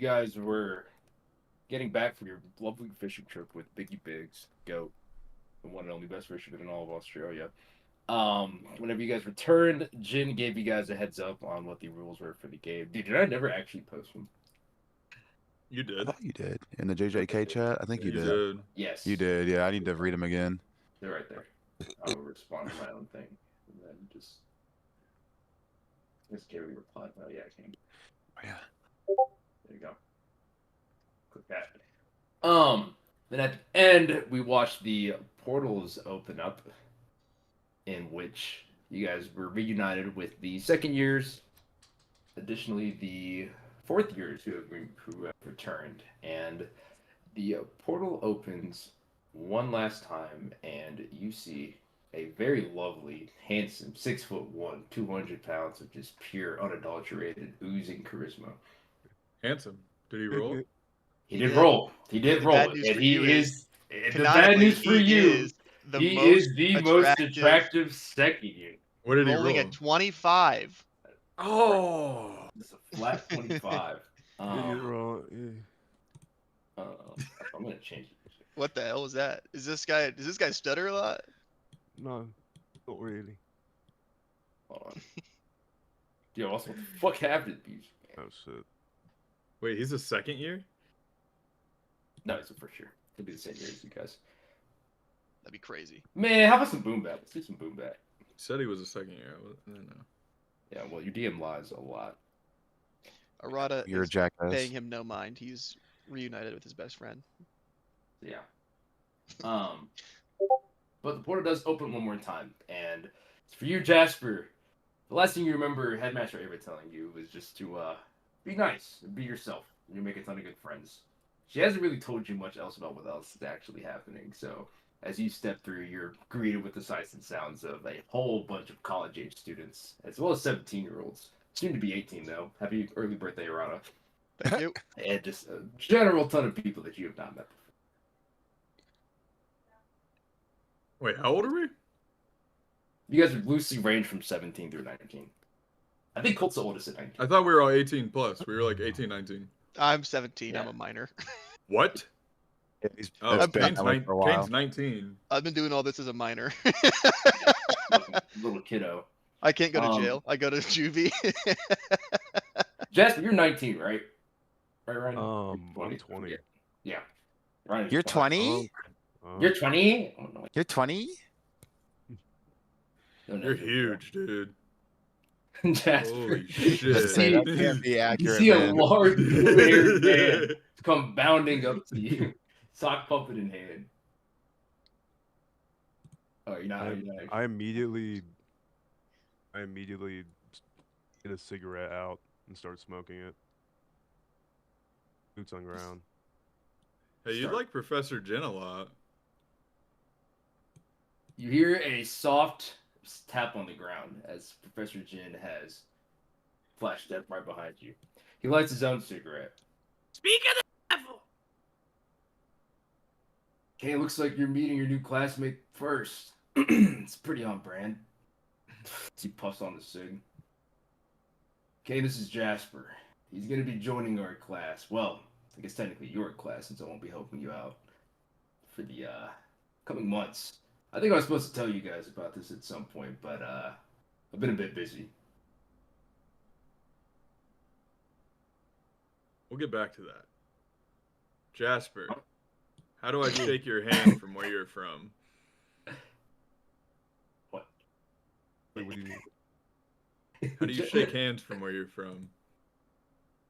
You guys were getting back from your lovely fishing trip with Biggie Biggs, Goat, the one and only best fisherman in all of Australia. Whenever you guys returned, Jin gave you guys a heads up on what the rules were for the game. Dude, did I never actually post them? You I did. thought you did. In the JJK chat? I think you You did. did. Yes. You did, yeah. I need to read them again. They're right there. I'll respond to my own thing. And then just Gary replied. Oh yeah, I can. Oh, yeah. There you go. Click that. Then at the end, we watched the portals open up, in which you guys were reunited with the second years. Additionally, the fourth years who have returned, and the portal opens one last time, and you see a very lovely, handsome, 6'1", 200 pounds of just pure, unadulterated, oozing charisma. Handsome. Did he roll? He did roll. He did The roll. bad news And for he you is the bad canonically, news for he you. is the He most is the most attractive second year. What did he roll? rolling at 25. Oh. It's a flat 25. You're wrong. Yeah. I'm gonna change it. What the hell was that? Does this guy stutter a lot? No, not really. Hold on. Yo, also, what the fuck happened to you? Oh shit. Wait, he's a second year? No, it's a for sure. It'll be the same year as you guys. That'd be crazy. Man, how about some boom bat? Let's do some boom bat. He said he was a second year. I don't know. Yeah, well, your DM lies a lot. Arata You're a is jackass. paying him no mind. He's reunited with his best friend. Yeah. But the portal does open one more time, and it's for you, Jasper. The last thing you remember Headmaster Ava telling you was just to be nice and be yourself. And you'll make a ton of good friends. She hasn't really told you much else about what else is actually happening, so as you step through, you're greeted with the sights and sounds of a whole bunch of college-age students, as well as 17-year-olds. Soon to be 18, though. Happy early birthday, Arana. Thank you. And just a general ton of people that you have not met before. Wait, how old are we? You guys are loosely ranged from 17 through 19. I think Colt's the oldest at 19. I thought we were all 18 plus. We were like 18, 19. I'm 17. Yeah. I'm a minor. What? Oh, That's been Kane's, that way for a while. Kane's 19. I've been doing all this as a minor. Little kiddo. I can't go to jail. I go to juvie. Jasper, you're 19, right? Right, Ryan? I'm 20. Yeah. Ryan is You're 20? You're 20? Oh, no. You're 20? No, no, You're no. huge, dude. Jasper. Holy You shit. see, That can't be you accurate, see a man. large blue-haired man come bounding up to you, sock puppet in hand. Oh, you're not. I immediately get a cigarette out and start smoking it. Boots on ground. Hey, you like Professor Jin a lot. You hear a soft tap on the ground as Professor Jin has flash step right behind you. He lights his own cigarette. Speak of the devil! Okay, looks like you're meeting your new classmate first. It's pretty on brand. He puffs on the cig. Okay, this is Jasper. He's gonna be joining our class. Well, I guess technically your class, since I won't be helping you out for the coming months. I think I was supposed to tell you guys about this at some point, but I've been a bit busy. We'll get back to that. Jasper, how do I shake your hand from where you're from? What? Wait, what do you mean? How do you shake hands from where you're from?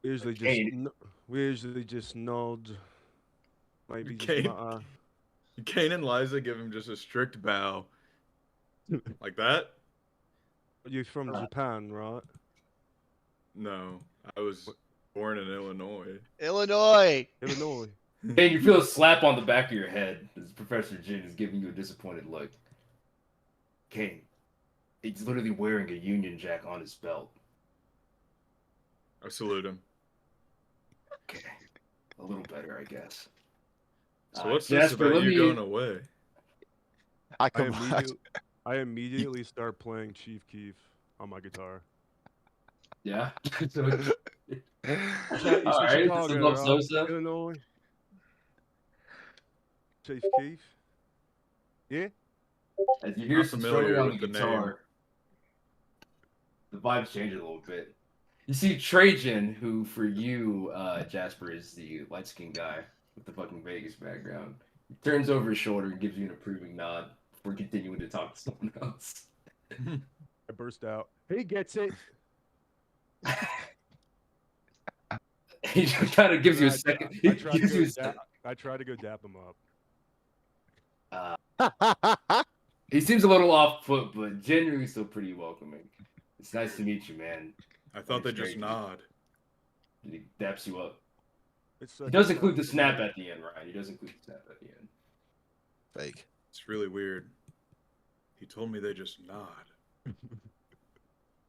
We usually just nod. Maybe just Kane? mutter. Kane and Liza give him just a strict bow. Like that? You're from Japan, right? No, I was born in Illinois. Illinois. Illinois. Kane, you feel a slap on the back of your head as Professor Jin is giving you a disappointed look. Kane, he's literally wearing a Union Jack on his belt. I salute him. Okay, a little better, I guess. So what's this Jasper, about let you me- going away? I immediately start playing Chief Keef on my guitar. Yeah? You All say right, this is Chicago, Love right? Sosa. Illinois. Chief Keef. Yeah. As you hear Not some familiar strumming on the with the guitar, the vibes change a little bit. You see Trajan, who for you, Jasper, is the light skinned guy with the fucking Vegas background. He turns over his shoulder and gives you an approving nod before continuing to talk to someone else. I burst out. He gets it. He just kind of gives you a second. He I tried to gives you go. a sec- I tried to go dap him uh, up. He seems a little off foot, but genuinely still pretty welcoming. It's nice to meet you, man. I thought they just Strange. nod. He daps you up. It's He does include the snap at the end, Ryan. He does include the snap at the end. Fake. It's really weird. He told me they just nod.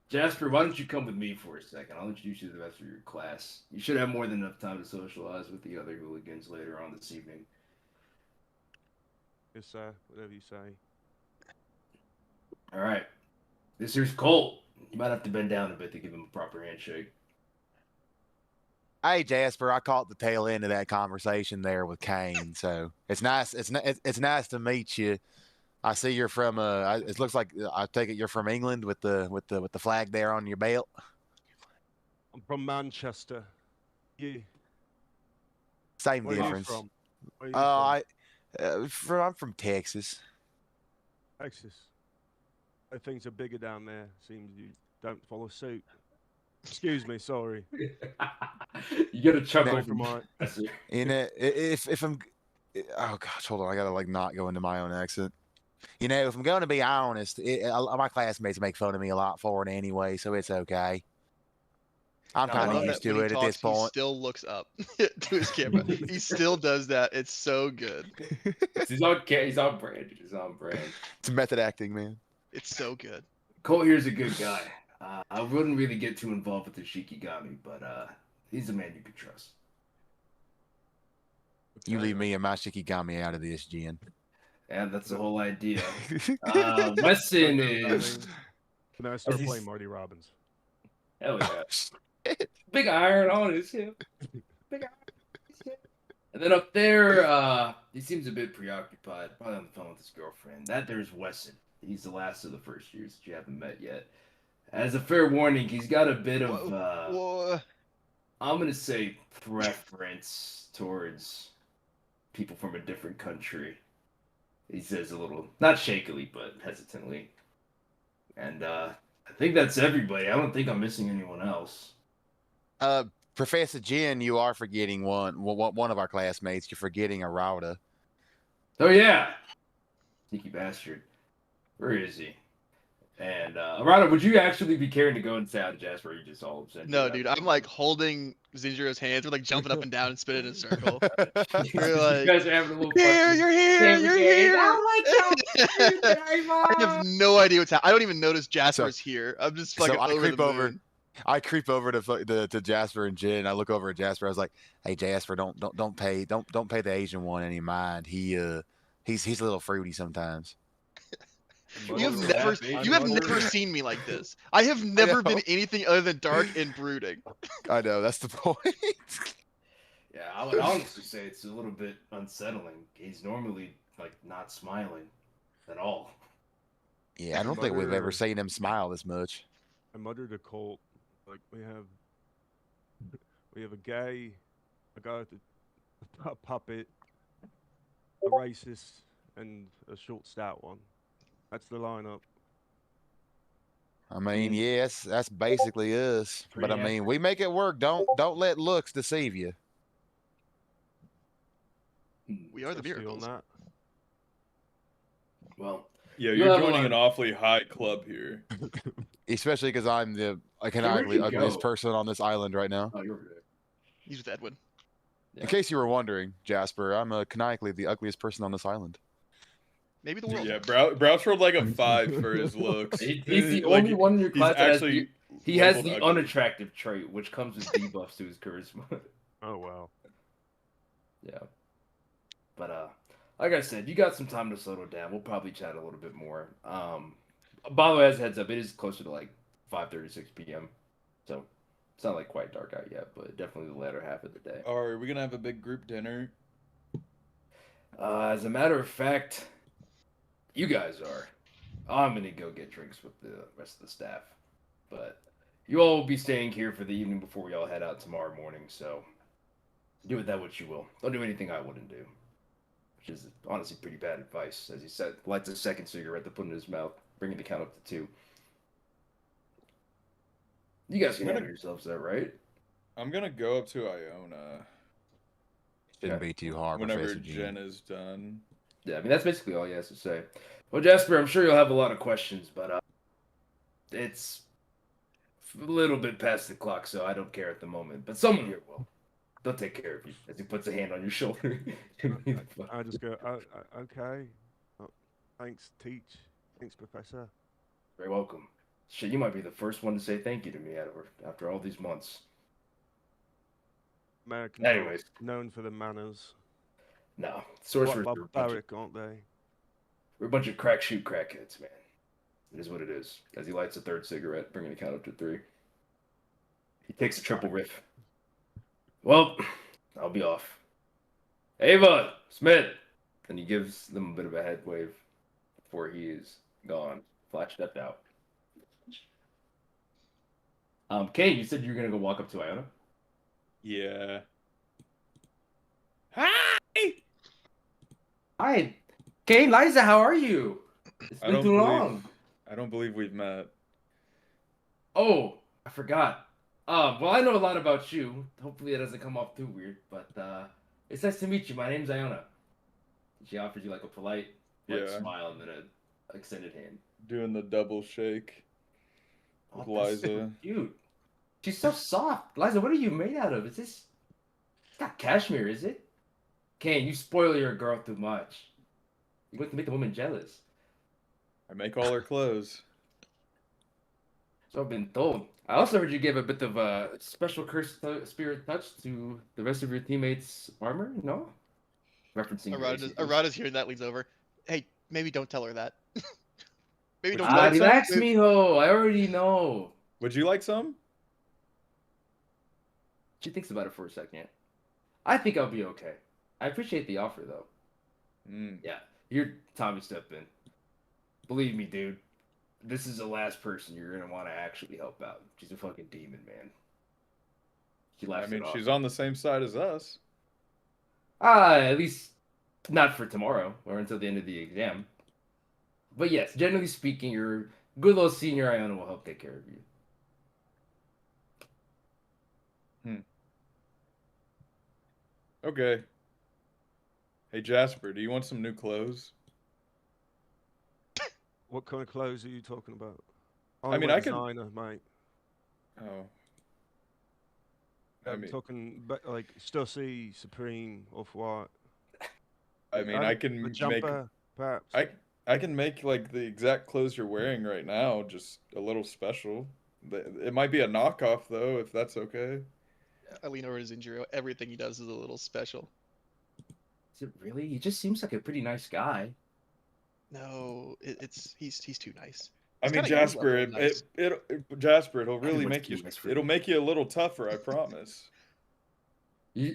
Jasper, why don't you come with me for a second? I'll introduce you to the rest of your class. You should have more than enough time to socialize with the other hooligans later on this evening. Yes, sir. Whatever you say. All right. This here's Colt. You might have to bend down a bit to give him a proper handshake. Hey Jasper, I caught the tail end of that conversation there with Kane, so it's nice. It's nice to meet you. I see you're from. It looks like I take it you're from England with the flag there on your belt. I'm from Manchester. Yeah. Same Where difference. are you from? Where are you I'm from Texas. from? Texas. Oh, things are bigger down there. Seems you don't follow suit. Excuse me. Sorry. You gotta chuckle Sorry for my. You know, if I'm, oh gosh, hold on, I gotta like not go into my own accent. You know, if I'm going to be honest, my classmates make fun of me a lot for it anyway, so it's okay. I'm I kind love of that used when to he it at talks, this he point. still looks up to his camera. He still does that. It's so good. He's on brand. He's on brand. It's method acting, man. It's so good. Colt here's a good guy. I wouldn't really get too involved with the Shikigami, but he's a man you can trust. You leave me and my Shikigami out of this, Jen. And that's the whole idea. Weston is... Can I start he's- playing Marty Robbins? Hell yeah. Big iron on his hip. Big iron on his hip. And then up there, he seems a bit preoccupied, probably on the phone with his girlfriend. That there's Weston. He's the last of the first years that you haven't met yet. As a fair warning, he's got a bit of, Whoa. I'm going to say, preference towards people from a different country. He says a little, not shakily, but hesitantly. And I think that's everybody. I don't think I'm missing anyone else. Professor Jen, you are forgetting one of our classmates. You're forgetting Arauda. Oh, yeah. Sneaky bastard. Where is he? And, Arana, would you actually be caring to go and say hi to Jasper, or are you just all upset? No, dude, I'm like holding Zinjiro's hands. We're like jumping up and down and spinning in a circle. You We're like, guys are having a little here, fun. you're here, you're here. I I have no idea what's happening. I don't even notice Jasper's here. I'm just So fucking I over creep the over. moon. I creep over to Jasper and Jen. I look over at Jasper. I was like, "Hey Jasper, don't pay the Asian one any mind. He's a little fruity sometimes." You have never seen me like this. I have never been anything other than dark and brooding. I know that's the point. Yeah, I would honestly say it's a little bit unsettling. He's normally like not smiling at all. Yeah, I don't think we've ever seen him smile this much. I muttered to Colt, like we have a guy with a puppet, a racist, and a short stout one. That's the lineup. I mean, yes, that's basically us. But I Pretty mean, we make it work. Don't let looks deceive you. We are the Trust you on miracles. that. Well, Yeah, You you're have joining one. an awfully high club here. Especially because I'm the where'd canonically you ugliest go? person on this island right now. oh, you're good. He's with Edwin. Yeah. In case you were wondering, Jasper, I'm canonically the ugliest person on this island. Maybe the world. Yeah, Browse rolled like a 5 for his looks. He's the Like, only one in your he's class that has actually he has labeled the ugly. unattractive trait, which comes with debuffs to his charisma. Oh wow. Yeah. But like I said, you got some time to settle down. We'll probably chat a little bit more. By the way, as a heads up, it is closer to like 5:36 p.m. So It's not like quite dark out yet, but definitely the latter half of the day. Are we gonna have a big group dinner? As a matter of fact, you guys are. I'm gonna go get drinks with the rest of the staff, but you all will be staying here for the evening before we all head out tomorrow morning. So do with that what you will. Don't do anything I wouldn't do, which is honestly pretty bad advice. As he said, lights a second cigarette to put in his mouth, bringing the count up to 2. You guys can handle yourselves, that right? I'm gonna go up to Iona Shouldn't be too hard, whenever Professor G. Jen is done. Yeah, I mean that's basically all he has to say. Well, Jasper, I'm sure you'll have a lot of questions, but it's a little bit past the clock, so I don't care at the moment. But someone here will. They'll take care of you. As he puts a hand on your shoulder. I just go, okay. Thanks, teach. Thanks, Professor. Very welcome. Shit, you might be the first one to say thank you to me after all these months. Americans Anyways, known for the manners. no, sorcerers Quite are barbaric, aren't they? we're a bunch of crackheads, man. It is what it is. As he lights a third cigarette, bringing the count up to 3. He takes a triple riff. Well, I'll be off. Ava, Smith, and he gives them a bit of a head wave before he is gone. Flash stepped out. Kane, you said you were gonna go walk up to Iona. Yeah. Hi, Kane, Liza, how are you? It's I been don't too believe- long. I don't believe we've met. Oh, I forgot. Well, I know a lot about you. Hopefully, it doesn't come off too weird, but it's nice to meet you. My name's Iona. She offers you like a polite Yeah. smile and then an extended hand. Doing the double shake with Oh, that's so Liza. cute. She's so soft. Liza, what are you made out of? Is this? It's not cashmere, is it? Kane, you spoil your girl too much. You're going to make the woman jealous. I make all her clothes. So I've been told. I also heard you gave a bit of a special spirit touch to the rest of your teammates' armor. No, referencing. Arada's hearing that, leads over. Hey, maybe don't tell her that. Maybe don't. you like some? Relax, mijo. I already know. Would you like some? She thinks about it for a second. I think I'll be okay. I appreciate the offer, though. Yeah, you're Tommy stepped in. Believe me, dude. This is the last person you're gonna want to actually help out. She's a fucking demon, man. She laughs. I mean, it off. she's on the same side as us. At least not for tomorrow or until the end of the exam. But yes, generally speaking, your good little senior Iona will help take care of you. Okay. Hey, Jasper, do you want some new clothes? What kind of clothes are you talking about? I mean, wear I can- designer, mate. Oh. I'm talking like Stussy, Supreme, Off-White. I mean, I can a make... jumper, perhaps. I can make, like, the exact clothes you're wearing right now, just a little special. It might be a knockoff, though, if that's okay. I lean over his injury. Everything he does is a little special. Is it really? He just seems like a pretty nice guy. No, he's too nice. I He's mean, kinda young Jasper, level nice. Jasper, it'll really Everyone's make you. too nice for It'll me. make you a little tougher, I promise. Yeah,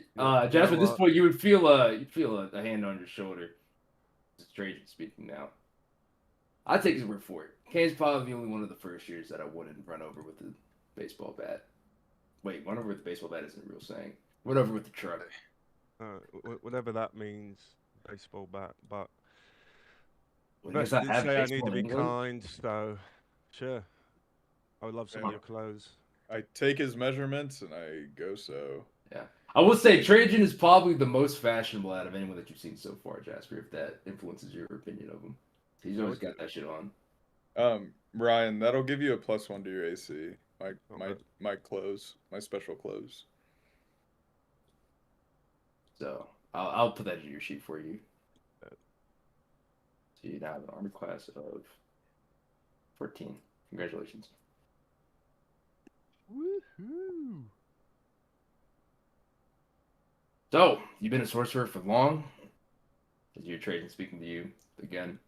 Jasper, at this what? point, you'd feel a hand on your shoulder. It's Trajan speaking now. I take his word for it. Kane's probably the only one of the first years that I wouldn't run over with the baseball bat. Wait, run over with the baseball bat isn't a real saying. Run over with the truck. Whatever that means, baseball bat. But Well, he does Professor not did have say I need baseball to in be England. kind, so sure. I would love some Yeah. of your clothes. I take his measurements and I go so. Yeah. I will say Trajan is probably the most fashionable out of anyone that you've seen so far, Jasper, if that influences your opinion of him. He's always got that shit on. Ryan, that'll give you a +1 to your AC. Okay. My clothes, my special clothes. So I'll put that in your sheet for you. So you now have an armor class of 14. Congratulations. Woohoo! So, you've been a sorcerer for long? Is your Trajan speaking to you again?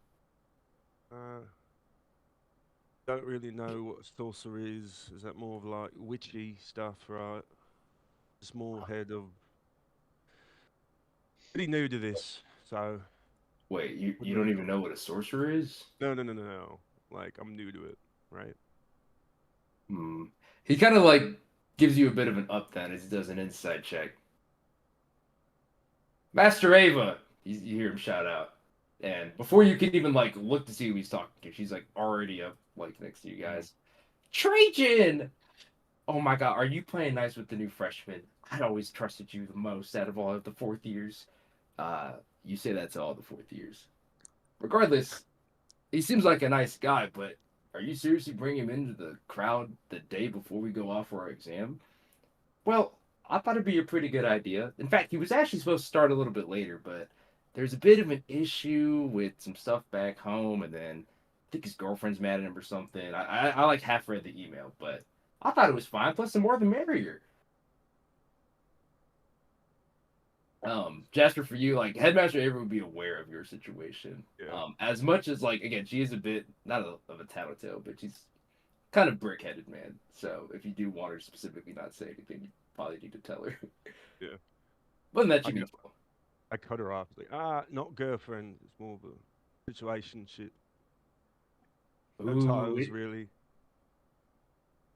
Don't really know what sorcery is. Is that more of like witchy stuff, right? Small head of pretty new to this, so Wait, you wouldn't don't really even know what a sorcerer is? no. Like I'm new to it, right? Hmm. He kind of like gives you a bit of an up then as he does an insight check. Master Ava, you hear him shout out, and before you can even like look to see who he's talking to, she's like already up like next to you guys. Trajan! Oh my god, are you playing nice with the new freshman? I always trusted you the most out of all of the fourth years. You say that to all the fourth years. Regardless, he seems like a nice guy, but are you seriously bringing him into the crowd the day before we go off for our exam? Well, I thought it'd be a pretty good idea. In fact, he was actually supposed to start a little bit later, but there's a bit of an issue with some stuff back home, and then I think his girlfriend's mad at him or something. I like half read the email, but I thought it was fine. Plus, the more the merrier. Jasper, for you, like Headmaster Avery would be aware of your situation. Yeah. As much as like again, she is a bit not of a tattletale, but she's kind of brick-headed, man. So if you do want her specifically not say anything, you probably need to tell her. Yeah. Wasn't that I you know. mean? I cut her off. Like, not girlfriend. It's more of a situation shit. No titles, really.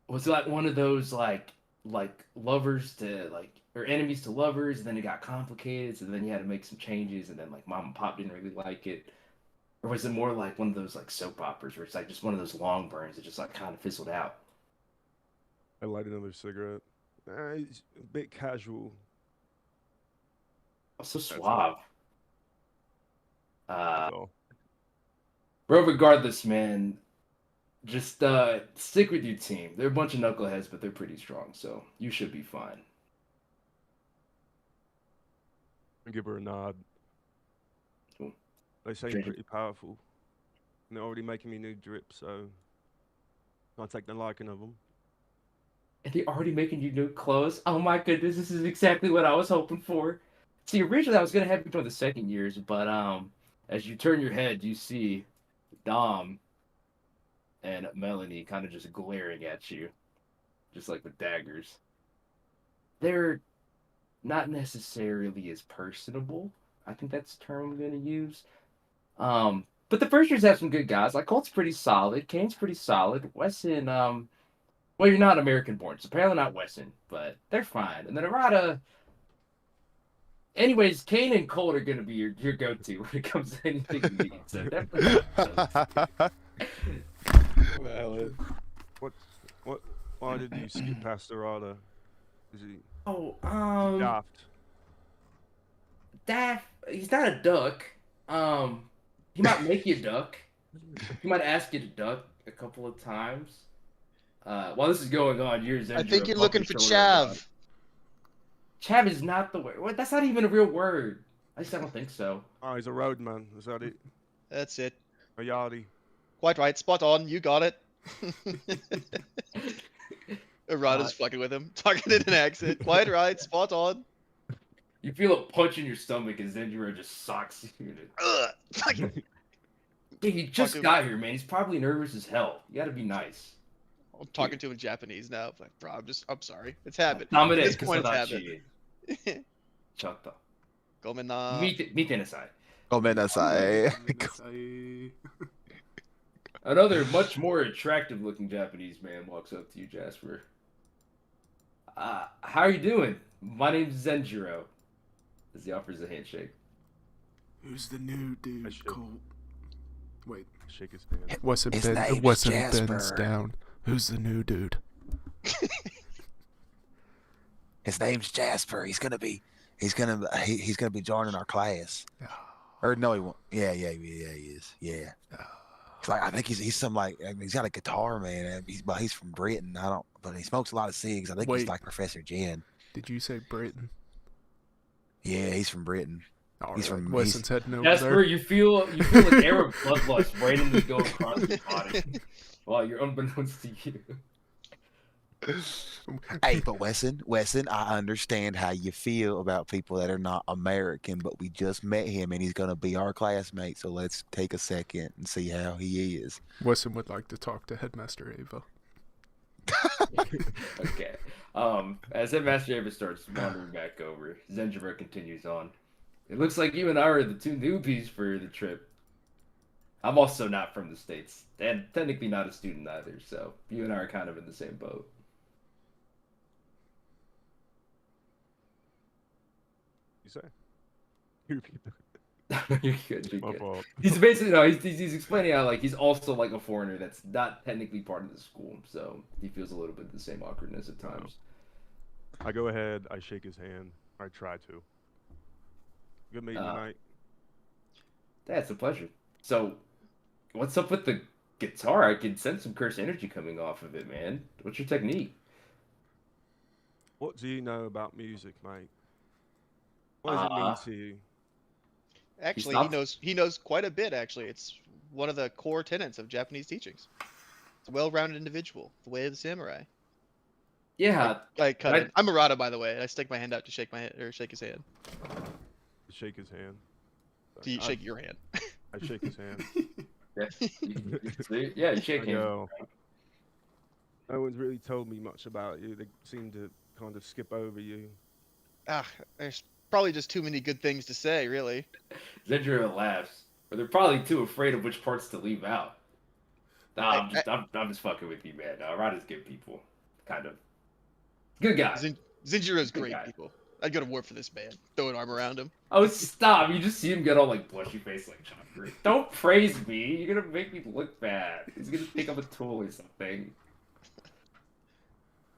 Was it like one of those like lovers to like or enemies to lovers, and then it got complicated, so then you had to make some changes, and then like mom and pop didn't really like it, or was it more like one of those like soap operas where it's like just one of those long burns that just like kind of fizzled out? I light another cigarette. It's a bit casual. Oh, so That's suave. That's all. Bro, regardless, man, just stick with your team. They're a bunch of knuckleheads, but they're pretty strong, so you should be fine. I give her a nod. Cool. They seem Drink it. pretty powerful. And they're already making me new drip, so I'll take the liking of them. And they're already making you new clothes. Oh my goodness, this is exactly what I was hoping for. See, originally I was gonna have you join the second years, but as you turn your head, you see Dom and Melanie kind of just glaring at you, just like with daggers. They're not necessarily as personable. I think that's the term I'm gonna use. But the first years have some good guys. Like Colt's pretty solid. Kane's pretty solid. Wesson, well, you're not American born, so apparently not Wesson, but they're fine. And then Arata. Anyways, Kane and Colt are gonna be your go-to when it comes to anything you need. So definitely. Valid. Why did you skip past Arata? Is he Oh, daft? Daft. He's not a duck. He might make you duck. He might ask you to duck a couple of times. While this is going on, I think you're looking for Chav. Chav is not the word. What? That's not even a real word. I don't think so. Oh, he's a roadman. Is that it? That's it. A yardie. Quite right. Spot on. You got it. Arata's fucking with him, talking in an accent. Quite right. Spot on. You feel a punch in your stomach as Zenjiro just socks you. Fucking. Yeah, he just Fucking- got here, man. He's probably nervous as hell. You gotta be nice. I'm talking to him in Japanese now. Like, bro, I'm sorry. It's habit. At Dominic, this point, it's habit. Chata. Gomena. Mite nasai. Gomennasai. Another much more attractive looking Japanese man walks up to you, Jasper. How are you doing? My name's Zenjiro. As he offers a handshake. Who's the new I dude, should- Colt? Wait, Shake his hand. Wesson His name's bends Jasper. down. Who's the new dude? His name's Jasper. He's gonna be joining our class. Or no, he won't. Yeah, he is. Yeah. It's like I think he's some like he's got a guitar, man. He's from Britain. But he smokes a lot of cigs. I think he's Wait. like Professor Jen. Did you say Britain? Yeah, he's from Britain. All He's right. from- Wesson's heading over Jasper, there. you feel an air of bloodlust randomly go across your body while you're unbeknownst to you. Hey, but Wesson, I understand how you feel about people that are not American, but we just met him and he's gonna be our classmate. So let's take a second and see how he is. Wesson would like to talk to Headmaster Ava. Okay. As Headmaster Ava starts wandering back over, Zenjiro continues on. It looks like you and I are the two newbies for the trip. I'm also not from the States, and technically not a student either, so you and I are kind of in the same boat. You say? You're good, you're My good. fault. He's basically, no, he's explaining how, like, he's also, like, a foreigner that's not technically part of the school, so he feels a little bit the same awkwardness at times. I go ahead, I shake his hand. I try to. Good meeting you, mate. That's a pleasure. So, what's up with the guitar? I can sense some cursed energy coming off of it, man. What's your technique? What do you know about music, mate? What does it mean to you? Actually, not- he knows quite a bit. Actually, it's one of the core tenets of Japanese teachings. It's a well-rounded individual, the way of the samurai. Yeah, Like, cut I- it. I'm Murata, by the way. I stick my hand out to shake his hand. Shake his hand. Do you shake your hand? I shake his hand. yeah, you shake I hands. go, no one's really told me much about you. They seem to kind of skip over you. There's probably just too many good things to say, really. Zenjiro laughs, but they're probably too afraid of which parts to leave out. Nah, I'm just fucking with you, man. Rada's good people, kind of. Good guy. Zenjiro's Good great guy. people. I'd go to war for this man. Throw an arm around him. Oh, stop! You just see him get all like blushy face, like chocolate. Don't praise me. You're gonna make me look bad. He's gonna pick up a tool or something.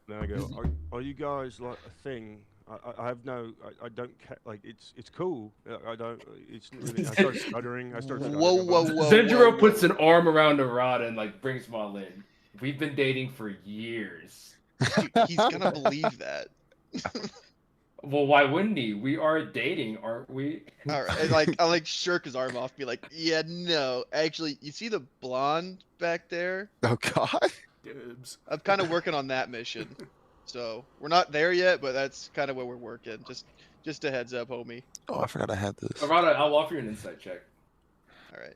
Then I go, are you guys like a thing? I have no, I don't like it's cool. I don't. It's not really. I start stuttering. Whoa, about it. Zenjiro puts an arm around Arata and like brings him all in. We've been dating for years. Dude, he's gonna believe that. Well, why wouldn't he? We are dating, aren't we? All right, and I shirk his arm off, be like, yeah, no, actually, you see the blonde back there? Oh God. Dibs. I'm kind of working on that mission, so we're not there yet, but that's kind of where we're working. Just a heads up, homie. Oh, I forgot I had this. Arata, I'll offer you an insight check. All right.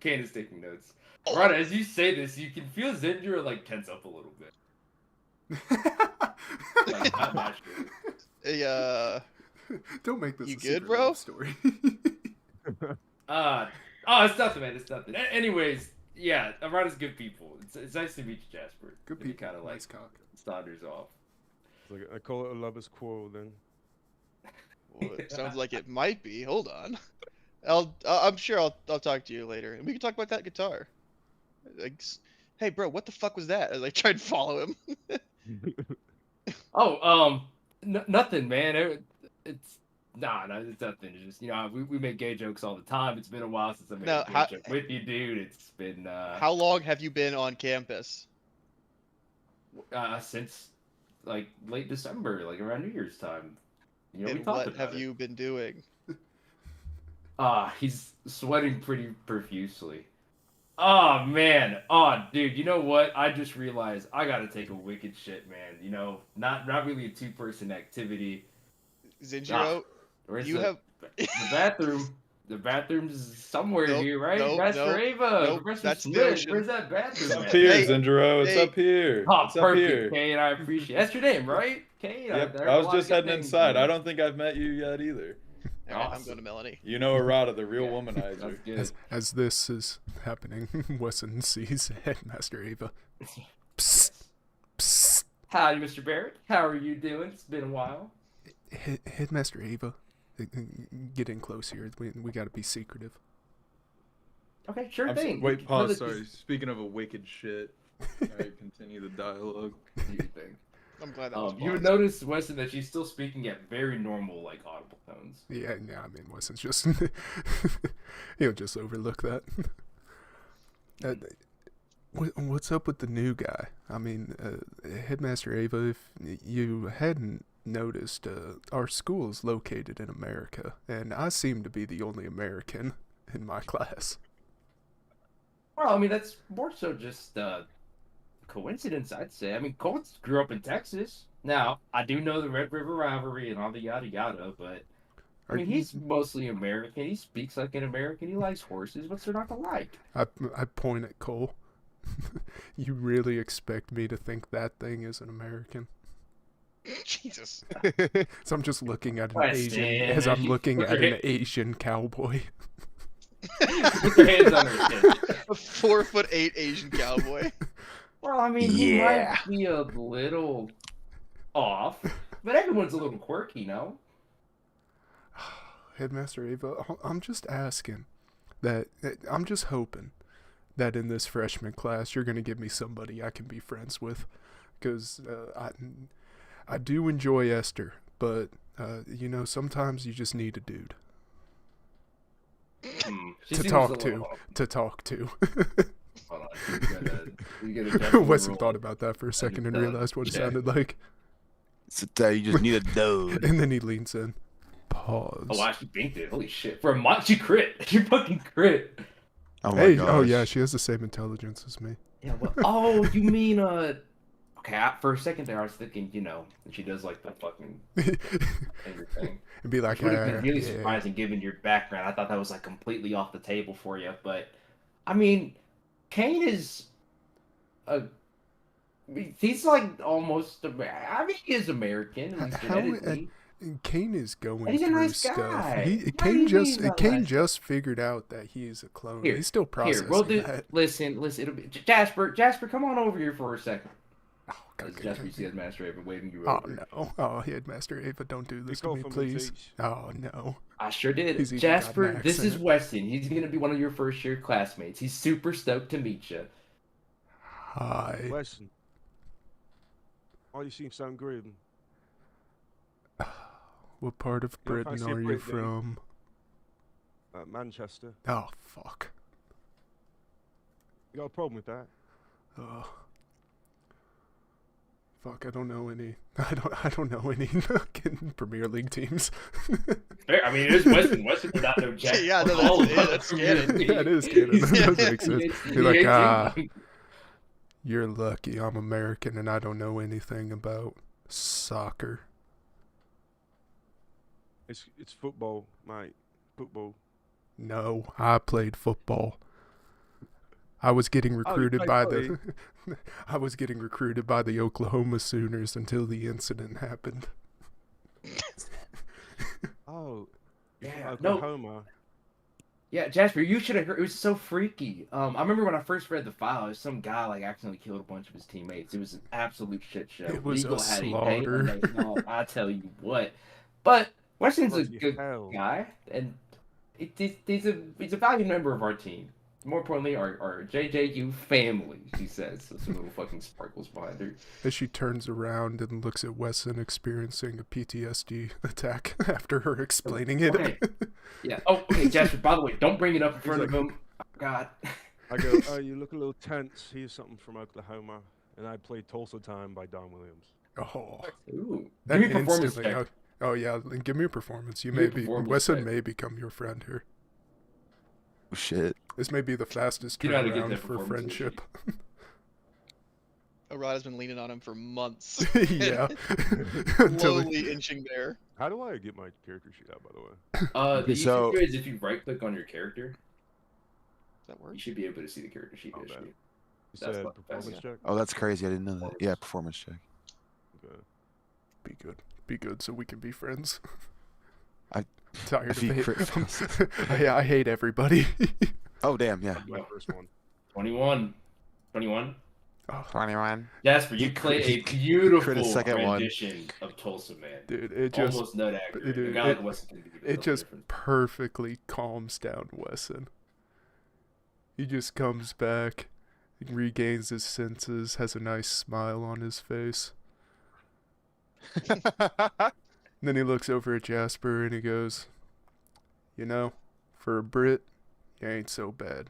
Kane is taking notes. Arata, as you say this, you can feel Zenjiro like tense up a little bit. Like, not naturally. Hey, Don't make this You a good, secret bro? love story. Oh, it's nothing, man. It's nothing. Anyways, yeah, Arata's good people. It's nice to meet you, Jasper. Good He people. kind of like Nice cock. Saunders off. It's like, I call it a lover's quarrel then. well, it sounds like it might be. Hold on. I'm sure I'll talk to you later, and we can talk about that guitar. Like, hey, bro, what the fuck was that? As I tried to follow him. Oh, nothing, man. It's it's nothing. It's just we make gay jokes all the time. It's been a while since I made Now, a gay how- joke with you, dude. It's been How long have you been on campus? since like late December, like around New Year's time. We And talked what about have it. you been doing? He's sweating pretty profusely. Oh man, dude, you know what? I just realized I gotta take a wicked shit, man. Not really a two-person activity. Zenjiro, Where's you the, have the bathroom? The bathroom's somewhere Nope, here, right? nope, Master nope, Ava, nope, Professor that's the Smith. ocean. Where's that It's bathroom up at? here, Hey, Zenjiro. It's hey. up here. Oh, It's up perfect, here. Kane. I appreciate it. That's your name, right? Kane? Yep. heard I a was lot of just good heading things inside. from I you. don't think I've met you yet either. All right, I'm Awesome. going to Melanie. You know Arata, the real Yeah, womanizer. That's good. As this is happening, Wesson sees Headmaster Ava. Psst. Psst. Howdy, Mr. Barrett. How are you doing? It's been a while. Headmaster Ava, get in close here. We got to be secretive. Okay, sure I'm so- thing. wait, Know pause. that Sorry. Speaking of a wicked shit. Alright, continue the dialogue. this- you think. I'm glad that was You would paused. notice, Weston, that she's still speaking at very normal, like, audible tones. Yeah, I mean, Wesson's just he'll just overlook that. What's up with the new guy? I mean, Headmaster Ava, if you hadn't noticed, our school is located in America, and I seem to be the only American in my class. Well, I mean, that's more so just coincidence, I'd say. I mean, Colts grew up in Texas. Now, I do know the Red River rivalry and all the yada yada, but I Are mean, you, he's mostly American. He speaks like an American. He likes horses. What's there not to like? I point at Cole. You really expect me to think that thing is an American? Jesus. So I'm just looking at an Question. Asian, as I'm looking Put at your an Asian cowboy. Put your hands on her chin. A 4'8" Asian cowboy. Well, I mean, he Yeah. might be a little off, but everyone's a little quirky, no? Headmaster Ava, I'm just asking I'm just hoping that in this freshman class you're gonna give me somebody I can be friends with, because I do enjoy Esther, but sometimes you just need a dude She to seems talk a little- to talk to. Hold on, you gotta definitely Weston roll. thought about that for a second and uh, realized what it yeah. sounded like, So, you just need a dude. and then he leans in. Pause. Oh, wow, she binked it. Holy shit. For a month, she crit. She fucking crit. Oh my Hey, gosh. oh yeah, she has the same intelligence as me. Yeah, well, oh, you mean, okay, for a second there, I was thinking, she does, like, the fucking finger thing. And be like, Which would have been really yeah. surprising given your background. I thought that was, like, completely off the table for you. But, I mean, Kane is he's, like, almost, I mean, he is American, at least How- genetically. Kane is going And he's a through nice stuff. guy. What do Kane you just mean he's not Kane nice? just figured out that he's a clone. Here, He's still processing Here, we'll do. that. Listen. It'll be Jasper. Jasper, come on over here for a second. Oh, As God, Jasper, you see Headmaster Ava waving you oh over. no! Oh, Headmaster Ava, don't do this to Go me, from the please. teach. Oh no! I sure did. He's even got an Jasper, this is accent. Weston. He's gonna be one of your first year classmates. He's super stoked to meet you. Hi. Weston. Why do you seem so grim? What part of You don't Britain fancy a are you Brit, do you? from? Manchester. Oh fuck. You got a problem with that? Fuck, I don't know any. I don't know any fucking Premier League teams. Fair. I mean, it is Weston. Weston would not know Jack. Yeah, no, all that's about canon. Premier Yeah, it is League. canon. That does make sense. He You're like, hates ah, you. you're lucky. I'm American and I don't know anything about soccer. It's football, mate. Football. No, I played football. I was getting recruited played by footy? the I was getting recruited by the Oklahoma Sooners until the incident happened. Oh, Yeah. No. Oklahoma. Yeah, Jasper, you should have heard. It was so freaky. I remember when I first read the file, it was some guy like accidentally killed a bunch of his teammates. It was an absolute shit show. It was a Legal had slaughter. pain on that. I tell you what. But Weston's a Bloody good hell. guy, and he's a valued member of our team. More importantly, our JJU family. She says, so some little fucking sparkles behind her. As she turns around and looks at Wesson experiencing a PTSD attack after her explaining it. Okay. Yeah. Oh, okay, Jasper. By the way, don't bring it up in front of him. Oh, God. I go, oh, you look a little tense. Here's something from Oklahoma. And I played Tulsa Time by Don Williams. Oh, Ooh. that Give me a performance instantly. check. Oh yeah, give me a performance. You Give me may a be performance Wesson check. may become your friend here. Oh, shit. This may be the fastest You know how to get turnaround that for performance, don't friendship. Arada's been leaning on him for months. Yeah. Until he- Slowly inching there. How do I get my character sheet out, by the way? The easy So- way is if you right click on your character, Does that work? you should be able to see the character sheet. Oh, There should bad. be. You That's said what- that's- performance check? Oh, that's crazy. I didn't know that. Yeah, performance check. Okay. Be good. Be good so we can be friends. I- Tired if you of crit it. fails. I hate everybody. Oh, damn. Yeah. My first one. 21. 21. Oh, 21. Jasper, you You played crit- a you beautiful crit a second one. rendition of Tulsa Man. dude, it just Almost not accurate. dude, A guy like Weston can do it something just different. perfectly calms down Wesson. He just comes back, regains his senses, has a nice smile on his face. Then he looks over at Jasper and he goes, "You know, for a Brit, you ain't so bad."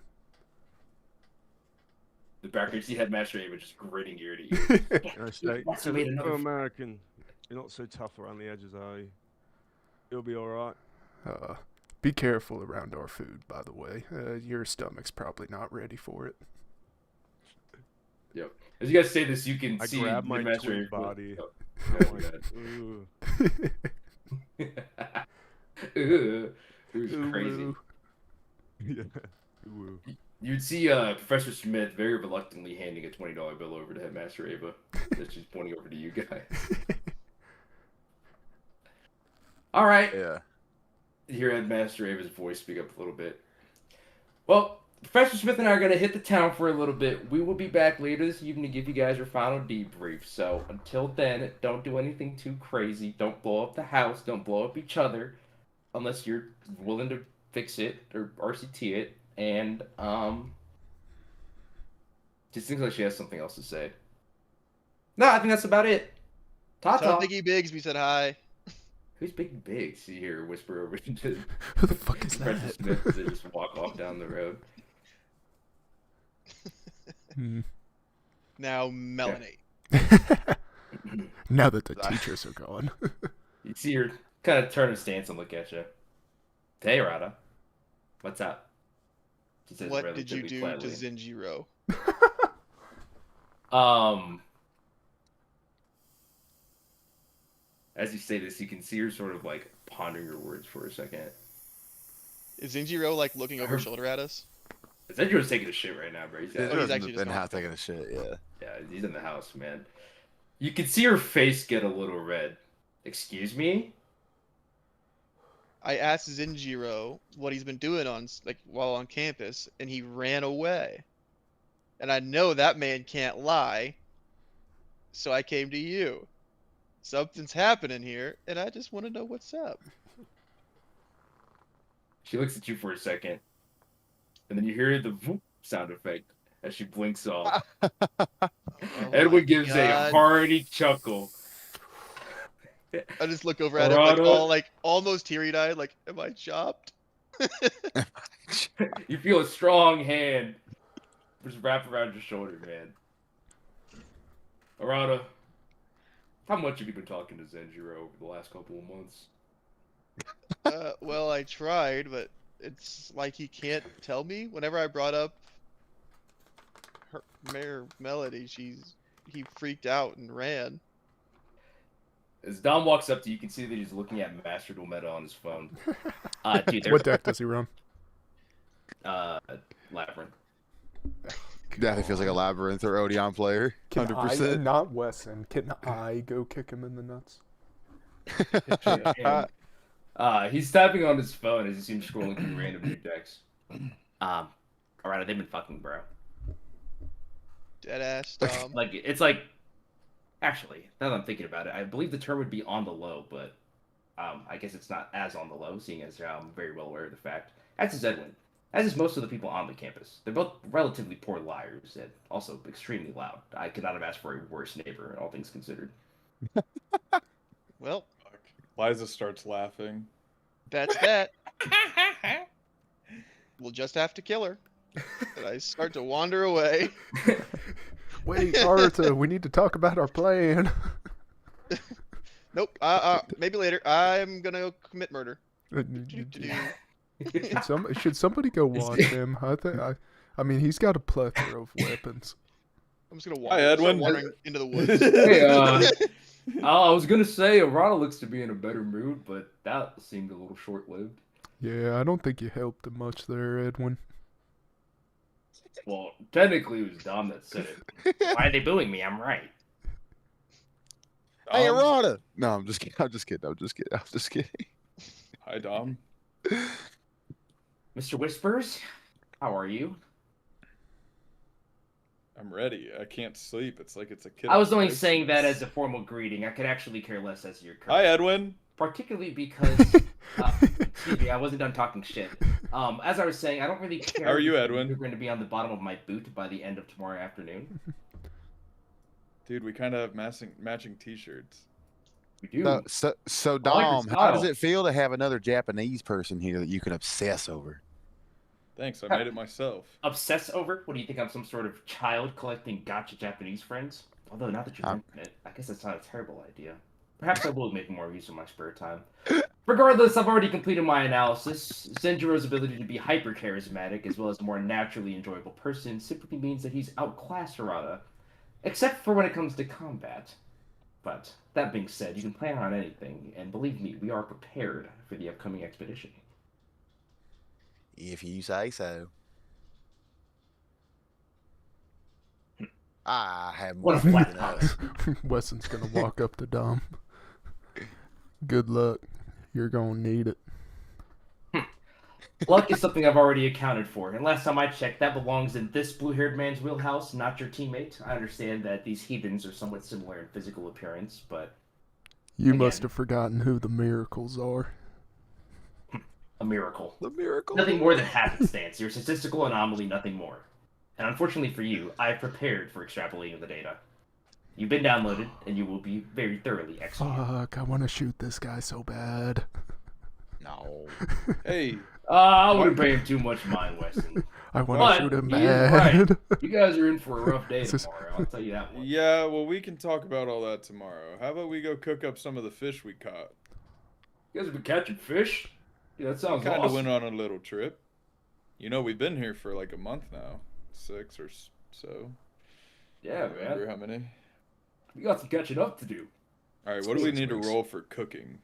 The background, you see Headmaster Ava just gritting ear to ear. And I say, What's "You the way to look know so if- American. You're not so tough around the edges, are you? You'll be alright. Be careful around our food, by the way. Your stomach's probably not ready for it. Yep. As you guys say this, you can I see grab the my master twin body. Oh, I'm go like, ooh. ahead. It was Ooh, crazy. ooh. Yeah. Ooh. You'd see Professor Smith very reluctantly handing a $20 bill over to Headmaster Ava. That's just pointing over to you guys. All right. Yeah. You hear Headmaster Ava's voice speak up a little bit. Well, Professor Smith and I are going to hit the town for a little bit. We will be back later this evening to give you guys your final debrief. So until then, don't do anything too crazy. Don't blow up the house. Don't blow up each other unless you're willing to fix it or RCT it. And just seems like she has something else to say. No, I think that's about it. Tell Ta-ta. Biggie Biggs we said hi. Who's Big Big? See here, whisper over to Who the fuck is Professor that? Smith as they just walk off down the road. Now Melanie. Now that the teachers are gone. You see her kind of turn her stance and look at you. Hey, Rada. What's up? She says What did you do relatively to Zenjiro? As you say this, you can see her sort of like pondering her words for a second. Is Zenjiro like looking over his shoulder at us? Zenjiro's taking a shit right now, bro. He's, he's He's actually just been gone. out taking a shit, yeah. yeah, he's in the house, man. You can see her face get a little red. Excuse me? I asked Zenjiro what he's been doing while on campus, and he ran away. And I know that man can't lie, so I came to you. Something's happening here, and I just want to know what's up. She looks at you for a second, and then you hear the whoop sound effect as she blinks off. Edwin gives a hearty chuckle. I just look over at him like all almost teary-eyed, like, am I chopped? You feel a strong hand just wrap around your shoulder, man. Arata, how much have you been talking to Zenjiro over the last couple of months? Well, I tried, but it's like he can't tell me. Whenever I brought up Mayor Melody, he freaked out and ran. As Dom walks up to you, you can see that he's looking at Master Duel Meta on his phone. Dude, What deck does he run? Labyrinth. Definitely feels like a Labyrinth or Odeon player. Can 100%. I, not Wesson, can I go kick him in the nuts? He's tapping on his phone as he seems scrolling through random new decks. Alright, they've been fucking, bro. Deadass Dom. Like, it's like, actually, now that I'm thinking about it, I believe the term would be on the low, but I guess it's not as on the low, seeing as I'm very well aware of the fact. As is Edwin. As is most of the people on the campus. They're both relatively poor liars and also extremely loud. I could not have asked for a worse neighbor, all things considered. Well, Liza starts laughing. that's that. We'll just have to kill her. And I start to wander away. Wait, Arta, we need to talk about our plan. Nope. Maybe later. I'm gonna go commit murder. Should somebody go watch him? I mean, he's got a plethora of weapons. I'm just gonna Hi, Edwin. start wandering into the woods. Hey, I was gonna say Arana looks to be in a better mood, but that seemed a little short-lived. Yeah, I don't think you helped him much there, Edwin. Well, technically it was Dom that said it. Why are they booing me? I'm right. Hey, Arata! No, I'm just kidding. I'm just kidding. Hi, Dom. Mr. Whispers, how are you? I'm ready. I can't sleep. It's like it's a kid. I was only saying that as a formal greeting. I could actually care less as your Hi, Edwin. particularly because excuse me, I wasn't done talking shit. As I was saying, I don't really care. How are you, if Edwin? You're going to be on the bottom of my boot by the end of tomorrow afternoon. Dude, we kind of have matching T-shirts. We do. So I like your Dom, how does style. it feel to have another Japanese person here that you can obsess over? Thanks, I made it myself. Obsess over? What do you think? I'm some sort of child collecting gotcha Japanese friends? Although now that you mention it, I guess that's not a terrible idea. Perhaps I will make more use of my spare time. Regardless, I've already completed my analysis. Senjuro's ability to be hyper-charismatic as well as a more naturally enjoyable person simply means that he's outclassed Harada, except for when it comes to combat. But that being said, you can plan on anything, and believe me, we are prepared for the upcoming expedition. If you say so. I have What a more flat than promise. us. Weston's gonna walk up to Dom. Good luck. You're gonna need it. Luck is something I've already accounted for, and last time I checked, that belongs in this blue-haired man's wheelhouse, not your teammate. I understand that these heathens are somewhat similar in physical appearance, but You Again. must have forgotten who the miracles are. a miracle. The miracle. Nothing more than happenstance. You're a statistical anomaly, nothing more. And unfortunately for you, I've prepared for extrapolating the data. You've been downloaded, and you will be very thoroughly executed. Fuck, I want to shoot this guy so bad. No. Hey, I wouldn't pay him too much mind, Weston. I want But to shoot him he is right. bad. You guys are in for a rough day This is- tomorrow, I'll tell you that much. yeah, well, we can talk about all that tomorrow. How about we go cook up some of the fish we caught? You guys have been catching fish? Yeah, that sounds Kind of awesome. went on a little trip. You know, we've been here for like a month now. 6 or so. Yeah, I don't remember man. how many. We got some catching up to do. All right, what do we 6 need to weeks. roll for cooking?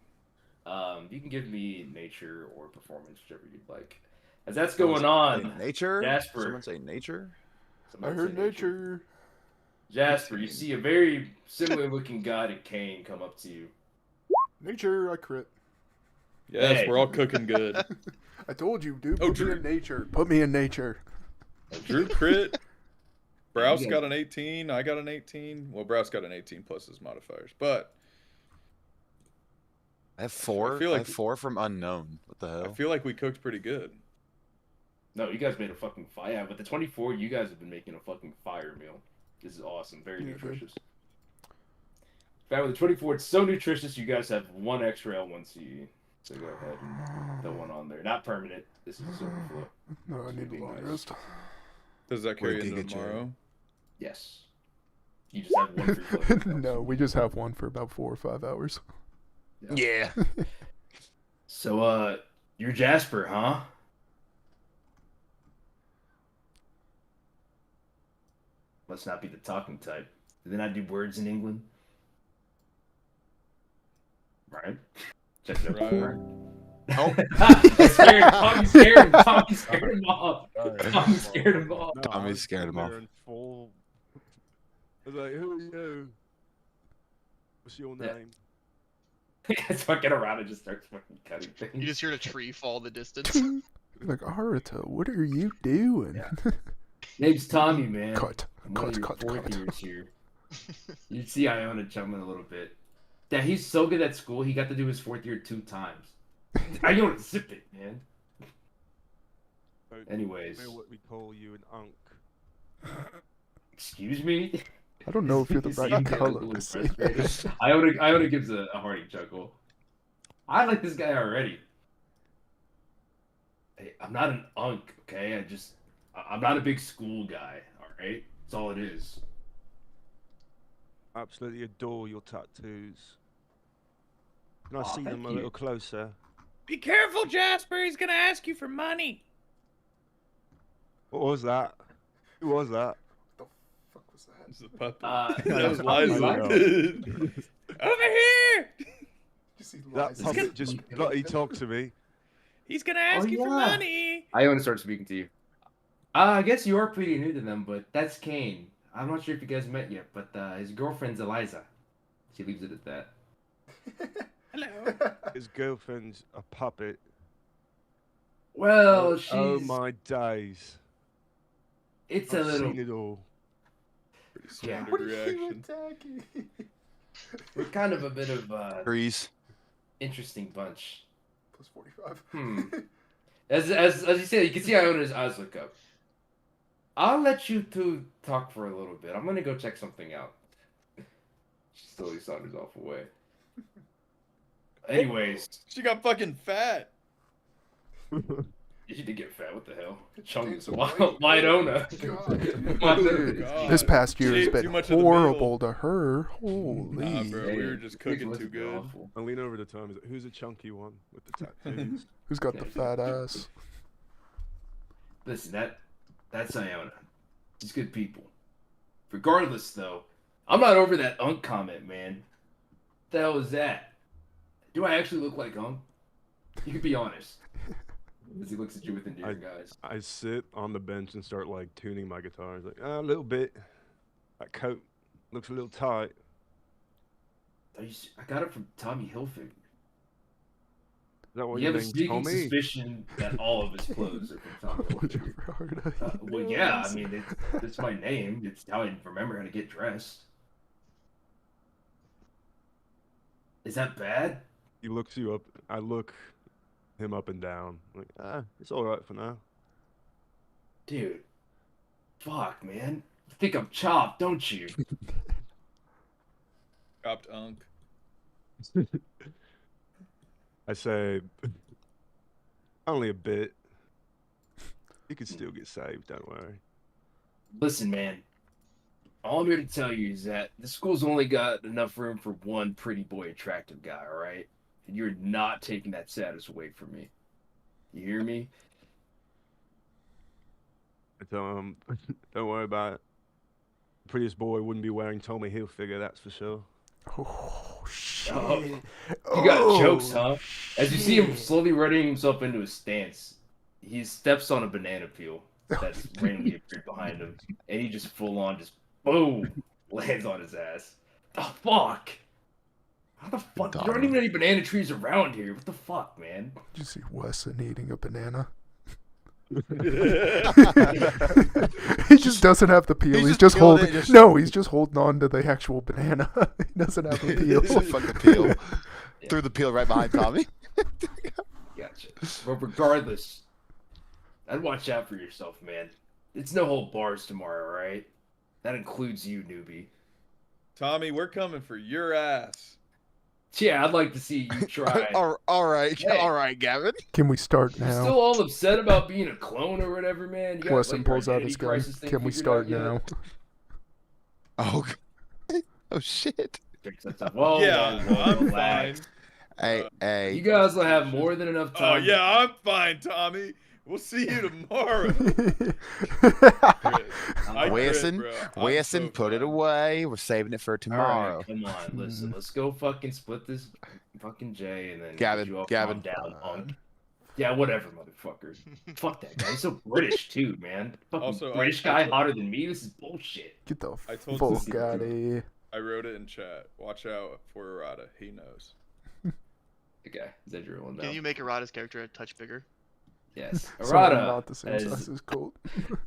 You can give me nature or performance, whichever you'd like. As that's going on, Nature? Jasper. Someone say nature? I somebody heard say nature. Jasper, you see a very similar looking guy to Kane come up to you. Nature, I crit. Yes, Hey. we're all cooking good. I told you, dude. Oh, Put me Drew. in nature. Put me in nature. Drew crit. Browse Yeah. got an 18. I got an 18. Well, Browse got an 18 plus his modifiers. But I have 4. I feel I like- have 4 from unknown. What the I hell? feel like we cooked pretty good. No, you guys made a fucking fire. Yeah, with the 24, you guys have been making a fucking fire meal. This is awesome. Very Yeah, nutritious. In fact, with the 24, it's so nutritious, you guys have 1 extra L1C. So go ahead and throw one on there. Not permanent. This is a overflow. No, I need a long rest. Does that carry Wait, into Giga J. tomorrow? Yes. You just have 1 free flow. No, we just have one for about 4 or 5 hours. Yeah. So, you're Jasper, huh? Must not be the talking type. Do they not do words in England? Right? Check it out. Right. Oh. Tommy scared him. Tommy scared him off. Tommy scared him off. No, Tommy I was scared him sitting off. there in full- I was like, who are you? What's your Yeah. name? It's fucking around and just starts fucking cutting You things. just heard a tree fall in the distance. Like, Arata, what are you doing? Yeah. Name's Tommy, man. Cut. I'm one of your fourth years here. You'd see Iona chumming a little bit. Yeah, he's so good at school, he got to do his 4th year 2 times. Iona, zip it, man. So, Anyways. tell me what we call you an unk. Excuse me? I don't know if you're the You see right him color getting a to little say frustrated. that. Iona gives a hearty chuckle. I like this guy already. Hey, I'm not an unk, okay? I'm not a big school guy, alright? That's all it is. Absolutely adore your tattoos. Can I Aw, see them thank a you. little closer? Be careful, Jasper. He's gonna ask you for money. What was that? Who was that? Fuck was that? It's the puppet. That was was Liza. Liza. Over here. You see That Liza. puppet just bloody talked to me. He's gonna ask you for yeah. money. Iona starts speaking to you. I guess you are pretty new to them, but that's Kane. I'm not sure if you guys met yet, but his girlfriend's Eliza. She leaves it at that. Hello. His girlfriend's a puppet. Well, she's... Oh my days. It's a I've little... seen it all. Pretty Yeah. standard What are you reaction. attacking? We're kind of a bit of Trees. interesting bunch. Plus 45. As you say, you can see Iona's eyes look up. I'll let you two talk for a little bit. I'm gonna go check something out. She slowly saunters off away. Anyways, She got fucking fat. You did get fat. What the hell? Chungus. Gained some weight. Lidona. Dude, God. this past year She has ate been too much of the horrible to her. Holy. Nah, bro, we were Hey, just cooking these too looks are good. awful. I lean over to Tom. He's like, who's a chunky one with the tattoos? Who's got the fat ass? Listen, that's Iona. She's good people. Regardless, though, I'm not over that Unk comment, man. What the hell is that? Do I actually look like Unk? You can be honest. As he looks at you with endearing eyes. I sit on the bench and start like tuning my guitar. He's like, a little bit. That coat looks a little tight. I got it from Tommy Hilfiger. Is that what You your have a name's sneaking Tommy? suspicion that all of his clothes are from Tommy Hilfiger. Well, yeah, I mean, it's my name. It's how I remember how to get dressed. Is that bad? He looks you up. I look him up and down. Like, it's all right for now. Dude. Fuck, man. You think I'm chopped, don't you? Chopped Unk. I say, only a bit. You can still get saved, don't worry. Listen, man. All I'm here to tell you is that the school's only got enough room for one pretty boy attractive guy, alright? And you're not taking that status away from me. You hear me? I tell him, don't worry about it. The prettiest boy wouldn't be wearing Tommy Hilfiger, that's for sure. Oh, shit. Oh, you got jokes, huh? As you see him slowly running himself into a stance, he steps on a banana peel that's randomly appeared behind him, and he just full on just boom lands on his ass. The fuck? How the fuck? There aren't even any banana trees around here. What the fuck, man? Did you see Wesson eating a banana? Yeah. He just doesn't have the peel. He He's just just peeled holding. it, just- No, he's just holding on to the actual banana. He doesn't have the peel. Fuck the peel. Yeah. Threw the peel right behind Tommy. Gotcha. But regardless, I'd watch out for yourself, man. It's no hold bars tomorrow, right? That includes you, newbie. Tommy, we're coming for your ass. Yeah, I'd like to see you try. all right, Hey. all right, Gavin. Can we start You're now? still all upset about being a clone or whatever, man. You got, Wesson like, your pulls out identity his gun. crisis thing Can we figured start out yet? now? Oh, oh shit. Whoa, Yeah, whoa, whoa, I'm relax. Hey, hey. You guys will have more than enough Oh time. yeah, I'm fine, Tommy. We'll see you tomorrow. I Wesson, quit, bro. I'm Wesson, so put it fine. away. We're saving it for All right, tomorrow. come on, listen. Let's go fucking split this fucking J and then Gavin, get you all Gavin. calm down, punk. Yeah, whatever, motherfucker. Fuck that guy. He's so British too, man. Fucking Also, British I guy told- hotter than me. This is bullshit. Get the I told fuck Cecily out of to- here. I wrote it in chat. Watch out for Errata. He knows. Okay, is that your one now? Can you make Arata's character a touch bigger? Yes. So I'm Arata, not the same as size as Colt.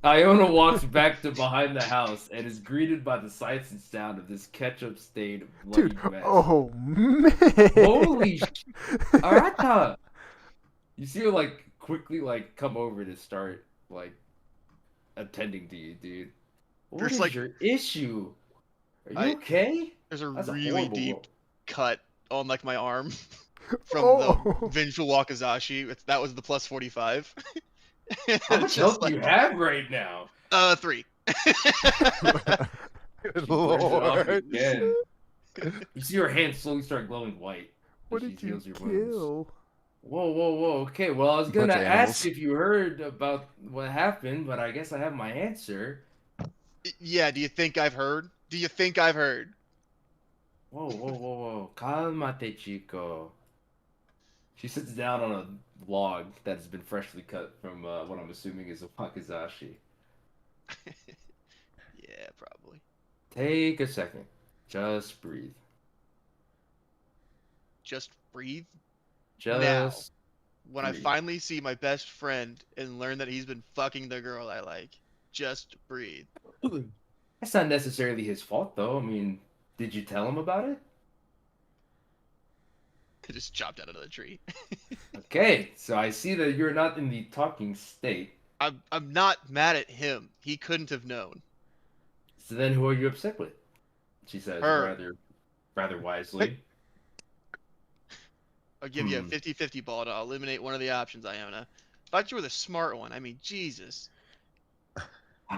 Iona walks back to behind the house and is greeted by the sights and sound of this ketchup-stained bloody Dude, mess. oh man. Holy shit. Arata! You see her, like, quickly, like, come over to start, like, attending to you, dude. What There's, is like- your issue? Are you I- okay? There's a That's a really horrible deep roll. cut on like my arm from Oh. the vengeful Wakazashi. That was the plus 45. How much It's health just do you have right now? 3. Good Burns it off lord. again. You see her hand slowly start glowing white. What as did she you heals your wounds. kill? Whoa, whoa, whoa. Okay, well, I was gonna Bunch of ask animals. if you heard about what happened, but I guess I have my answer. Yeah, do you think I've heard? Do you think I've heard? Whoa, whoa, whoa, whoa. Calmate, chico. She sits down on a log that has been freshly cut from what I'm assuming is a wakizashi. Yeah, probably. Take a second. Just breathe. Just breathe. Just When I Breathe. finally see my best friend and learn that he's been fucking the girl I like, just breathe. That's not necessarily his fault, though. I mean, did you tell him about it? I just chopped out another tree. Okay, so I see that you're not in the talking state. I'm not mad at him. He couldn't have known. So then who are you upset with? She says Her. rather wisely. I'll give you a 50-50 ball, and I'll eliminate one of the options, Iona. Thought you were the smart one. I mean, Jesus.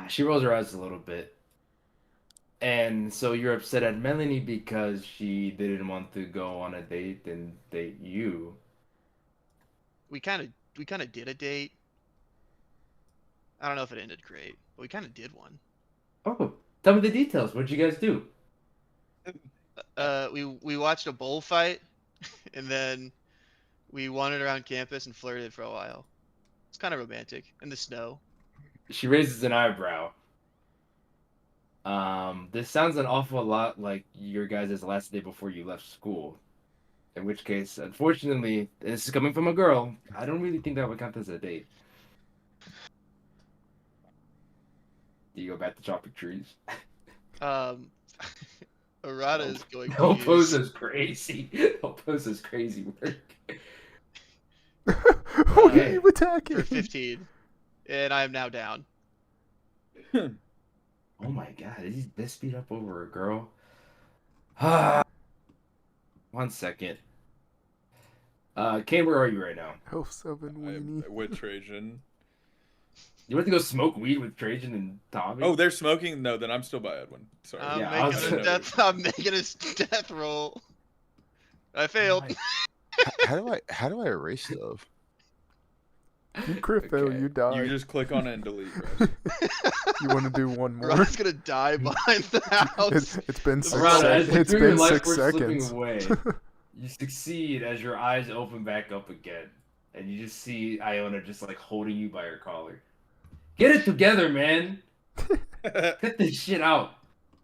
She rolls her eyes a little bit. And so you're upset at Melanie because she didn't want to go on a date and date you. We kind of did a date. I don't know if it ended great, but we kind of did one. Oh, tell me the details. What'd you guys do? We watched a bullfight, and then we wandered around campus and flirted for a while. It's kind of romantic in the snow. She raises an eyebrow. This sounds an awful lot like your guys' last day before you left school. In which case, unfortunately, this is coming from a girl. I don't really think that would count as a date. Do you go back to chopping trees? Arata is going to Don't pose use... as crazy. Don't pose as crazy work. Who are Hey. you attacking? for 15, and I am now down. Oh my god, is he this beat up over a girl? 1 second. Kane, where are you right now? Oh, 7 weenie. I'm with Trajan. You went to go smoke weed with Trajan and Tommy? Oh, they're smoking? No, then I'm still by Edwin. Sorry. I'm Yeah, I was making a gonna- death. I'm making a death roll. I failed. How do I erase stuff? You crit fail, Okay. you die. You just click on it and delete, bro. You want to do one more? Arata's gonna die behind the house. It's been 6 Arata, as seconds. the It's dream been life 6 force slipping seconds. away, you succeed as your eyes open back up again, and you just see Iona just like holding you by your collar. Get it together, man. Cut this shit out.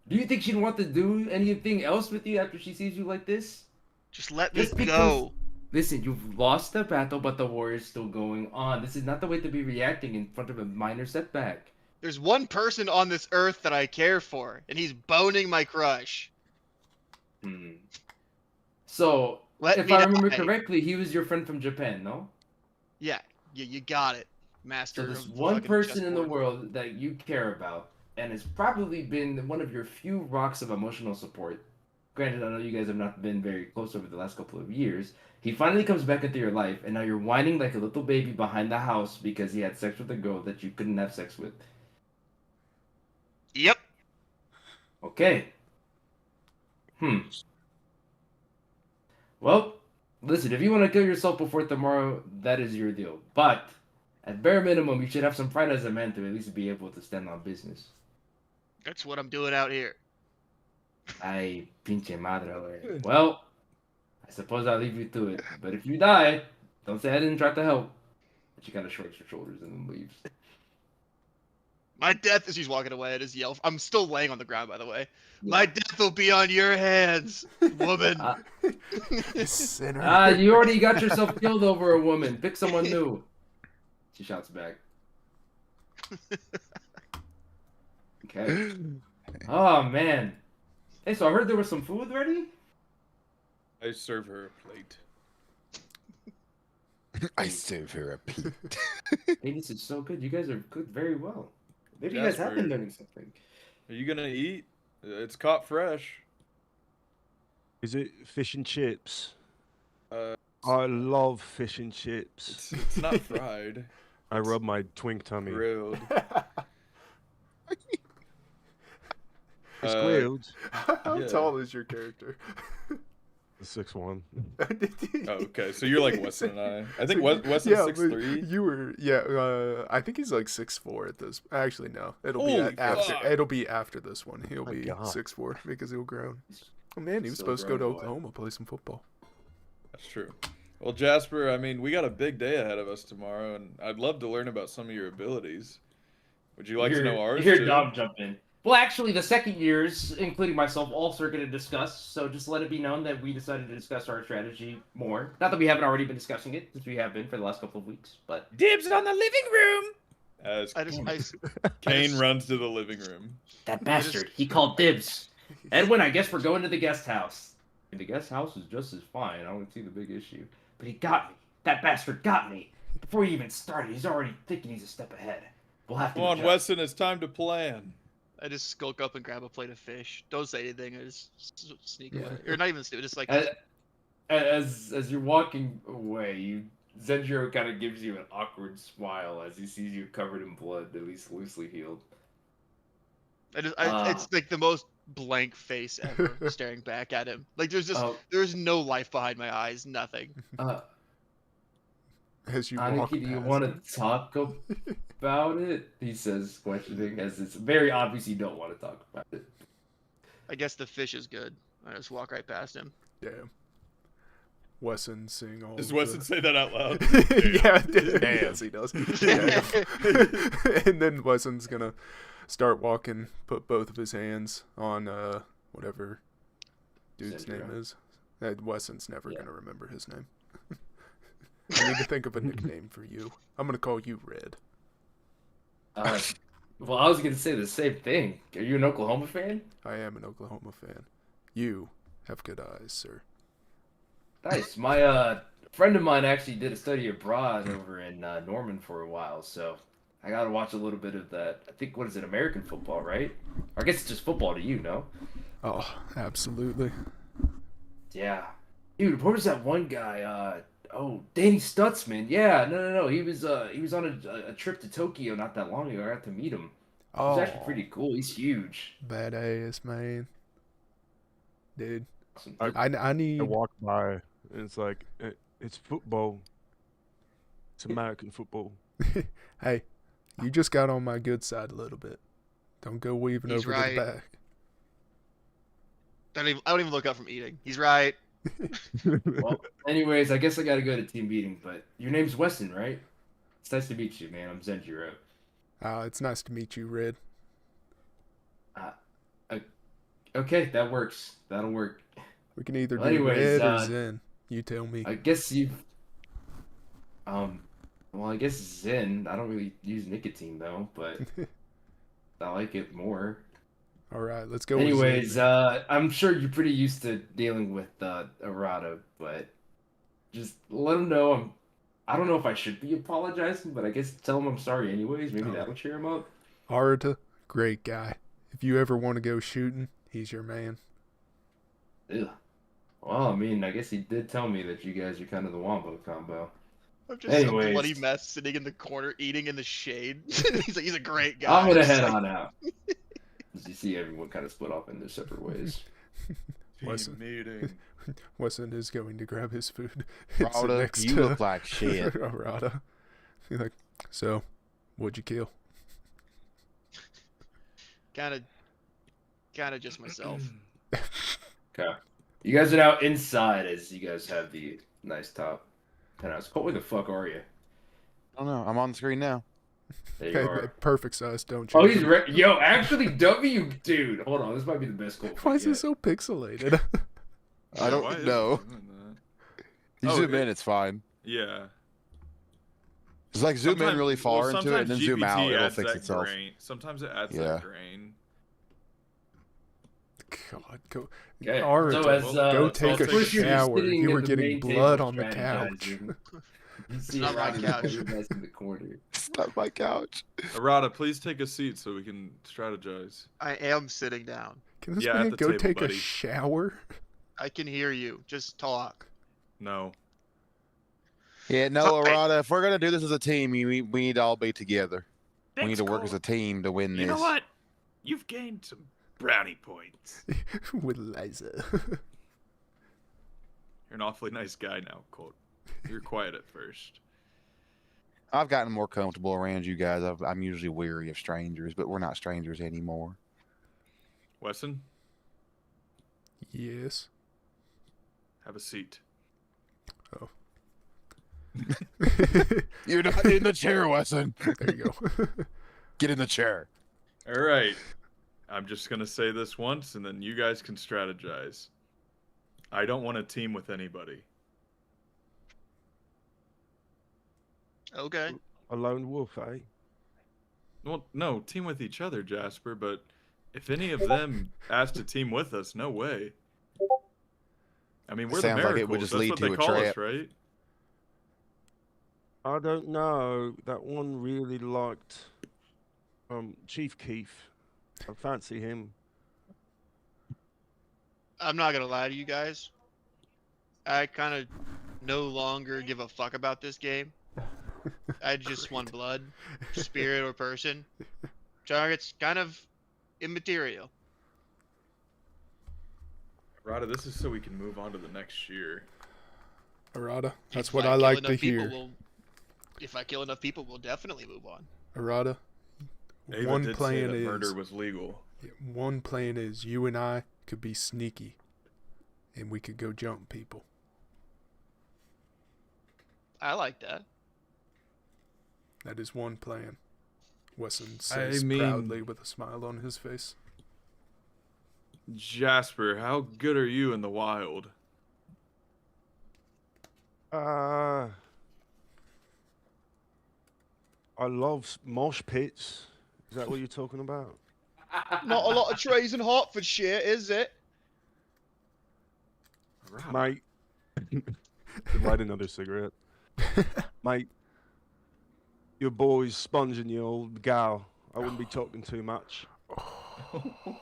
Do you think she'd want to do anything else with you after she sees you like this? Just let me Just because- go. Listen, you've lost the battle, but the war is still going on. This is not the way to be reacting in front of a minor setback. There's one person on this earth that I care for, and he's boning my crush. So, Let if me I remember die. correctly, he was your friend from Japan, no? Yeah, you got it, master. So this of one fucking person in the chessboard. world that you care about, and has probably been one of your few rocks of emotional support. Granted, I know you guys have not been very close over the last couple of years. He finally comes back into your life, and now you're whining like a little baby behind the house because he had sex with a girl that you couldn't have sex with. Yep. Okay. Well, listen, if you want to kill yourself before tomorrow, that is your deal. But, at bare minimum, you should have some pride as a man to at least be able to stand on business. That's what I'm doing out here. Ay, pinche madre, güey. Well, I suppose I'll leave you to it. But if you die, don't say I didn't try to help. But she kind of shrugs her shoulders and then leaves. My death as he's walking away. I just yell. I'm still laying on the ground, by the way. My death will be on your hands, woman. Sinner. You already got yourself killed over a woman. Pick someone new. She shouts back. Okay. Oh, man. Hey, so I heard there was some food ready? I serve her a plate. I serve her a pea. Hey, this is so good. You guys are cooked very well. Maybe you guys have been Jasper. learning something. Are you gonna eat? It's caught fresh. Is it fish and chips? Uh, I love fish and chips. it's not fried. I rub my twink tummy. Grilled. It's grilled. How Yeah. tall is your character? 6'1". Oh, okay, so you're like Weston and I. I think Weston's yeah, 6'3". but you were, I think he's like 6'4" at this. Actually, no, it'll Holy be after. fuck. It'll be after this one. He'll My be God. 6'4" because he'll grow. Oh man, he was Still supposed to go to growing boy. Oklahoma play some football. That's true. Well, Jasper, I mean, we got a big day ahead of us tomorrow, and I'd love to learn about some of your abilities. Would you like to know ours? You hear too? Dom jump in. Well, actually, the second years, including myself, also are going to discuss. So just let it be known that we decided to discuss our strategy more. Not that we haven't already been discussing it, since we have been for the last couple of weeks. But Dibs on the living room. As Kane runs to the living room. that bastard, he called dibs. Edwin, I guess we're going to the guest house. And the guest house is just as fine. I don't see the big issue. But he got me. That bastard got me. Before he even started, he's already thinking he's a step ahead. We'll have to Come on, adjust. Weston, it's time to plan. I just skulk up and grab a plate of fish. Don't say anything. I just sneak Yeah. away, or not even sneak. Just like As you're walking away, you Zenjiro kind of gives you an awkward smile as he sees you covered in blood, at least loosely healed. It's like the most blank face ever, staring back at him. Like there's no life behind my eyes, nothing. As you walk Aniki, do you past want him. to talk about it? He says, questioning, as it's very obvious you don't want to talk about it. I guess the fish is good. I just walk right past him. Damn. Wesson seeing all. Does of Weston say that out loud? yeah, Damn. yes, he does. Damn. And then Wesson's gonna start walking, put both of his hands on whatever dude's Zenjiro. name is. Wesson's never gonna remember his name. I need to think of a nickname for you. I'm gonna call you Red. Well, I was going to say the same thing. Are you an Oklahoma fan? I am an Oklahoma fan. You have good eyes, sir. Nice. My friend of mine actually did a study abroad over in Norman for a while, so I got to watch a little bit of that. I think, what is it, American football, right? Or I guess it's just football to you, no? Oh, absolutely. Yeah. Dude, where was that one guy? Danny Stutzman. Yeah, no. He was on a trip to Tokyo not that long ago. I got to meet him. He was Oh, actually pretty cool. He's huge. badass, man. Dude, Awesome. I need. I walk by, and it's like, it's football. It's American football. Hey, you just got on my good side a little bit. Don't go weaving He's over right. to the back. I don't even look up from eating. He's right. Well, anyways, I guess I gotta go to team meeting, but your name's Weston, right? It's nice to meet you, man. I'm Zenjiro. It's nice to meet you, Red. Okay, that works. That'll work. We can either Well, do anyways, Red or Zen. You tell me. I guess you've... Well, I guess Zen. I don't really use nicotine, though, but I like it more. All right, let's go. with Anyways, Zen. I'm sure you're pretty used to dealing with Arata, but just let him know I don't know if I should be apologizing, but I guess tell him I'm sorry anyways. Maybe that'll cheer him up. Arata, great guy. If you ever want to go shooting, he's your man. Ugh. Well, I mean, I guess he did tell me that you guys are kind of the Wombo combo. I'm just Anyways. some bloody mess sitting in the corner eating in the shade. He's a great guy. I'm gonna It's head like- on out. As you see, everyone kind of split off in their separate ways. Wesson. Team meeting. Wesson is going to grab his food. and sit Rhoda, next you to look like shit. Arata. He's like, so, what'd you kill? Kinda just myself. Okay. You guys are now inside as you guys have the nice top penthouse. Cole, where the fuck are you? I don't know. I'm on the screen now. There you Hey, are. perfect size, don't you? Oh, he's yo. Actually, dude. Hold on, this might be the best Cole. Why is yet. it so pixelated? I don't Why is it know. doing that? You Oh, zoom it- in, it's fine. Yeah. It's like zoom in Sometimes- really far well, into it and then sometimes zoom out. GPT It'll adds fix that itself. grain. Sometimes it adds Yeah. that grain. God, go. Okay. Arata, So as go let's all take a take a shower. sitting You at were the getting main blood table on the couch. strategizing, You see Not my Arata couch. in the corner. Stop my couch. Arata, please take a seat so we can strategize. I am sitting down. Can this Yeah, at man the go table, take buddy. a shower? I can hear you. Just talk. No. Yeah, no, Fine. Arata, if we're gonna do this as a team, we need to all be together. We need to work as a team to win this. You know what? You've gained some brownie points. With Liza. You're an awfully nice guy now, Colt. You're quiet at first. I've gotten more comfortable around you guys. I'm usually weary of strangers, but we're not strangers anymore. Wesson, Yes. have a seat. You're not in the chair, Wesson. There you go. Get in the chair. All right. I'm just going to say this once, and then you guys can strategize. I don't want to team with anybody. Okay. A lone wolf, eh? Well, no, team with each other, Jasper, but if any of them ask to team with us, no way. I mean, we're the Sounds like it would miracles. just That's lead what to they a call us, trap. right? I don't know. That one really liked Chief Keef. I fancy him. I'm not gonna lie to you guys. I kind of no longer give a fuck about this game. I just want blood, spirit, or person. Target's kind of immaterial. Rada, this is so we can move on to the next year. Arata, that's If what I I kill like to enough people, hear. if I kill enough people, we'll definitely move on. Arata, Ava one did say plan that is murder was legal. one plan is you and I could be sneaky, and we could go jump people. I like that. That is one plan. Wesson says mean- proudly with a smile on his face. Jasper, how good are you in the wild? I love mosh pits. Is that what you're talking about? Not a lot of trees in Hertfordshire, is it? Mate. Light another cigarette. Mate. Your boy's sponging your old gal. I wouldn't be talking too much.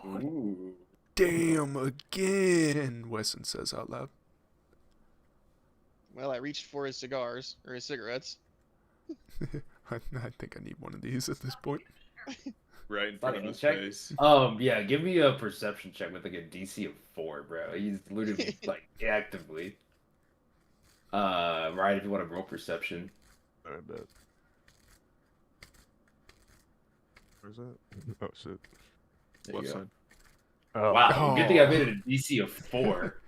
Ooh. Damn again, Wesson says out loud. Well, I reached for his cigars, or his cigarettes. I think I need one of these at this point. Right in front of his Check. face. Yeah, give me a perception check with like a DC of 4, bro. He's literally like actively. Right, if you want to roll perception. I bet. Where's that? Oh shit. There you Left go. side. Oh. Wow, good thing I made it a DC of 4.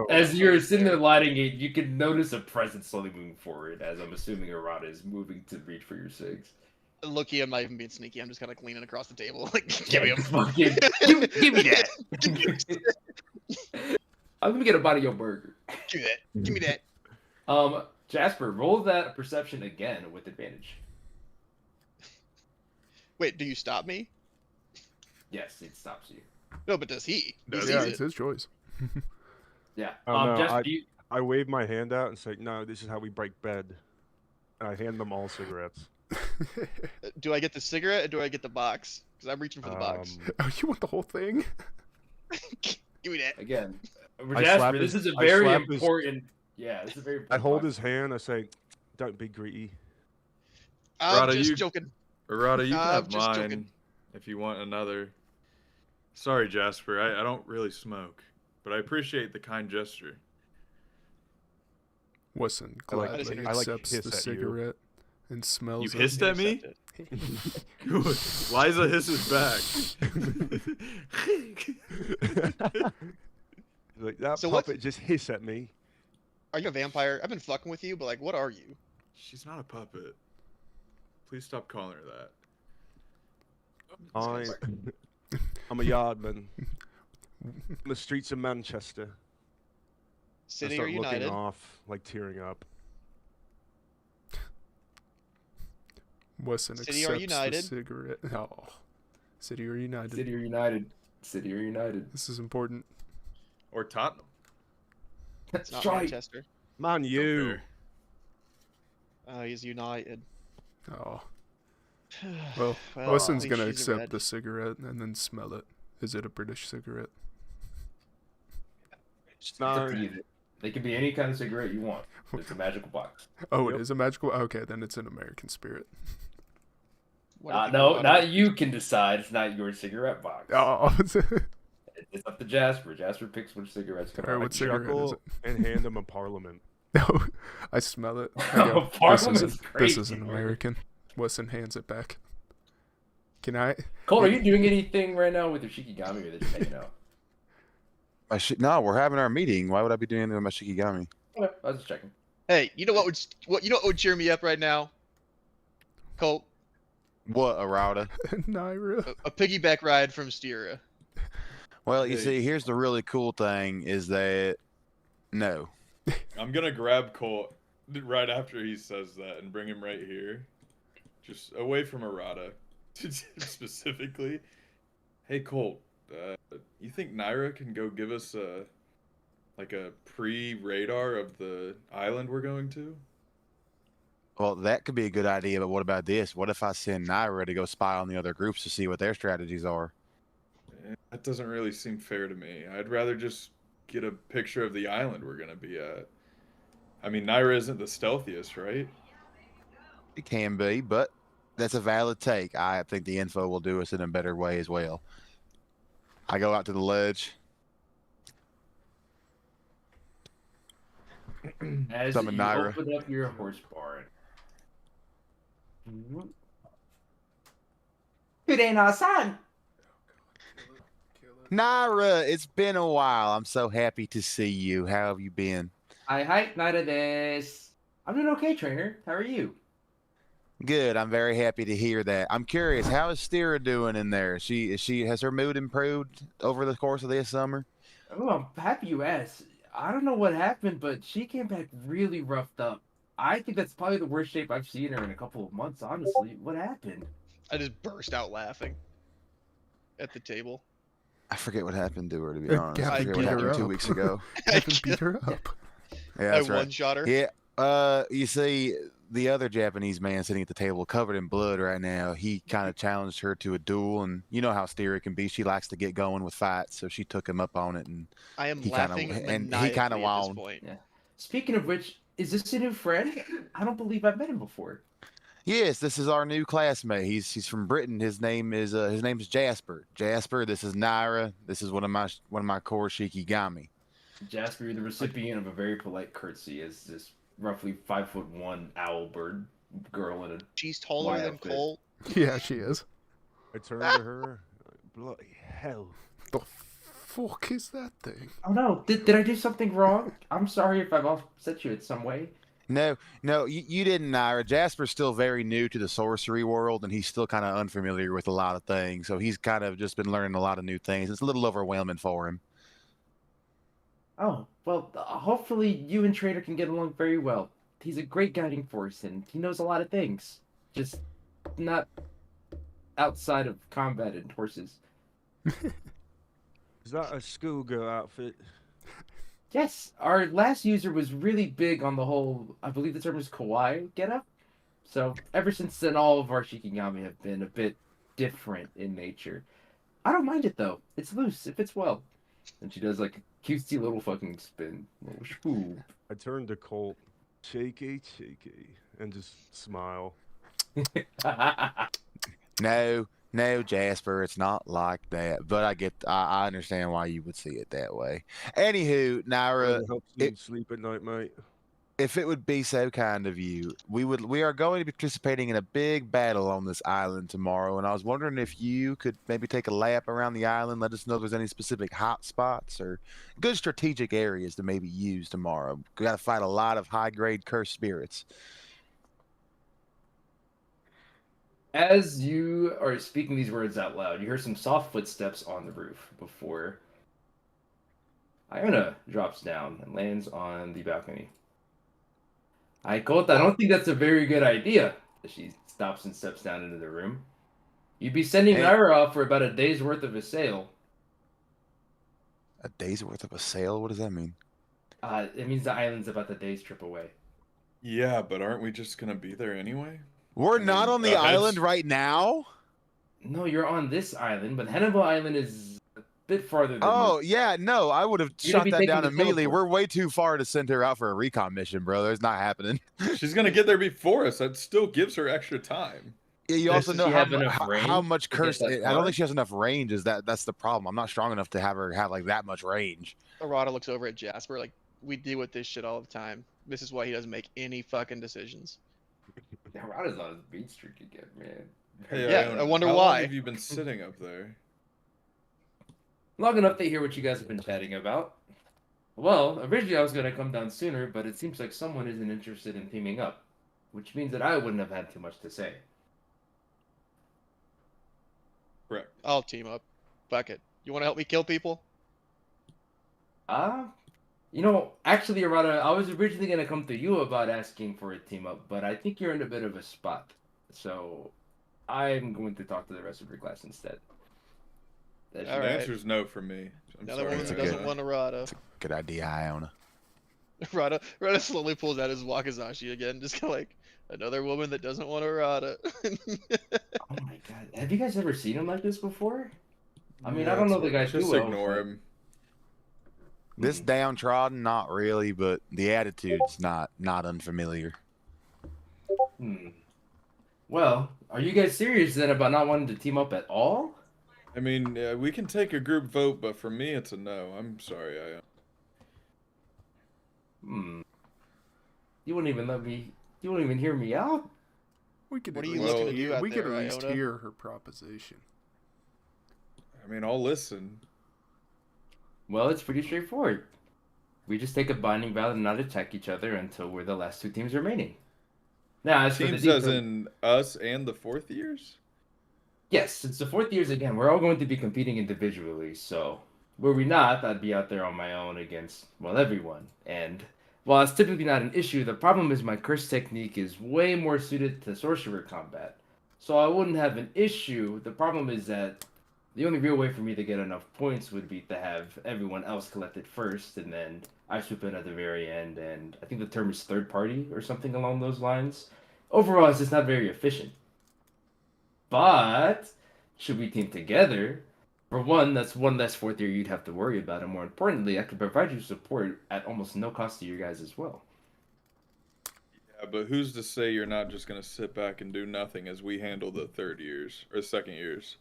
As you're sitting there lighting it, you can notice a presence slowly moving forward, as I'm assuming Arata is moving to reach for your cigs. Look-y, I'm not even being sneaky. I'm just kind of leaning across the table. Like, give me a fucking give me that. I'm gonna get a bite of your burger. Give me that. Give me that. Jasper, roll that perception again with advantage. Wait, do you stop me? Yes, it stops you. No, but does he? He Does sees Yeah, it. it's his choice. Yeah. Oh, no, Jasper, I wave my hand out and say, "No, this is how we break bed." And I hand them all cigarettes. Do I get the cigarette or do I get the box? Because I'm reaching for the box. Oh, you want the whole thing? Give me that. again, I Jasper, slap this his- is a I very slap his- important. Yeah, this is a very. I Important hold box. his hand. I say, "Don't be greedy." I'm Rada, just you- joking. Rada, you can I'm have just mine joking. if you want another. Sorry, Jasper, I don't really smoke, but I appreciate the kind gesture. Wesson I like- gladly I like accepts hiss the at you. cigarette and smells You it. hissed at me? Good. Liza hisses back. Like that So what's- puppet just hiss at me. Are you a vampire? I've been fucking with you, but like, what are you? She's not a puppet. Please stop calling her that. I'm a yardman. On the streets of Manchester. I City or start United? looking off, like tearing up. Wesson City or accepts United? the cigarette. Oh, City or United. City or United. City or United. This is important. Or Tottenham. It's not Strike. Manchester. Man, you. He's United. Oh, well, Well, Wesson's at least gonna she's accept red. the cigarette and then smell it. Is it a British cigarette? It's up No. to you. They can be any kind of cigarette you want. It's a magical box. Oh, Yep. it is a magical. Okay, then it's an American Spirit. What if you No, want not it? you can decide. It's not your cigarette box. Oh, It's up to Jasper. Jasper picks which cigarettes come Alright, out. what cigarette is Chuckle it? and hand him a parliament. no, I smell it. I Oh, go, this Parliament's isn't. This crazy, isn't man. American. Wesson hands it back. Can I? Cole, are you doing anything right now with your Shikigami or just hanging out? No, we're having our meeting. Why would I be doing anything with my Shikigami? Okay, I was just checking. Hey, you know what would cheer me up right now? Colt, What, Arata? Naira. a piggyback ride from Styria. Well, you Hey. see, here's the really cool thing is that no. I'm gonna grab Colt right after he says that and bring him right here, just away from Arata, specifically. Hey Colt, you think Naira can go give us a pre-radar of the island we're going to? Well, that could be a good idea, but what about this? What if I send Naira to go spy on the other groups to see what their strategies are? That doesn't really seem fair to me. I'd rather just get a picture of the island we're gonna be at. I mean, Naira isn't the stealthiest, right? It can be, but that's a valid take. I think the info will do us in a better way as well. I go out to the ledge. As Summon you Naira. open up your horse barn. Kudena-san! Naira, it's been a while. I'm so happy to see you. How have you been? Hi, Naira desu. I'm doing okay, trainer. How are you? Good. I'm very happy to hear that. I'm curious, how is Stira doing in there? Has her mood improved over the course of this summer? Oh, I'm happy you asked. I don't know what happened, but she came back really roughed up. I think that's probably the worst shape I've seen her in a couple of months, honestly. What happened? I just burst out laughing at the table. I forget what happened to her, to be honest. I Gavin forget what beat her happened 2 up. weeks ago. Gavin beat her up. Yeah, I that's right. one-shot her. Yeah, you see, the other Japanese man sitting at the table, covered in blood right now, he kind of challenged her to a duel, and you know how Stira can be. She likes to get going with fights, so she took him up on it, and I am he kinda- laughing and he kinda maniacally at this wound. point. Yeah. Speaking of which, is this a new friend? I don't believe I've met him before. yes, this is our new classmate. He's from Britain. His name is Jasper. Jasper, this is Naira. This is one of my core Shikigami. Jasper, you're the recipient of a very polite courtesy as this roughly 5'1" owl bird girl in a She's taller Why than outfit? Colt. Yeah, she is. I turned to her. Bloody hell. The fuck is that thing? Oh no, did I do something wrong? I'm sorry if I've upset you in some way. No, you didn't, Naira. Jasper's still very new to the sorcery world, and he's still kind of unfamiliar with a lot of things. So he's kind of just been learning a lot of new things. It's a little overwhelming for him. Oh, well, hopefully you and Trader can get along very well. He's a great guiding force, and he knows a lot of things. Just not outside of combat and horses. Is that a schoolgirl outfit? Yes, our last user was really big on the whole, I believe the term is kawaii getup. So ever since then, all of our Shikigami have been a bit different in nature. I don't mind it though. It's loose. It fits well. And she does like a cutesy little fucking spin. Little shoo. I turned to Colt. Cheeky, and just smile. No, Jasper, it's not like that. But I understand why you would see it that way. Anywho, Naira, Really helps you sleep at night, mate. if it would be so kind of you, we are going to be participating in a big battle on this island tomorrow, and I was wondering if you could maybe take a lap around the island, let us know if there's any specific hot spots or good strategic areas to maybe use tomorrow. We got to fight a lot of high-grade cursed spirits. As you are speaking these words out loud, you hear some soft footsteps on the roof before Iona drops down and lands on the balcony. I don't think that's a very good idea. She stops and steps down into the room. You'd be sending Hey. Naira off for about a day's worth of a sail. A day's worth of a sail? What does that mean? It means the island's about a day's trip away. Yeah, but aren't we just gonna be there anyway? We're I mean, not on the that's- island right now? No, you're on this island, but Hannibal Island is a bit farther than Oh, yeah, no, I would have You're gonna shot be that taking down the immediately. teleport. We're way too far to send her out for a recon mission, brother. It's not happening. She's gonna get there before us. That still gives her extra time. Yeah, you Does also she know have enough how range much to get cursed. that I don't far? think she has enough range. That's the problem. I'm not strong enough to have her have like that much range. Arata looks over at Jasper like, we deal with this shit all the time. This is why he doesn't make any fucking decisions. Harada's on his beat streak again, man. Hey, Yeah, Iona, I wonder how why. long have you been sitting up there? Long enough to hear what you guys have been chatting about. Well, originally I was going to come down sooner, but it seems like someone isn't interested in teaming up, which means that I wouldn't have had too much to say. Correct. I'll team up. Fuck it. You want to help me kill people? Actually, Arata, I was originally going to come to you about asking for a team up, but I think you're in a bit of a spot. So I'm going to talk to the rest of your class instead. That's All The right. answer's no from me. I'm Another sorry, one That's that okay. doesn't want Arata. Good idea, Iona. Arata slowly pulls out his wakizashi again, just kind of like, another woman that doesn't want Arata. Oh my god. Have you guys ever seen him like this before? I mean, I Yeah, don't know it's- the guy just too well. ignore but- him. This downtrodden, not really, but the attitude's not unfamiliar. Hmm. Well, are you guys serious then about not wanting to team up at all? I mean, we can take a group vote, but for me, it's a no. I'm sorry. Hmm. You wouldn't even let me. You wouldn't even hear me out. We could What at are you least looking to hear, do out we could there, at least Iota? hear her proposition. I mean, I'll listen. Well, it's pretty straightforward. We just take a binding vow to not attack each other until we're the last two teams remaining. Now, as for the Teams as detail- in us and the fourth years? yes, it's the fourth years again. We're all going to be competing individually, so were we not, I'd be out there on my own against, well, everyone. And while it's typically not an issue, the problem is my curse technique is way more suited to sorcerer combat. So I wouldn't have an issue. The problem is that the only real way for me to get enough points would be to have everyone else collected first, and then I swoop in at the very end, and I think the term is third party or something along those lines. Overall, it's just not very efficient. But should we team together, for one, that's one less fourth year you'd have to worry about, and more importantly, I could provide you support at almost no cost to you guys as well. Yeah, but who's to say you're not just going to sit back and do nothing as we handle the third years or second years?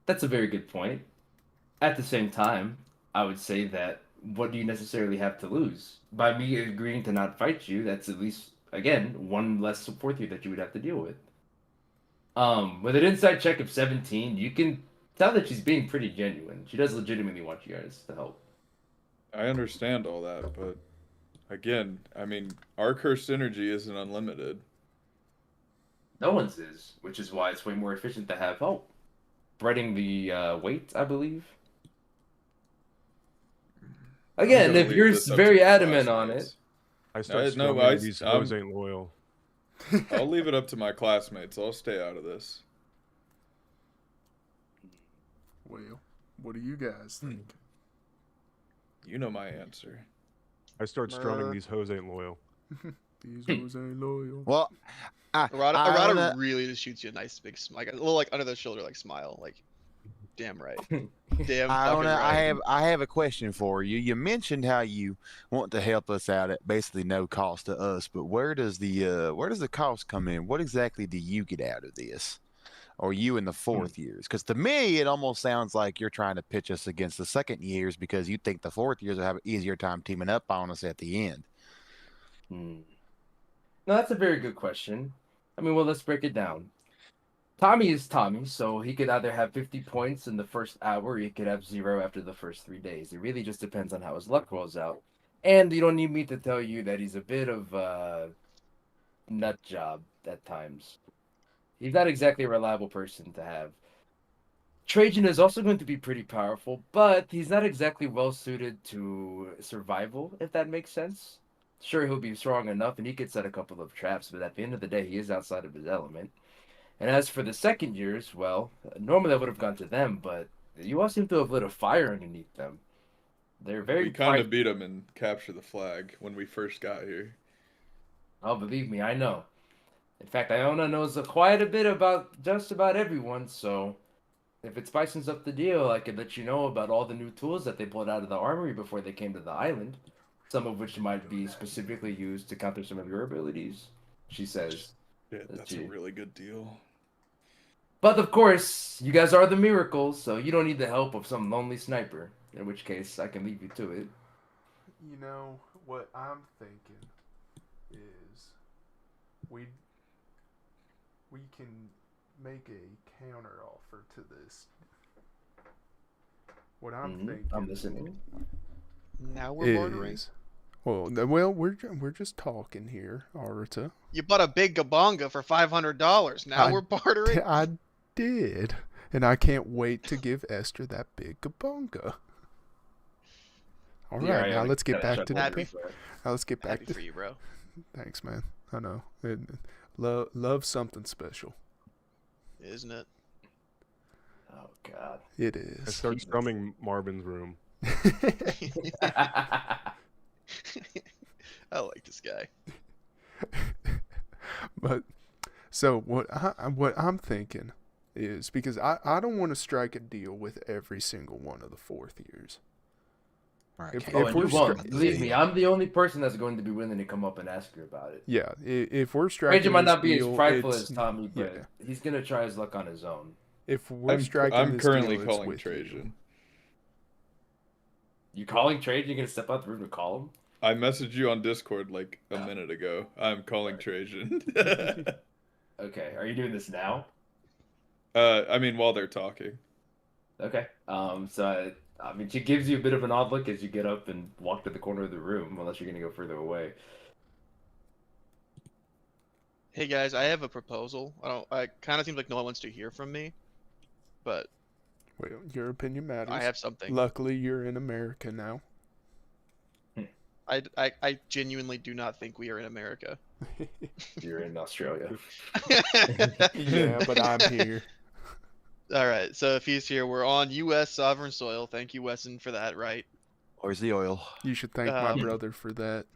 That's a very good point. At the same time, I would say that what do you necessarily have to lose? By me agreeing to not fight you, that's at least, again, one less fourth year that you would have to deal with. With an inside check of 17, you can tell that she's being pretty genuine. She does legitimately want you guys to help. I understand all that, but again, I mean, our cursed energy isn't unlimited. No one's is, which is why it's way more efficient to have help. Spreading the weight, I believe. Again, gonna if leave you're this up to very my adamant on it. classmates. I start no, strumming these hoes ain't loyal. I'll leave it up to my classmates. I'll stay out of this. Well, what do you guys think? You know my answer. I start strumming Mer. these hoes ain't loyal. These hoes ain't loyal. Well, Arata really just shoots you a nice big like a little like under the shoulder like smile like damn right. Damn fucking right. I have a question for you. You mentioned how you want to help us out at basically no cost to us, but where does the cost come in? What exactly do you get out of this? Or you in the fourth years? Because to me, it almost sounds like you're trying to pitch us against the second years because you think the fourth years will have an easier time teaming up on us at the end. No, that's a very good question. I mean, well, let's break it down. Tommy is Tommy, so he could either have 50 points in the first hour, or he could have 0 after the first 3 days. It really just depends on how his luck rolls out. And you don't need me to tell you that he's a bit of a nut job at times. He's not exactly a reliable person to have. Trajan is also going to be pretty powerful, but he's not exactly well suited to survival, if that makes sense. Sure, he'll be strong enough and he could set a couple of traps, but at the end of the day, he is outside of his element. And as for the second years, well, normally I would have gone to them, but you all seem to have lit a fire underneath them. They're very. We kind of beat them and captured the flag when we first got here. Oh, believe me, I know. In fact, Iona knows quite a bit about just about everyone, so if it spicens up the deal, I could let you know about all the new tools that they pulled out of the armory before they came to the island. Some of which might be specifically used to counter some of your abilities, she says. Yeah, that's a really good deal. But of course, you guys are the miracles, so you don't need the help of some lonely sniper. In which case, I can leave you to it. You know, what I'm thinking is we can make a counter offer to this. What I'm thinking. I'm listening. Now we're bordering. Is, well, we're just talking here, Arata. You bought a big gabonga for $500. Now we're bartering. I did, and I can't wait to give Esther that big gabonga. All right, now let's get back to the. Now let's get back Happy to. for you, bro. Thanks, man. I know. Love something special. Isn't it? Oh God. It I is. start strumming Marvin's room. I like this guy. But so what I'm thinking is because I don't want to strike a deal with every single one of the fourth years. Right, If- can't Oh, if and we're you won't. stri- Believe me, I'm the only person that's going to be willing to come up and ask you about it. Yeah, if we're striking Trajan might this not be as deal, prideful it's- as Tommy, but yeah. he's gonna try his luck on his own. If we're striking I'm this currently deal, it's calling with you. Trajan. You calling Trajan? You gonna step out the room to call him? I messaged you on Discord like a minute ago. I'm calling Trajan. Okay. Are you doing this now? I mean, while they're talking. Okay. So I mean, she gives you a bit of an odd look as you get up and walk to the corner of the room, unless you're gonna go further away. Hey guys, I have a proposal. I kind of seems like no one wants to hear from me, but Well, your opinion matters. I have something. Luckily, you're in America now. I genuinely do not think we are in America. You're in Australia. Yeah, but I'm here. All right, so if he's here, we're on U.S. sovereign soil. Thank you, Wesson, for that. Right? Where's the oil? You should thank my Um, brother for that.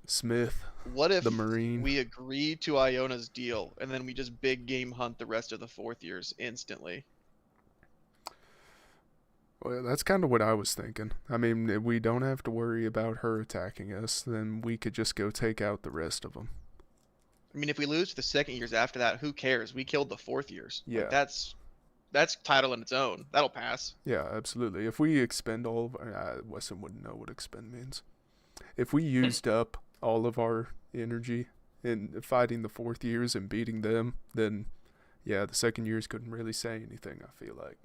Smith, What if the Marine. we agree to Iona's deal and then we just big game hunt the rest of the fourth years instantly? Well, that's kind of what I was thinking. I mean, if we don't have to worry about her attacking us, then we could just go take out the rest of them. I mean, if we lose to the second years after that, who cares? We killed the fourth years. Yeah. Like, that's title in its own. That'll pass. Yeah, absolutely. If we expend all of Wesson wouldn't know what expend means. If we used up all of our energy in fighting the fourth years and beating them, then yeah, the second years couldn't really say anything, I feel like.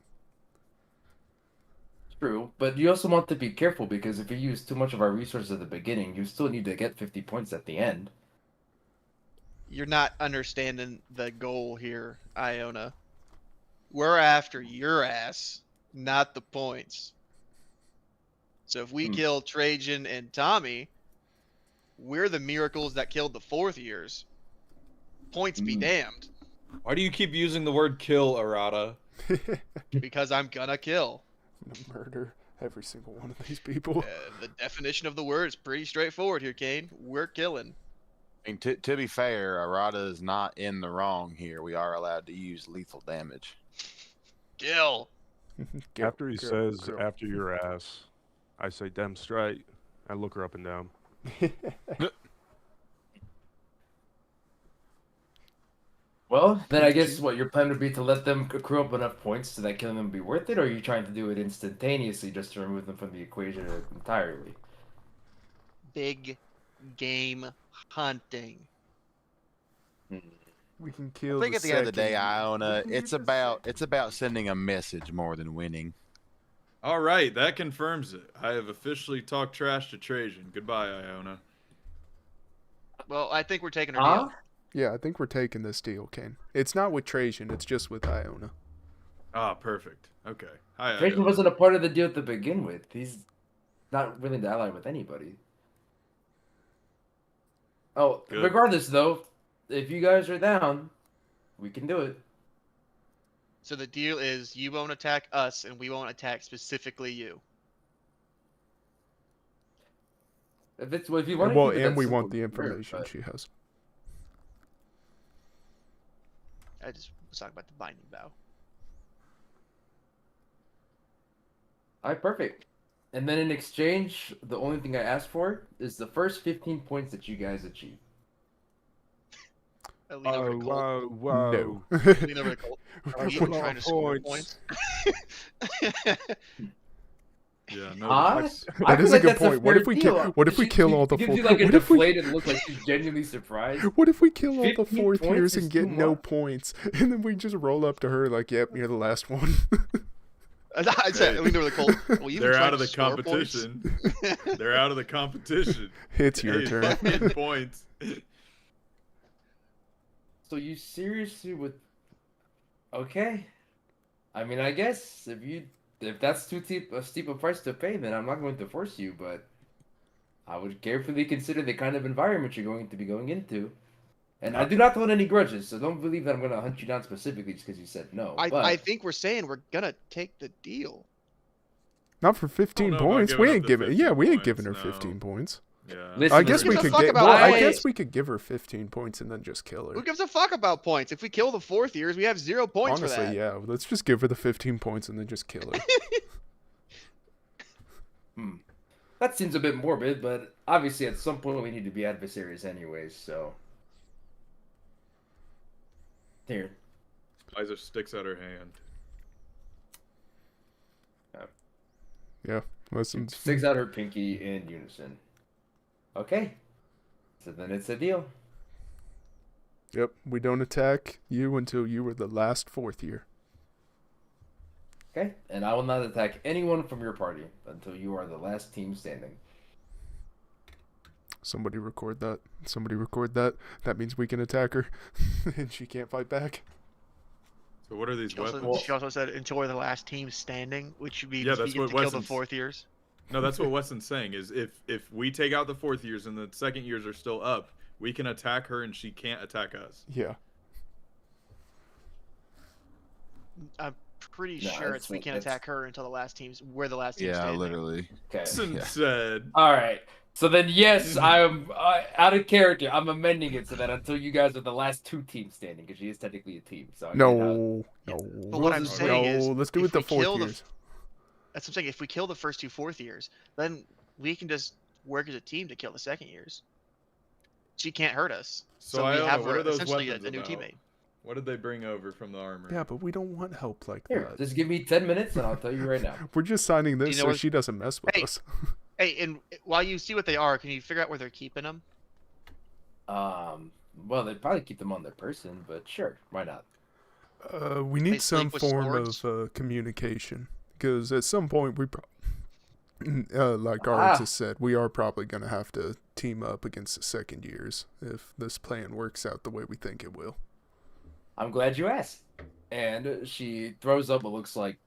True, but you also want to be careful because if you use too much of our resources at the beginning, you still need to get 50 points at the end. You're not understanding the goal here, Iona. We're after your ass, not the points. So if we kill Trajan and Tommy, we're the miracles that killed the fourth years. Points be damned, Why do you keep using the word kill, Arata? because I'm gonna kill. Murder every single one of these people. The definition of the word is pretty straightforward here, Kane. We're killing. I mean, to be fair, Arata is not in the wrong here. We are allowed to use lethal damage. Kill. After he says, after your ass, I say, damn straight. I look her up and down. Well, then I guess what your plan would be to let them accrue up enough points so that killing them would be worth it, or are you trying to do it instantaneously just to remove them from the equation entirely? Big game hunting. We can kill I think at the end of the day, second- Iona, we can it's get the about sending a message more than winning. All right, that confirms it. I have officially talked trash to Trajan. Goodbye, Iona. Well, I think we're taking her Huh? deal. Yeah, I think we're taking this deal, Kane. It's not with Trajan, it's just with Iona. Ah, perfect. Okay. Hi, Trajan Iona. wasn't a part of the deal to begin with. He's not willing to ally with anybody. Oh, Good. regardless though, if you guys are down, we can do it. So the deal is you won't attack us and we won't attack specifically you. If you want, Well, and we want the information she has. I just was talking about the binding vow. All right, perfect. And then in exchange, the only thing I ask for is the first 15 points that you guys achieve. I lean over to Colt. whoa. No. Lean over to Colt. Are we even Come trying on, to score points. points? Yeah, no. Huh? that's- I That feel is like a good that's point. What fair if we deal. kill? What if we She- kill she all the gives four? you like a What if we? deflated look, like she's genuinely surprised. What if we kill all the 15 fourth points years is and get too no much. points, and then we just roll up to her like, "Yep, you're the last one." I said, I leaned over to Colt. Well, you They're trying out of to the score points? competition. They're out of the competition. It's your Hey, turn. fucking points. So you seriously would? Okay. I mean, I guess if that's too steep a price to pay, then I'm not going to force you. But I would carefully consider the kind of environment you're going to be going into. And I do not hold any grudges, so don't believe that I'm going to hunt you down specifically just because you said no. But I think we're saying we're gonna take the deal. Not for 15 know about points. giving We up ain't the giving. 15 Yeah, we ain't points, giving her no. 15 points. Yeah. Listen, I guess Who we gives a could fuck get. about Well, I points? guess we could give her 15 points and then just kill her. Who gives a fuck about points? If we kill the fourth years, we have 0 points Honestly, for that. yeah. Let's just give her the 15 points and then just kill her. That seems a bit morbid, but obviously at some point we need to be adversaries anyways, so. Here. Liza sticks out her hand. Yeah. Listen. Sticks out her pinky in unison. Okay. So then it's a deal. Yep. We don't attack you until you were the last fourth year. Okay? And I will not attack anyone from your party until you are the last team standing. Somebody record that. Somebody record that. That means we can attack her, and she can't fight back. So what are these She also, weapons? she also said until we're the last team standing, which means Yeah, we that's get what to kill the Weston's- fourth years. No, that's what Weston's saying. Is if we take out the fourth years and the second years are still up, we can attack her and she can't attack us. Yeah. I'm pretty No, sure it's we not- can't it's- attack her until the last team's. We're the last team Yeah, standing. literally. Okay. Weston Yeah. said. All right. So then, yes, I'm out of character. I'm amending it so that until you guys are the last two teams standing, because she is technically a team. So I get how- No. Yeah. No. But what I'm Rules is- saying no. is, Let's do if it the we kill fourth the- years. That's what I'm saying. If we kill the first two fourth years, then we can just work as a team to kill the second years. She can't hurt us. So we Iona, have what her are those essentially weapons a new about? teammate. What did they bring over from the armor? Yeah, but we don't want help like Here, that. just give me 10 minutes and I'll tell you right now. We're just signing this know so what- she doesn't mess with Hey. us. Hey, and while you see what they are, can you figure out where they're keeping them? Well, they'd probably keep them on their person, but sure, why not? We They need some sleep with form swords? of communication because at some point we, like Ah. Arts has said, we are probably going to have to team up against the second years if this plan works out the way we think it will. I'm glad you asked. And she throws up what looks like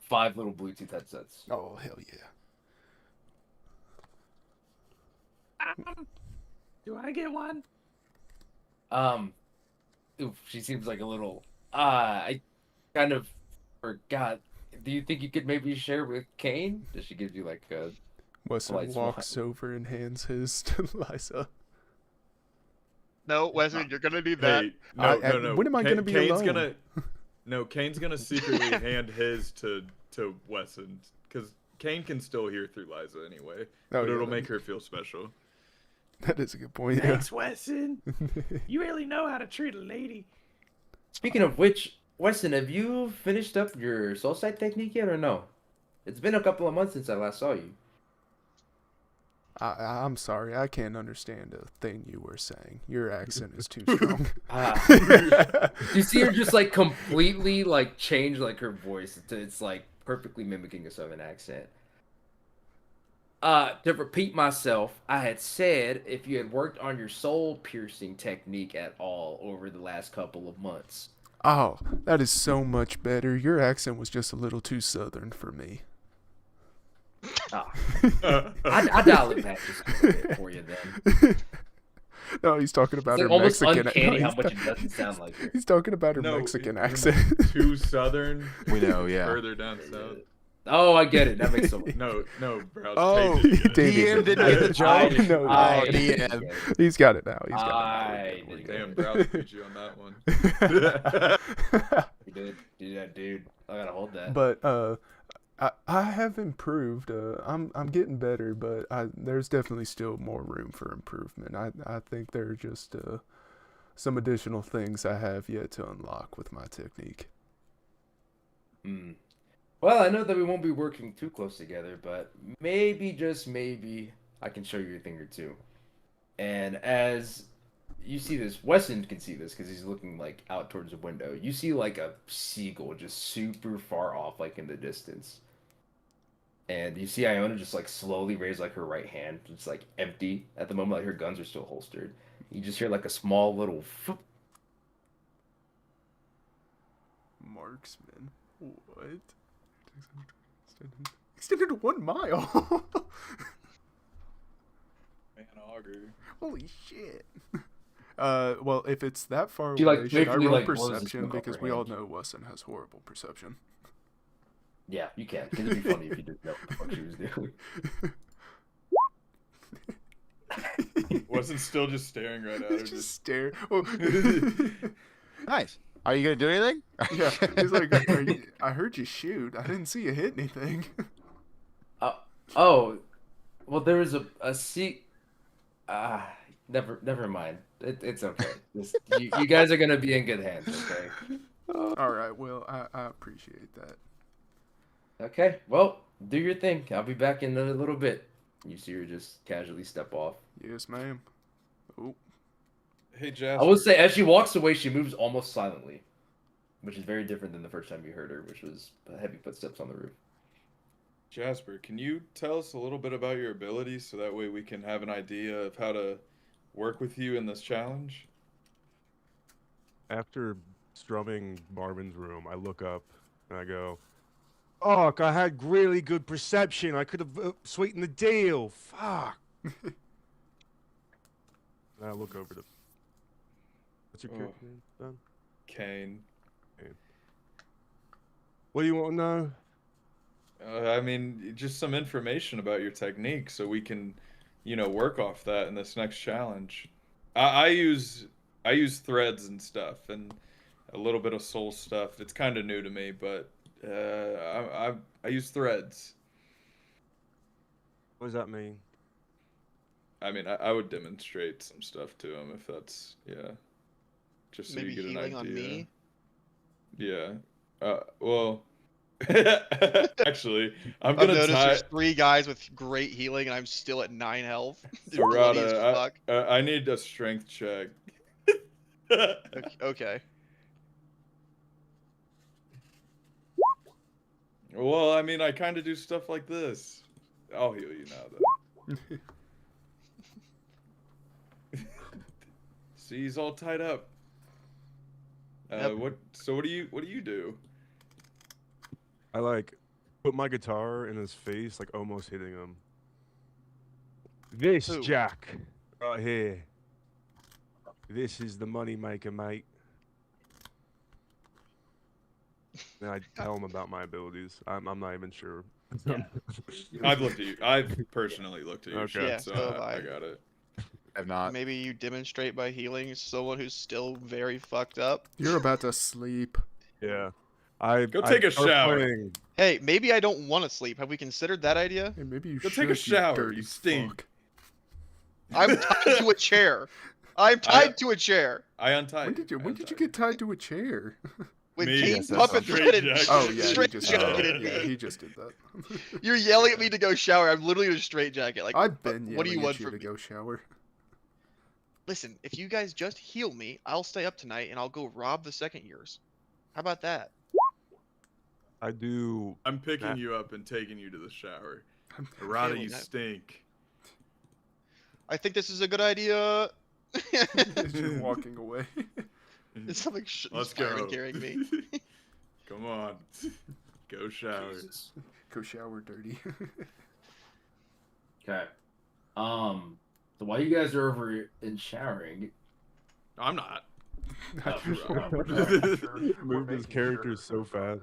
5 little Bluetooth headsets. Oh hell yeah! Do I get one? Oof, she seems like a little. I kind of forgot. Do you think you could maybe share with Kane? Does she give you like a? Wesson Polite walks over and hands his to Liza. No, Wesley, you're gonna need that. Hey, no, I- no, no. when am I gonna be Kane's alone? gonna. No, Kane's gonna secretly hand his to Wesson because Kane can still hear through Liza anyway, Oh, but yeah, it'll that- make her feel special. That is a good point. Yeah. Thanks, Wesson. You really know how to treat a lady. Speaking of which, Weston, have you finished up your soul sight technique yet, or no? It's been a couple of months since I last saw you. I'm sorry, I can't understand a thing you were saying. Your accent is too strong. You see her just like completely like change like her voice. It's like perfectly mimicking a southern accent. To repeat myself, I had said if you had worked on your soul piercing technique at all over the last couple of months. Oh, that is so much better. Your accent was just a little too southern for me. I dial it back just a little bit for you then. No, he's talking about It's her like almost Mexican. uncanny no, how he's much not- it doesn't sound like her. He's talking about her No, Mexican you're accent. Too southern. We know, yeah. Further down south. Oh, I get it. That makes so much. No, bro. Oh, Tate didn't get it. Dave DM didn't get the I joke. did- No, I no, did DM. get it. He's got it now. He's got I it now. did. Damn, Browse beat you on that one. You did, that dude. I gotta hold that. But I have improved. I'm getting better, but there's definitely still more room for improvement. I think there are just some additional things I have yet to unlock with my technique. Hmm. Well, I know that we won't be working too close together, but maybe, just maybe, I can show you a thing or two. And as you see this, Weston can see this because he's looking like out towards the window. You see like a seagull just super far off, like in the distance. And you see Iona just like slowly raise like her right hand, just like empty at the moment, like her guns are still holstered. You just hear like a small little foop. Marksman. What? Extended to 1 mile. Man, auger. Holy shit. Well, if it's that far She, away, like, should I literally, roll like, blows the perception? smoke off Because her we all hand. know Wesson has horrible perception. Yeah, you can. Because it'd be funny if you didn't know what the fuck she was doing. Wasn't still just staring right at her. Just stare. Oh. Nice. Are you gonna do anything? Yeah, he's like, I heard you shoot. I didn't see you hit anything. Oh, well, there was a seat. Never mind. It's okay. You guys are gonna be in good hands. Okay. All right. Well, I appreciate that. Okay. Well, do your thing. I'll be back in a little bit. You see her just casually step off. Yes, ma'am. Oh. Hey, I Jasper. will say, as she walks away, she moves almost silently, which is very different than the first time you heard her, which was heavy footsteps on the roof. Jasper, can you tell us a little bit about your abilities so that way we can have an idea of how to work with you in this challenge? After strumming Marvin's room, I look up and I go, "Fuck! I had really good perception. I could have sweetened the deal. Fuck!" And I look over to. What's your character name, Don? Kane. What do you want to know? I mean, just some information about your technique so we can, work off that in this next challenge. I use threads and stuff and a little bit of soul stuff. It's kind of new to me, but I use threads. What does that mean? I mean, I would demonstrate some stuff to him if that's just so Maybe you get an healing idea. on me. Yeah. Well. Actually, I'm I've gonna noticed tie. there's 3 guys with great healing, and I'm still at 9 health. They're bloody as Arata, fuck. I need a strength check. Okay. Well, I mean, I kind of do stuff like this. I'll heal you now, though. See, he's all tied up. Yep. What do you do? I put my guitar in his face, almost hitting him. This, Who? Jack, right here. This is the money maker, mate. And I tell him about my abilities. I'm not even sure. Yeah. I've looked at you. I've personally looked at your Okay. shit, Yeah, so so have I I. got it. I've not. Maybe you demonstrate by healing someone who's still very fucked up. You're about to sleep. Yeah. Go take a start shower. playing- Hey, maybe I don't want to sleep. Have we considered that idea? Hey, maybe you Go should. take a shower, dirty you stink. fuck. I'm tied to a chair. I'm tied to a chair. I untied. When did you get tied to a chair? When Me. Kane Yes, that's Puppet straight tried jacket. Oh yeah, he straight just jacketed yeah, me. he just did that. You're yelling at me to go shower. I'm literally in a straight jacket. Like, I've been what do you yelling want at you from to me? go shower. Listen, if you guys just heal me, I'll stay up tonight and I'll go rob the second years. How about that? I do. I'm picking Nah. you up and taking you to the shower. Okay, Arata, well, you that- stink. I think this is a good idea. You're walking away. It's something Let's Byron go. carrying me. Come on. Go shower. Jesus. Go shower, dirty. Okay. So while you guys are over in showering, I'm not. Oh, Moved his character so fast.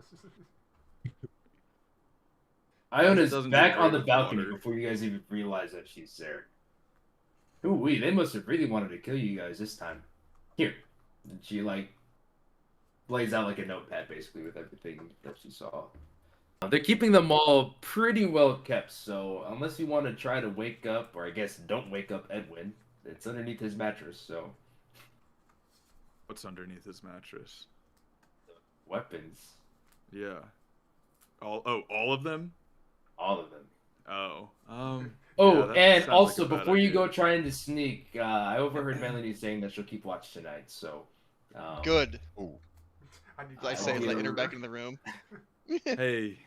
Iona's Doesn't back do on the great with balcony water. before you guys even realize that she's there. Ooh, they must have really wanted to kill you guys this time. Here. And she lays out a notepad basically with everything that she saw. They're keeping them all pretty well kept, so unless you want to try to wake up, or I guess don't wake up Edwin, it's underneath his mattress, so What's underneath his mattress? weapons. Yeah. All of them? All of them. Oh. Oh, Yeah, that and sounds like also a bad before you idea. go trying to sneak, I overheard Melanie saying that she'll keep watch tonight, so Good. Ooh. As I say, Oh, like, yeah. enter back in the room. Hey.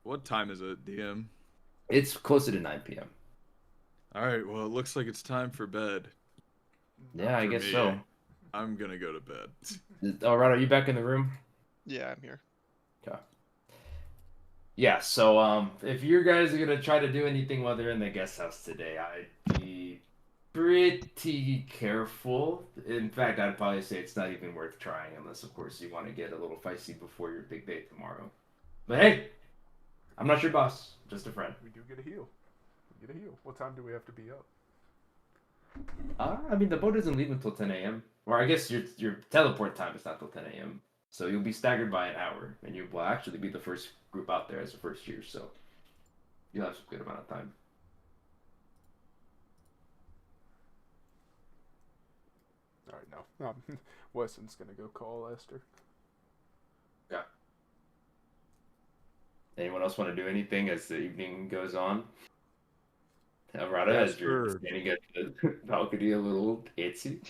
What time is it, DM? It's closer to 9 p.m. Alright, well, it looks like it's time for bed. Yeah, I For guess me. so. I'm gonna go to bed. All right, are you back in the room? Yeah, I'm here. Okay. Yeah, so if you guys are gonna try to do anything while they're in the guest house today, I'd be pretty careful. In fact, I'd probably say it's not even worth trying unless, of course, you want to get a little feisty before your big day tomorrow. But hey, I'm not your boss, just a friend. We do get a heal. We get a heal. What time do we have to be up? I mean, the boat doesn't leave until 10 a.m. Or I guess your teleport time is not till 10 a.m. So you'll be staggered by an hour, and you will actually be the first group out there as a first year. So you'll have some good amount of time. All right, no. Weston's gonna go call Esther. Yeah. Anyone else want to do anything as the evening goes on? Rada, as you're Jasper. standing at the balcony, a little itsy.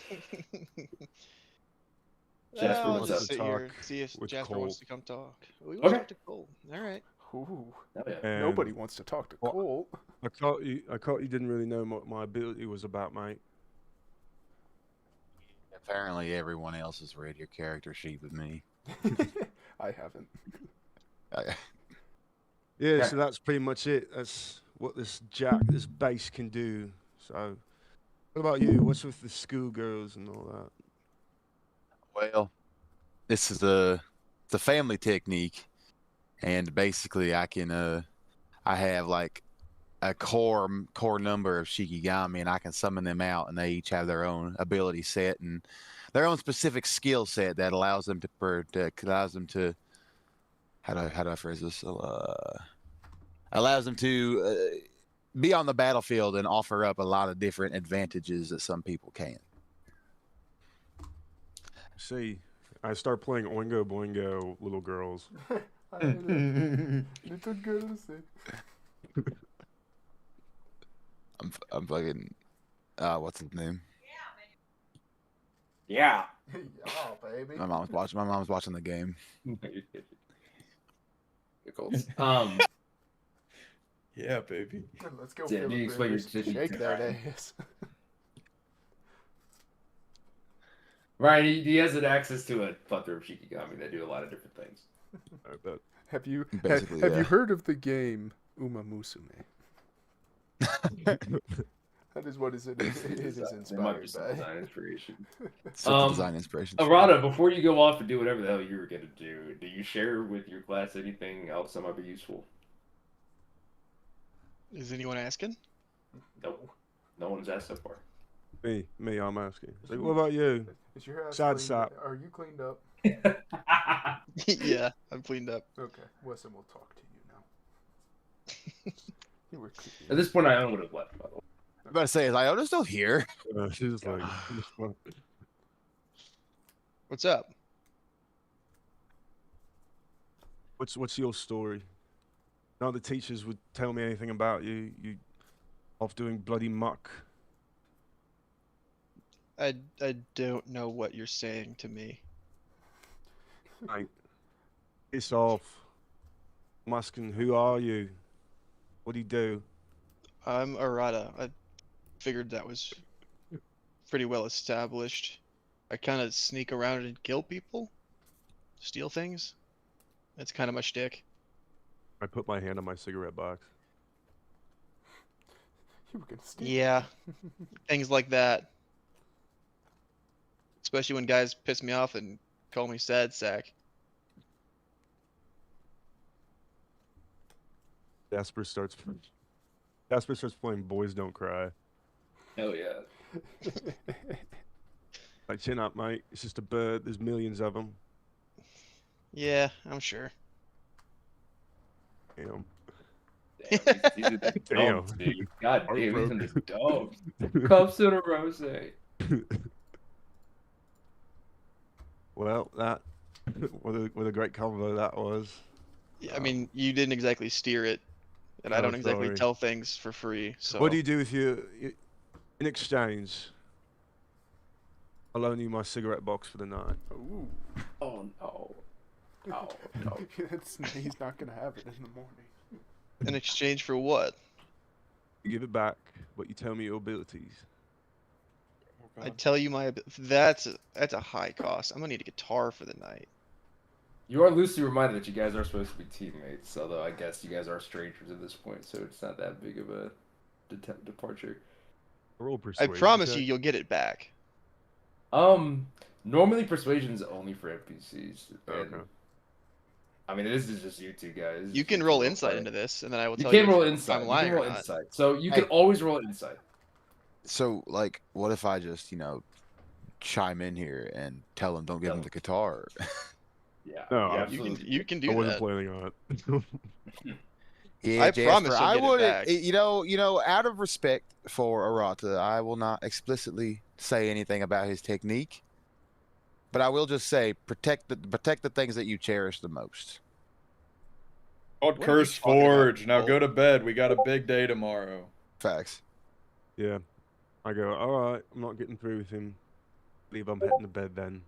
Jasper, I'll what's just up? sit here, see if with Jasper wants Cole. to come talk. We want to Okay. talk to Cole. All right. Ooh, Oh, yeah. And nobody wants to talk to Well, Cole. I caught you didn't really know what my ability was about, mate. Apparently, everyone else has read your character sheet with me. I haven't. Yeah, Okay. so that's pretty much it. That's what this base can do. So, what about you? What's with the schoolgirls and all that? Well, this is the family technique, and basically, I have like a core number of Shikigami, and I can summon them out, and they each have their own ability set and their own specific skill set that allows them to how do I phrase this? Allows them to be on the battlefield and offer up a lot of different advantages that some people can't. See, I start playing Oingo Boingo, little girls. I hate it. Little girls. I'm fucking. What's his name? Yeah. Yeah, baby. My mom's watching the game. Yeah, baby. Let's go. Yeah, Philip you explain your Rivers. decision Shake to that Ryan. ass. Ryan, he has an access to a plethora of Shikigami that do a lot of different things. I bet. Have you Basically, have yeah. you heard of the game Uma Musume? That is what it is There might be inspired some by. design inspiration. Set the design inspiration. Arata, before you go off and do whatever the hell you were gonna do you share with your class anything else that might be useful? Is anyone asking? Nope. No one's asked so far. Me, I'm asking. So, what about you? Is your ass Sad cleaned sap. up? Are you cleaned up? Yeah, I'm cleaned up. Okay, Wesson will talk to you now. You were clean. At this point, I would have left, by the way. I'm about to say, is Iona still here? She's like, What's up? what's your story? None of the teachers would tell me anything about you. You off doing bloody muck. I don't know what you're saying to me. Like, piss off. I'm asking, who are you? What do you do? I'm Arata. I figured that was pretty well established. I kind of sneak around and kill people, steal things. That's kind of my shtick. I put my hand on my cigarette box. You were gonna steal. Yeah, things like that. Especially when guys piss me off and call me sad sack. Jasper starts playing Boys Don't Cry. Hell yeah. Like, chin up, mate. It's just a bird. There's millions of them. Yeah, I'm sure. Damn. Damn, these are the Damn. dogs, dude. God damn, these are Heartbroken. the dogs. Cups in a rose. Well, that what a great combo that was. Yeah, I mean, you didn't exactly steer it, and I Oh, don't exactly sorry. tell things for free. So What do you do with your in exchange? I'll loan you my cigarette box for the night. Ooh. Oh no. Oh no. He's not gonna have it in the morning. in exchange for what? You give it back, but you tell me your abilities. I tell you that's a high cost. I'm gonna need a guitar for the night. You are loosely reminded that you guys are supposed to be teammates, although I guess you guys are strangers at this point, so it's not that big of a departure. Roll I persuasion promise check. you'll get it back. Normally persuasion's only for NPCs. And, Okay. I mean, this is just you two guys. This You is can just roll role insight play. into this, and then I will You tell can you roll if insight. I'm You lying can roll or not. insight. So you Hey. can always roll insight. So, like, what if I just, chime in here and tell him don't give him the guitar? Yeah. No, yeah, I- absolutely. You can I do wasn't that. planning on it. Yeah, I Jasper, promise you'll I get it would, back. out of respect for Arata, I will not explicitly say anything about his technique, but I will just say protect the things that you cherish the most. Called What are you Curse talking about, Forge. Now Cole? go to bed. We got a big day tomorrow. Facts. Yeah. I go, alright, I'm not getting through with him. Leave, I'm heading to bed then.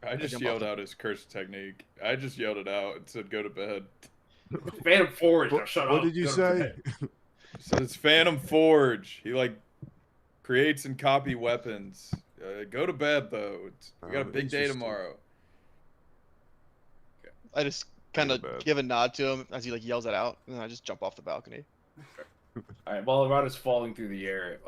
I just jump yelled off out his curse technique. I just yelled it out and said go to bed. Phantom Forge. Now What, shut what up. did you Go to say? bed. So it's Phantom Forge. He like creates and copy weapons. Go to bed though. We got a Oh, big day interesting. tomorrow. I just I kind go of to bed. give a nod to him as he like yells it out, and then I just jump off the balcony. All right. While Arata's falling through the air,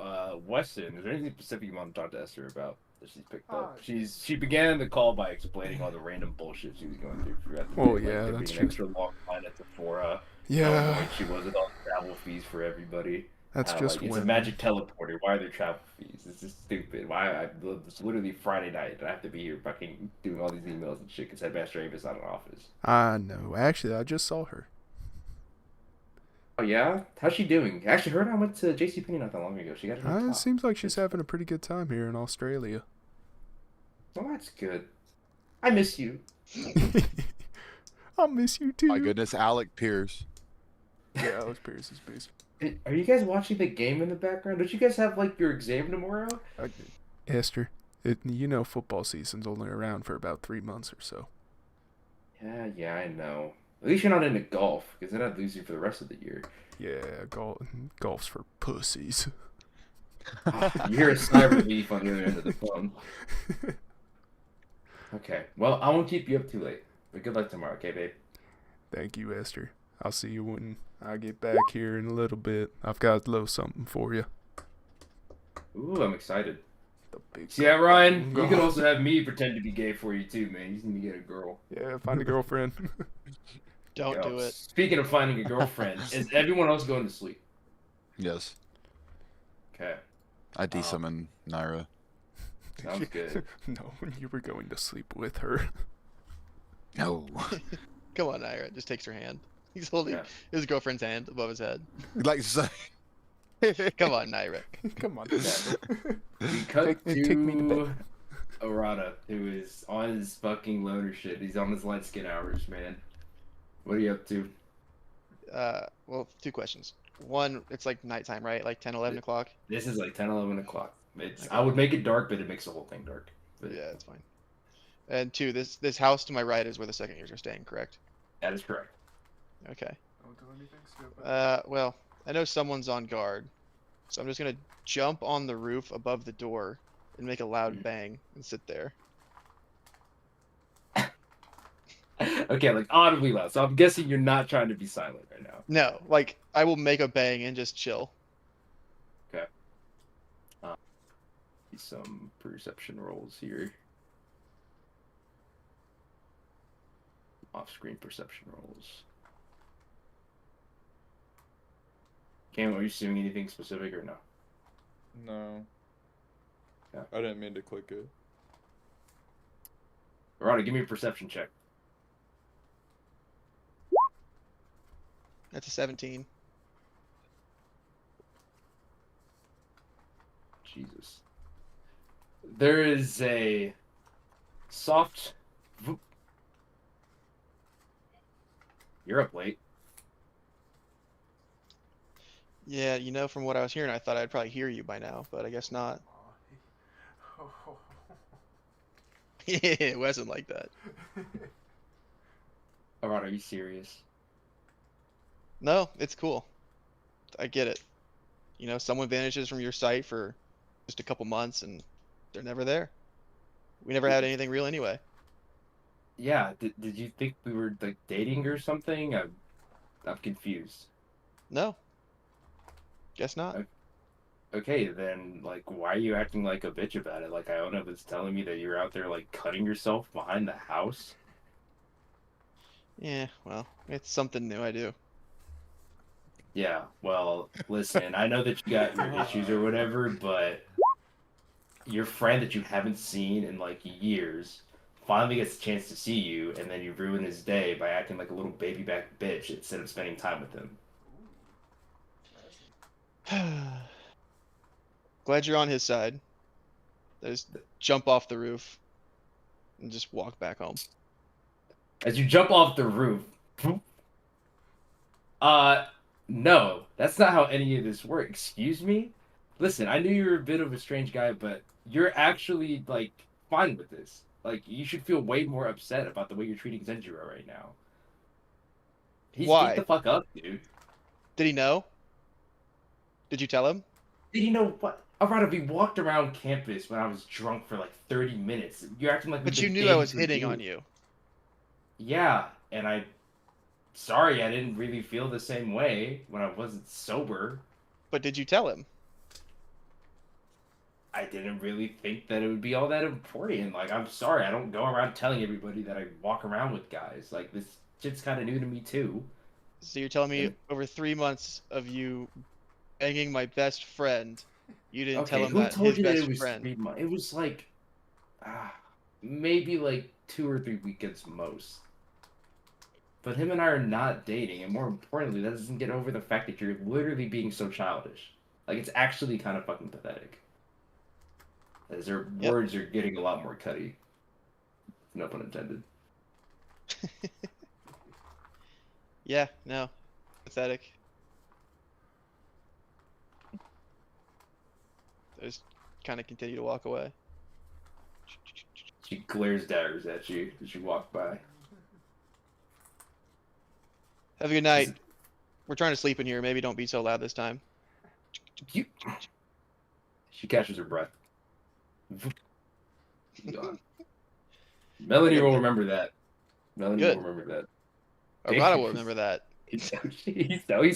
Weston, is there anything specific you want to talk to Esther about that she's picked up? She began the call by explaining all the random bullshit she was going through throughout the day. Oh, like yeah, there that's being true. an extra long line at Sephora. How Yeah, annoyed she was with all the travel fees for everybody. that's How, just like, it's a women. magic teleporter. Why are there travel fees? It's just stupid. Why? It's literally Friday night, and I have to be here fucking doing all these emails and shit because Headmaster Ava's not in office. I know. Actually, I just saw her. Oh yeah, how's she doing? Actually, her and I went to JCPenney not that long ago. She got her new It top. seems like she's having a pretty good time here in Australia. Oh, that's good. I miss you. I'll miss you too. My goodness, Alec Pierce. Yeah, Alex Pierce is based. Are you guys watching the game in the background? Don't you guys have like your exam tomorrow? Esther, football season's only around for about 3 months or so. Yeah, I know. At least you're not into golf, because then I'd lose you for the rest of the year. Yeah, golf's for pussies. You hear a sigh of relief on the other end of the phone. Okay, well, I won't keep you up too late. But good luck tomorrow, okay, babe? Thank you, Esther. I'll see you when I get back here in a little bit. I've got a little something for you. Ooh, I'm excited. The big See that, Ryan? You God. can also have me pretend to be gay for you too, man. You just need to get a girl. Yeah, find a girlfriend. Don't do it. Speaking of finding a girlfriend, is everyone else going to sleep? Yes. Okay, I de-summon Naira. sounds good. No, you were going to sleep with her. No. Come on, Ira. Just takes her hand. He's holding Yeah. his girlfriend's hand above his head. Like, so, Come on, Naira. Come on. We cut Take me to to bed. Arata, who is on his fucking loner shit. He's on his light skin hours, man. What are you up to? Well, two questions. One, it's like nighttime, right? Like 10, 11 o'clock? This is like 10, 11 o'clock. I would make it dark, but it makes the whole thing dark. But Yeah, it's fine. And two, this house to my right is where the second years are staying, correct? that is correct. Okay. Don't do anything stupid. Well, I know someone's on guard, so I'm just gonna jump on the roof above the door and make a loud bang and sit there. Okay, like audibly loud. So I'm guessing you're not trying to be silent right now. No, like I will make a bang and just chill. Some perception rolls here. Off-screen perception rolls. Cam, are you seeing anything specific or no? No. Yeah. I didn't mean to click it. Rada, give me a perception check. That's a 17. Jesus. There is a soft. You're up late. Yeah, from what I was hearing, I thought I'd probably hear you by now, but I guess not. It wasn't like that. Rada, are you serious? No, it's cool. I get it. Someone vanishes from your site for just a couple months and they're never there. We never had anything real anyway. Yeah. Did you think we were like dating or something? I'm confused. No. Guess not. Okay, then like, why are you acting like a bitch about it? Like Iona was telling me that you're out there like cutting yourself behind the house. Yeah, well, it's something new I do. Yeah, well, listen, I know that you got your issues or whatever, but your friend that you haven't seen in like years finally gets a chance to see you, and then you ruin his day by acting like a little baby back bitch instead of spending time with him. Glad you're on his side. I just jump off the roof and just walk back home. As you jump off the roof, no, that's not how any of this works. Excuse me? Listen, I knew you were a bit of a strange guy, but you're actually, like, fine with this. Like, you should feel way more upset about the way you're treating Zenjiro right now. He's Why? beat the fuck up, dude. Did he know? Did you tell him? Did you know what? Arada, we walked around campus when I was drunk for like 30 minutes. You're acting like But we've you been knew I dating was for hitting years. on you. Yeah, and sorry, I didn't really feel the same way when I wasn't sober. But did you tell him? I didn't really think that it would be all that important. Like, I'm sorry, I don't go around telling everybody that I walk around with guys. Like, this shit's kind of new to me, too. So you're telling me over 3 months of you banging my best friend, you didn't tell him who that told his you that best it was friend. 3 months? It was like, maybe like 2 or 3 weekends most. But him and I are not dating, and more importantly, that doesn't get over the fact that you're literally being so childish. Like, it's actually kind of fucking pathetic. As their words are getting a lot more cutty. No pun intended. Yeah, no. Pathetic. I just kind of continue to walk away. She glares daggers at you as you walk by. Have a good night. We're trying to sleep in here. Maybe don't be so loud this time. She catches her breath. Gone. Melanie will remember that. Melanie Good. will remember that. Arada will remember that. He's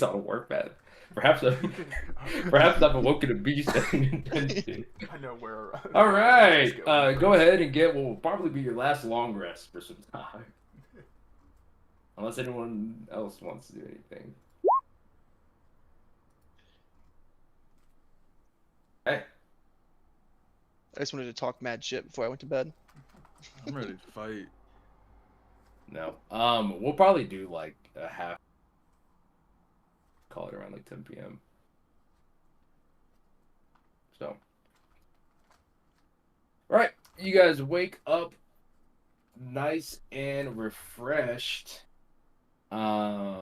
on a work path. Perhaps I've awoken a beast that I didn't intend to. I know where. All right, go ahead and get what will probably be your last long rest for some time. Unless anyone else wants to do anything. Hey. I just wanted to talk mad shit before I went to bed. I'm ready to fight. No. We'll probably do like a half. Call it around like 10 p.m. So. All right, you guys wake up nice and refreshed. What?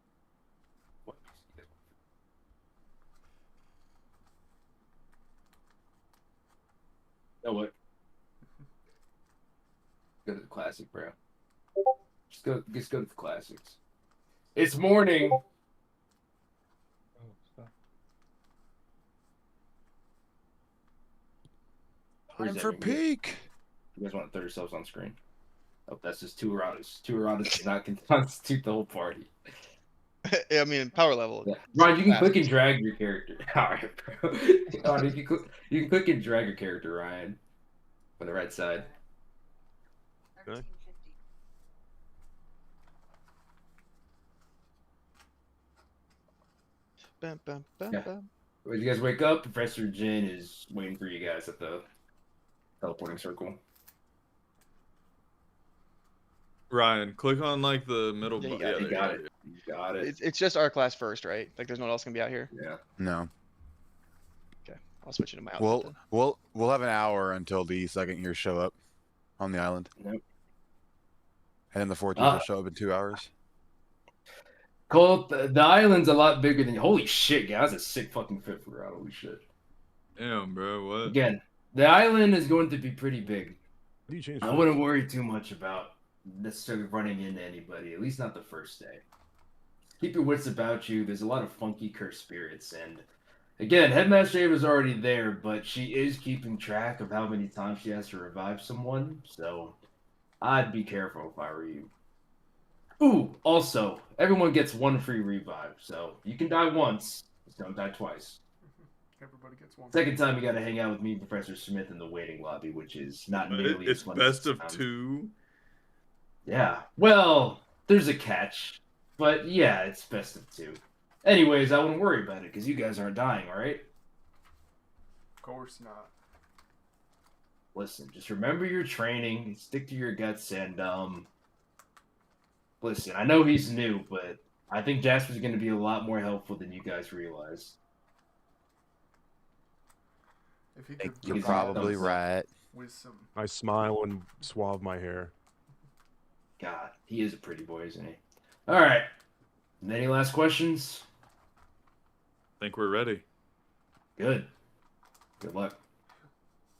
You know what? Go to the classic, bro. Just go to the classics. It's morning. Time for peak. You guys want to throw yourselves on screen? Oh, that's just two Eratas. Two Eratas does not constitute the whole party. I mean, power level. Yeah. Ryan, you can click and drag your character. All right, bro. You can click and drag your character, Ryan, on the right side. Okay. Bam, bam, bam, Yeah. bam. When you guys wake up, Professor Jin is waiting for you guys at the teleporting circle. Ryan, click on like the middle Yeah, you button. got it. You got it. You got it. It's just our class first, right? Like, there's no one else gonna be out here. Yeah. No. I'll switch it to my outfit. Then. We'll have an hour until the second years show up on the island. Nope. And then the fourth years will show up in 2 hours. Colt, the island's a lot bigger than you. Holy shit, guys. That's a sick fucking fit for her. Holy shit. Damn, bro, what? Again, the island is going to be pretty big. You changed. I wouldn't worry too much about necessarily running into anybody, at least not the first day. Keep your wits about you. There's a lot of funky cursed spirits, and again, Headmaster Ava's already there, but she is keeping track of how many times she has to revive someone, so I'd be careful if I were you. Ooh, also, everyone gets one free revive, so you can die once, just don't die twice. Everybody gets one. Second time, you gotta hang out with me and Professor Smith in the waiting lobby, which is not nearly It's as fun best as of it sounds. 2. Yeah, well, there's a catch, but yeah, it's best of 2. Anyways, I wouldn't worry about it because you guys aren't dying, all right? Of course not. Listen, just remember your training, stick to your guts, and listen. I know he's new, but I think Jasper's going to be a lot more helpful than you guys realize. If he Think could you're He's provide probably thumbs us up. right. with some. I smile and suave my hair. God, he is a pretty boy, isn't he? All right. Any last questions? Think we're ready. Good. Good luck.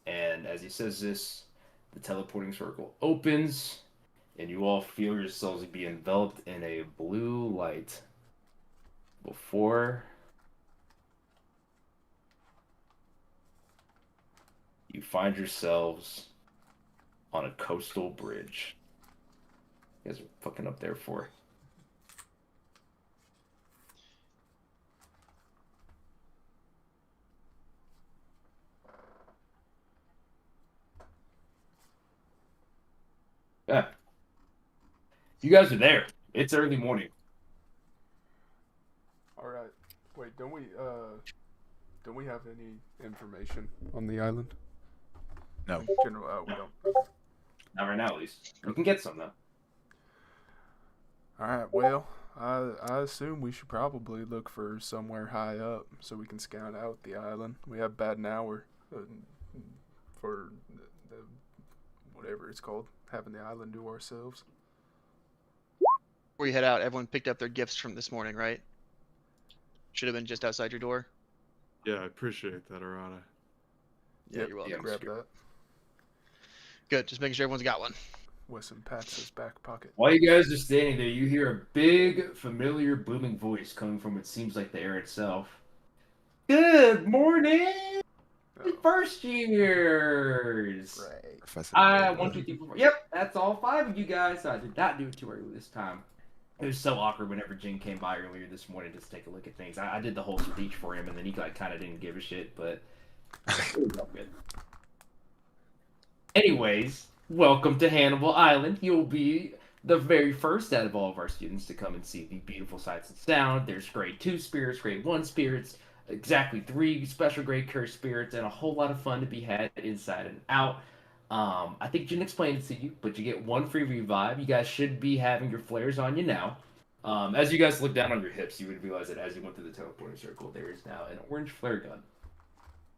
And as he says this, the teleporting circle opens, and you all feel yourselves be enveloped in a blue light. Before you find yourselves on a coastal bridge. You guys are fucking up there for. Yeah. You guys are there. It's early morning. All right. Wait, don't we have any information on the island? No. General, we don't. Not right now, at least. You can get some, though. All right. Well, I assume we should probably look for somewhere high up so we can scout out the island. We have about an hour for the whatever it's called, having the island to ourselves. Before you head out, everyone picked up their gifts from this morning, right? Should have been just outside your door. Yeah, I appreciate that, Arata. Yeah, you're welcome. Yeah. Grab that. Good. Just making sure everyone's got one. Wesson pats his back pocket. While you guys are standing there, you hear a big, familiar, booming voice coming from what seems like the air itself. Good morning, Oh, first years. right. Professor I Dale. 1, 2, 3, 4, 5. Yep, that's all 5 of you guys. I did not do it too early this time. It was so awkward whenever Jin came by earlier this morning just to take a look at things. I did the whole speech for him, and then he like kind of didn't give a shit, but it was all good. Anyways, welcome to Hannibal Island. You'll be the very first out of all of our students to come and see the beautiful sights and sound. There's grade 2 spirits, grade 1 spirits, exactly 3 special grade cursed spirits, and a whole lot of fun to be had inside and out. I think Jin explained it to you, but you get 1 free revive. You guys should be having your flares on you now. As you guys look down on your hips, you would realize that as you went through the teleporting circle, there is now an orange flare gun.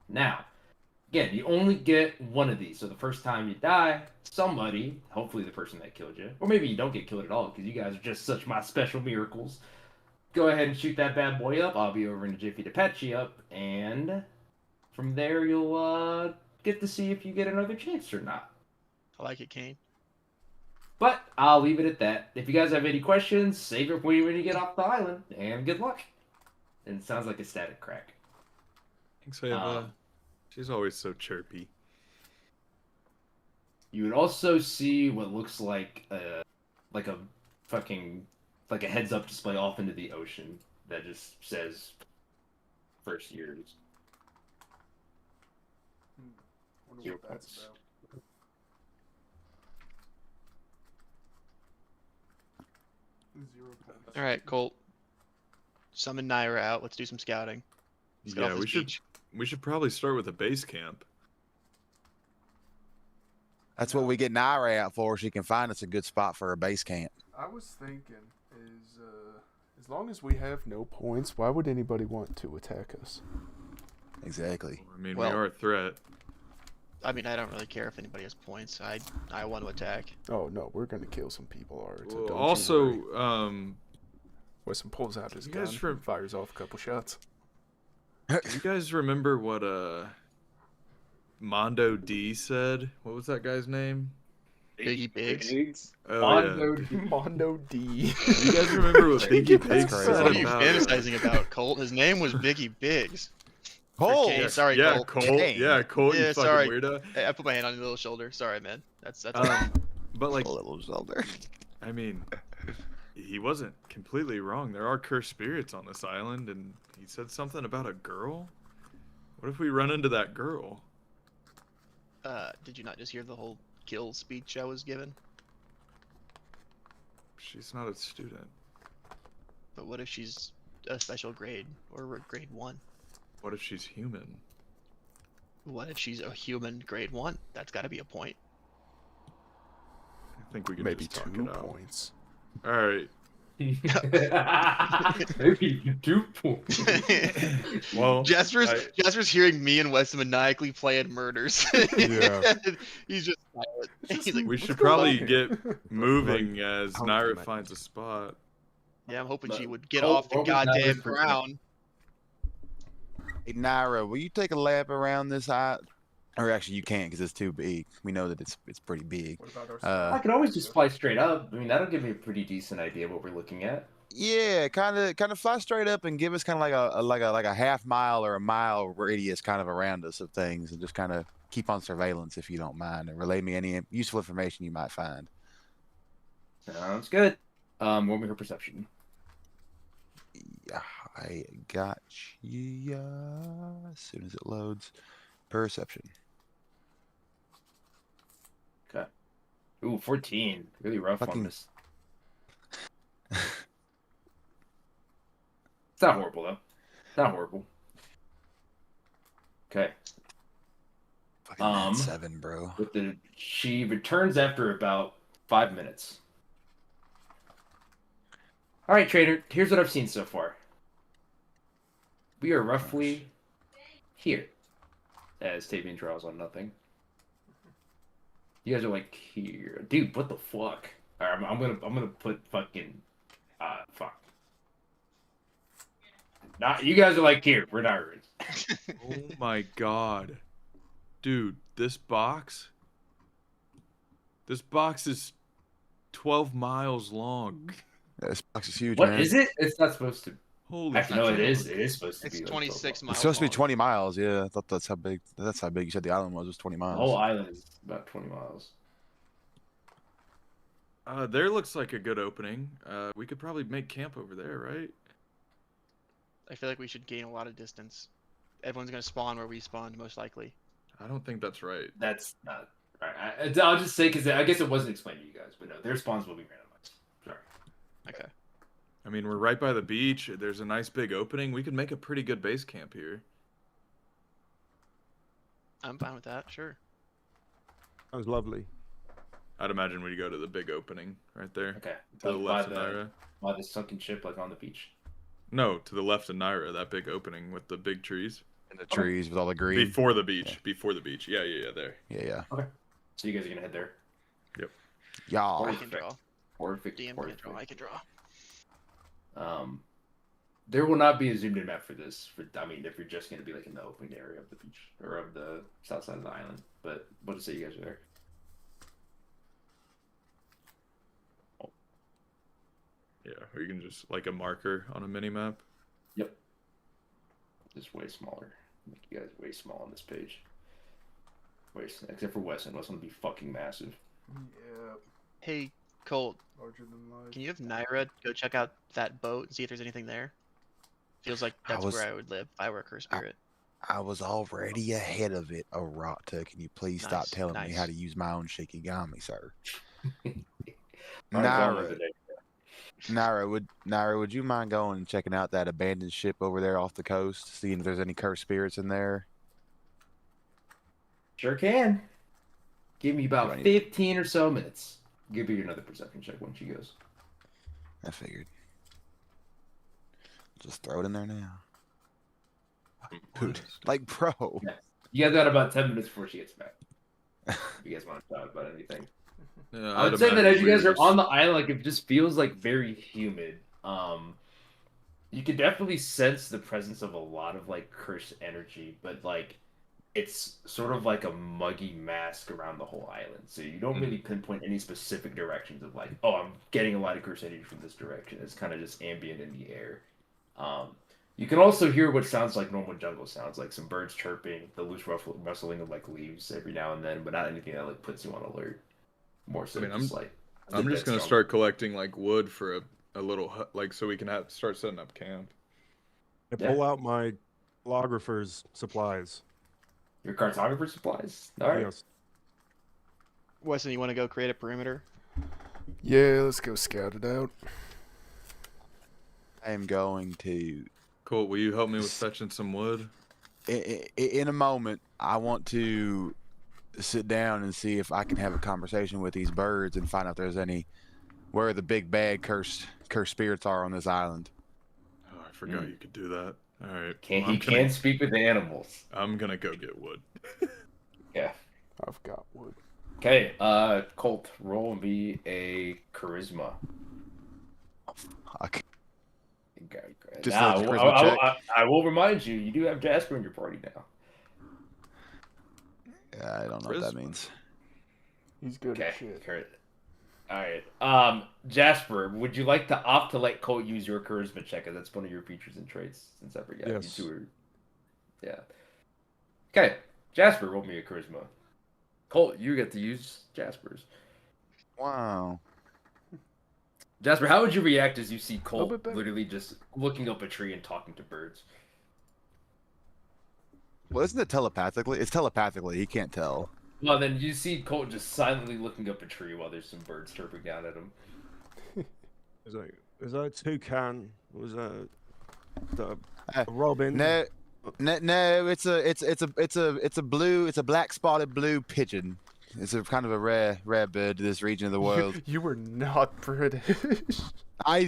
Now, again, you only get 1 of these, so the first time you die, somebody, hopefully the person that killed you, or maybe you don't get killed at all because you guys are just such my special miracles, go ahead and shoot that bad boy up. I'll be over in a jiffy to patch you up, and from there you'll get to see if you get another chance or not. I like it, Kane. But I'll leave it at that. If you guys have any questions, save it for when you get off the island, and good luck. And it sounds like a static crack. Thanks, Ava. She's always so chirpy. You would also see what looks like a fucking like a heads-up display off into the ocean that just says first years. Wonder 0 what that's points. about. All right, Colt. Summon Naira out. Let's do some scouting. Let's get Yeah, off we this should beach. we should probably start with a base camp. That's what we get Naira out for. She can find us a good spot for a base camp. I was thinking, as long as we have no points, why would anybody want to attack us? Exactly. I mean, Well- we are a threat. I mean, I don't really care if anybody has points. I want to attack. Oh no, we're gonna kill some people, alright. So don't you worry. Also, Wesson pulls out his you gun, guys and fires off a couple shots. do you guys remember what Mondo D said? What was that guy's name? Biggie Biggs. Oh Mondo yeah. D. Mondo D. Do you guys remember what Biggie Biggs crazy. said What are you about? fantasizing about, Colt? His name was Biggie Biggs. Oh, Kane. Sorry, yeah, Colt. Colt. Dang. Yeah, Colt. Yeah, You fucking sorry. weirdo. Hey, I put my hand on your little shoulder. Sorry, man. That's But like, a little shoulder. I mean, he wasn't completely wrong. There are cursed spirits on this island, and he said something about a girl. What if we run into that girl? Did you not just hear the whole kill speech I was given? She's not a student. But what if she's a special grade or grade 1. What if she's human? What if she's a human grade 1? That's got to be a point. I think we can Maybe just talk 2 it out. points. All right. Maybe 2 points. Well, Jasper's hearing me and Wes maniacally playing murders. Yeah. He's just silent. He's like, we What's should going probably on get here? moving as How Naira can I- finds a spot. yeah, I'm hoping she But would get Colt, off the what was goddamn Naira's percent? ground. Hey, Naira, will you take a lap around this island? Or actually, you can't because it's too big. We know that it's pretty big. What about our I could always just fly straight up. I mean, that'll give me a pretty decent idea of what we're looking at. Yeah, kind of fly straight up and give us kind of like a half mile or a mile radius kind of around us of things, and just kind of keep on surveillance if you don't mind, and relay me any useful information you might find. Sounds good. What was her perception? Yeah, I got you. As soon as it loads, perception. Okay. Ooh, 14. Really rough Fucking- on this. It's not horrible though. It's not horrible. Okay. Fucking nat 7, bro. She returns after about 5 minutes. All right, trader. Here's what I've seen so far. We are roughly here, as Tavian draws on nothing. You guys are like here, dude. What the fuck? All right, I'm gonna put fucking fuck. Not you guys are like here. We're not rude. Oh my god. Dude, this box is 12 miles long. Yeah, this box is huge, What man. is it? It's not supposed to. Holy Actually, no, fuck. it is. It is supposed to It's be. Like 26 miles. It's supposed to be long. 20 miles. Yeah, I thought that's how big. That's how big you said the island was 20 The miles. whole island is about 20 miles. There looks like a good opening. We could probably make camp over there, right? I feel like we should gain a lot of distance. Everyone's gonna spawn where we spawned, most likely. I don't think that's right. That's not right. I'll just say because I guess it wasn't explained to you guys, but no, their spawns will be randomized. Sorry. Okay. I mean, we're right by the beach. There's a nice big opening. We could make a pretty good base camp here. I'm fine with that. Sure. Sounds lovely. I'd imagine we'd go to the big opening right there. Okay. To the Like left of Naira. by the sunken ship, like on the beach. No, to the left of Naira, that big opening with the big trees. And the trees with all the green. Before the beach. Before the beach. Yeah, there. Yeah. So you guys are gonna head there. Yeah. I can draw. Perfect. DM can draw. I can draw. There will not be a zoomed in map for this. I mean, if you're just gonna be like in the open area of the beach or of the south side of the island, but we'll just say you guys are there. Yeah, or you can just like a marker on a mini map. Yep. Just way smaller. Make you guys way small on this page. Except for Weston. Weston will be fucking massive. Yeah, Hey, Colt, larger than life. can you have Naira go check out that boat and see if there's anything there? Feels like that's was- where I would live if I were a cursed spirit. I was already ahead of it, Arata. Can you please stop Nice, telling me nice. how to use my own shikigami, sir? Alright, Naira, would you mind going and checking out that abandoned ship over there off the coast, seeing if there's any cursed spirits in there? Sure can. Give me Do about I need- 15 or so minutes. Give you another perception check when she goes. I figured. Just throw it in there now. Dude, like, bro. You guys got about 10 minutes before she gets back. If you guys want to talk about anything. Yeah, I would I'd say that imagine as you we guys are just- on the island, like it just feels like very humid. You can definitely sense the presence of a lot of like cursed energy, but like it's sort of like a muggy mask around the whole island. So you don't really pinpoint any specific directions of like, oh, I'm getting a lot of cursed energy from this direction. It's kind of just ambient in the air. You can also hear what sounds like normal jungle sounds, like some birds chirping, the loose rustling of like leaves every now and then, but not anything that like puts you on alert. More so, I mean, just like I'm the just dead gonna strong. start collecting like wood for a little hut, like so we can start setting up camp. I Yeah. pull out my logographer's supplies. Your cartographer supplies. All right. Yes. Weston, you want to go create a perimeter? Yeah, let's go scout it out. I am going to. Cool. Will you help me with fetching some wood? In a moment, I want to sit down and see if I can have a conversation with these birds and find out if there's any where the big bad cursed spirits are on this island. Oh, I forgot you could do that. All right. He can speak with the animals. I'm gonna go get wood. Yeah. I've got wood. Okay. Colt, roll me a charisma. Fuck. Okay. Just Now, a charisma check. I will remind you, you do have Jasper in your party now. I don't know what that means. He's good Okay. at shit. Alright. Jasper, would you like to opt to let Colt use your charisma check? As that's one of your features and traits, since I forgot. Yes. You two are... Yeah. Okay. Jasper, roll me a charisma. Colt, you get to use Jasper's. Wow. Jasper, how would you react as you see Colt bit better. literally just looking up a tree and talking to birds? Well, isn't it telepathically? It's telepathically. He can't tell. Well, then you see Colt just silently looking up a tree while there's some birds chirping down at him. Is that a toucan? Was that a Uh, robin? No, it's a black spotted blue pigeon. It's a kind of a rare bird to this region of the world. You were not British. I'm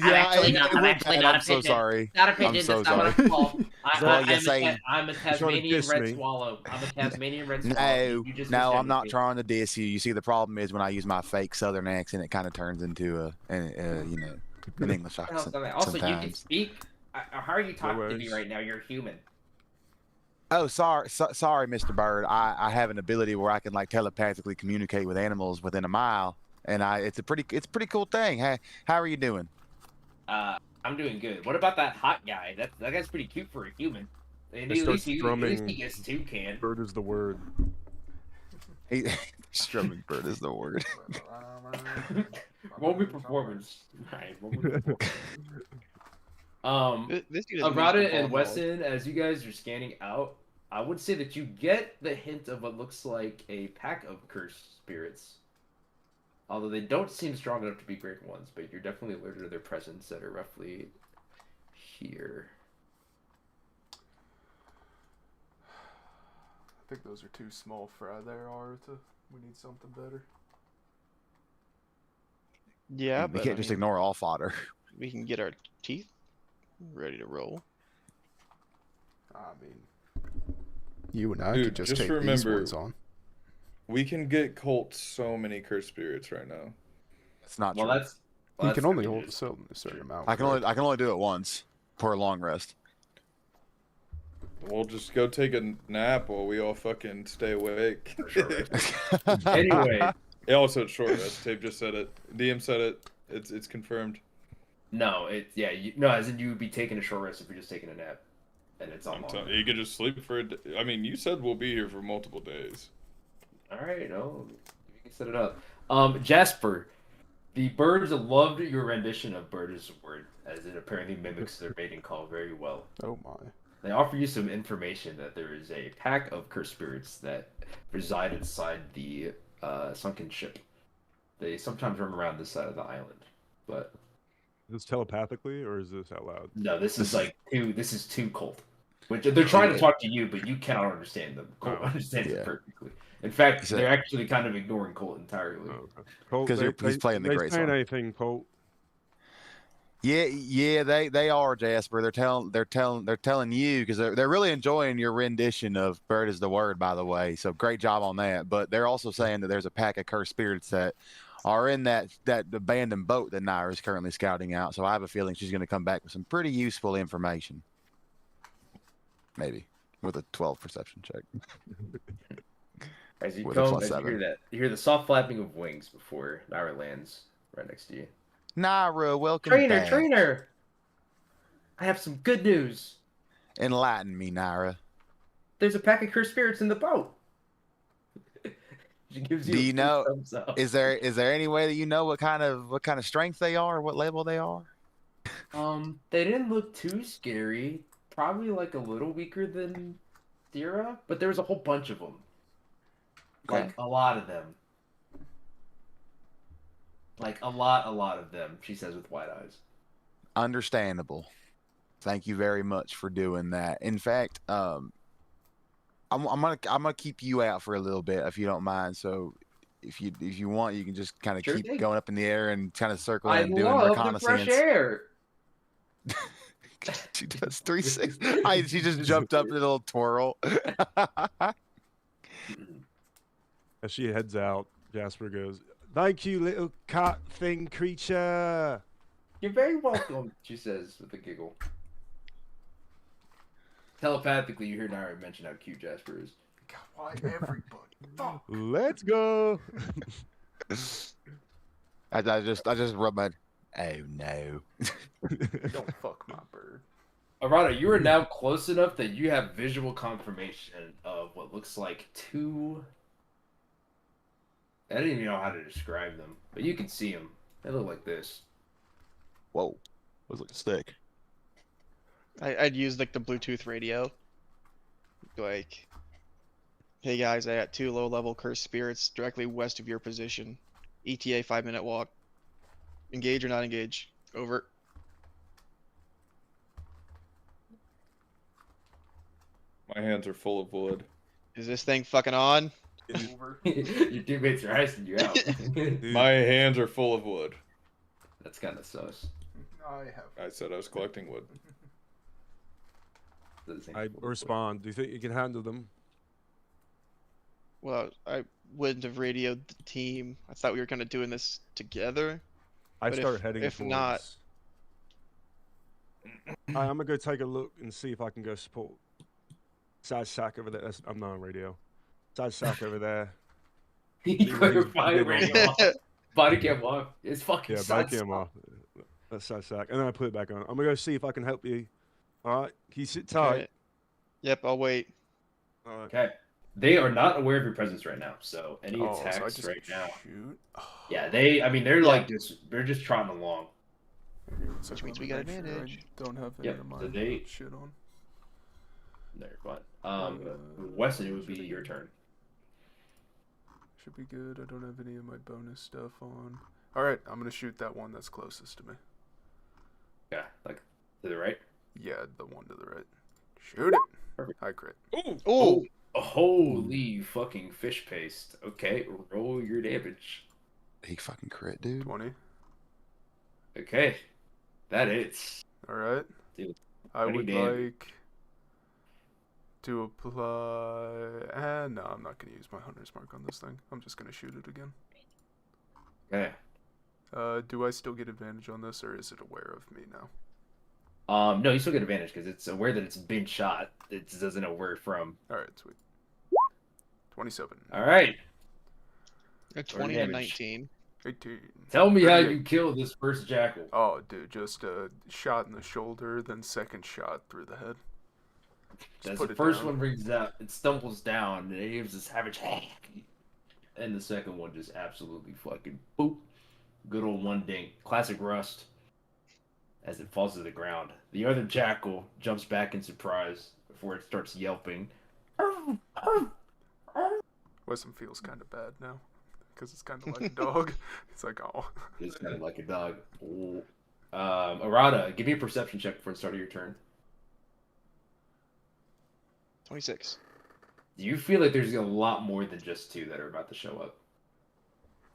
so sorry. Not a pigeon. I'm so That's not what sorry. it's called. Well, I'm a you're saying- Tasmanian diss red me. swallow. I'm a Tasmanian red swallow. No, You just no, misread I'm not me. trying to diss you. You see, the problem is when I use my fake Southern accent, it kind of turns into an English What else accent. am I? Also, you can sometimes. speak. How are you talking to me worries. right now? You're human. Oh, sorry, Mr. Bird. I have an ability where I can like telepathically communicate with animals within a mile, and it's a pretty cool thing. How are you doing? I'm doing good. What about that hot guy? That guy's pretty cute for a human. And He at least starts he drumming. gets toucan. Bird is the word. He, strumming bird is the word. Roll me performance. Right, roll me performance. This dude has a Arata musical and ball. Weston, as you guys are scanning out, I would say that you get the hint of what looks like a pack of cursed spirits. Although they don't seem strong enough to be great ones, but you're definitely alerted to their presence that are roughly here. I think those are too small for there, Arta. We need something better. Yeah, We but can't just ignore all fodder. we can get our teeth ready to roll. I mean, you and I Dude, could just just take these remember- ones on. We can get Colt so many cursed spirits right now. It's not Well, true. that's. You that's can only pretty hold good. a certain amount. I can only do it once for a long rest. We'll just go take a nap while we all fucking stay awake. Anyway, Yeah, also it's short rest. Tape just said it. DM said it. It's confirmed. no, as in you would be taking a short rest if you're just taking a nap, and it's on I'm long. telling you, you could just sleep for a day. I mean, you said we'll be here for multiple days. All right, no, you can set it up. Jasper, the birds loved your rendition of "Bird is the word," as it apparently mimics their mating call very well. Oh my. They offer you some information that there is a pack of cursed spirits that reside inside the sunken ship. They sometimes roam around this side of the island, but Is this telepathically or is this out loud? no, this is too Colt. Which they're trying to talk to you, but you cannot understand them. Colt Oh. understands Yeah. it perfectly. In fact, So- they're actually kind of ignoring Colt entirely. Oh, okay. Colt, 'Cause he's playing the they great saying song. anything, Colt? Yeah, they are, Jasper. They're telling you because they're really enjoying your rendition of "Bird is the word." By the way, so great job on that. But they're also saying that there's a pack of cursed spirits that are in that abandoned boat that Naira is currently scouting out. So I have a feeling she's going to come back with some pretty useful information. Maybe with a 12 perception check. As you With a come, plus as you 7. hear that, you hear the soft flapping of wings before Naira lands right next to you. Naira, welcome back. Trainer! I have some good news. Enlighten me, Naira. There's a pack of cursed spirits in the boat. She gives you Do a you big know- thumbs up. Is there any way that you know what kind of strength they are, what level they are? They didn't look too scary. Probably like a little weaker than Thera, but there was a whole bunch of them. Like Okay. a lot of them. Like a lot of them, she says with wide eyes. Understandable. Thank you very much for doing that. In fact, I'm gonna keep you out for a little bit if you don't mind. So if you want, you can just kind of Sure keep thing. going up in the air and kind of circling I and doing love the fresh reconnaissance. air. She does 360. She just jumped up in a little twirl. As she heads out, Jasper goes, "Thank you, little cat thing creature." You're very welcome, she says with a giggle. Telepathically, you hear Naira mention how cute Jasper is. God, why everybody? Fuck. Let's go. I just rub my. Oh no. Don't fuck my bird. Arata, you are now close enough that you have visual confirmation of what looks like two. I don't even know how to describe them, but you can see them. They look like this. Whoa. Those look sick. I'd use like the Bluetooth radio. Like, hey guys, I got 2 low-level cursed spirits directly west of your position. ETA 5-minute walk. Engage or not engage? Over. My hands are full of wood. Is this thing fucking on? Over. Your teammates are icing you out. My hands are full of wood. That's kind of sus. I have. I said I was collecting wood. I respond. Do you think you can handle them? Well, I wouldn't have radioed the team. I thought we were kind of doing this together. I But start if- heading if towards. not- I'm gonna go take a look and see if I can go support. Side sack over there. I'm not on radio. Side sack over there. You got your body Big radio off. Body cam off. It's fucking Yeah, sus. back him off. That's side sack, and then I put it back on. I'm gonna go see if I can help you. All right, can you sit tight? Okay. Yep, I'll wait. All right. Okay. They are not aware of your presence right now, so any Oh, so I attacks just right now. shoot. Yeah, they're Yeah. like they're just trotting along. Which means we got advantage. I don't have any Yep, of so mine they- shit on. There, but Weston, it would be your turn. Should be good. I don't have any of my bonus stuff on. All right, I'm gonna shoot that one that's closest to me. Yeah, like to the right. Yeah, the one to the right. Shoot it. Perfect. High crit. Ooh. Oh, Holy fucking fish paste. Okay, roll your damage. He fucking crit, dude. 20. Okay, that hits. All right. Dude, I 20 would damage. like to apply. No, I'm not gonna use my hunter's mark on this thing. I'm just gonna shoot it again. Okay. Do I still get advantage on this, or is it aware of me now? No, you still get advantage because it's aware that it's been shot. It doesn't know where from. All right, sweet. 27. All right. a 20 and damage. 19. 18. Tell me how 38. you killed this first jackal. Oh, dude, just a shot in the shoulder, then second shot through the head. Just As put the it first down. one rings out, it stumbles down, and it gives a savage and the second one just absolutely fucking boop. Good old one ding. Classic Rust. As it falls to the ground. The other jackal jumps back in surprise before it starts yelping. Wesson feels kind of bad now, because it's kind of like a dog. It's like, oh. It's kind of like a dog. Ooh. Arata, give me a perception check before the start of your turn. 26. Do you feel like there's a lot more than just two that are about to show up?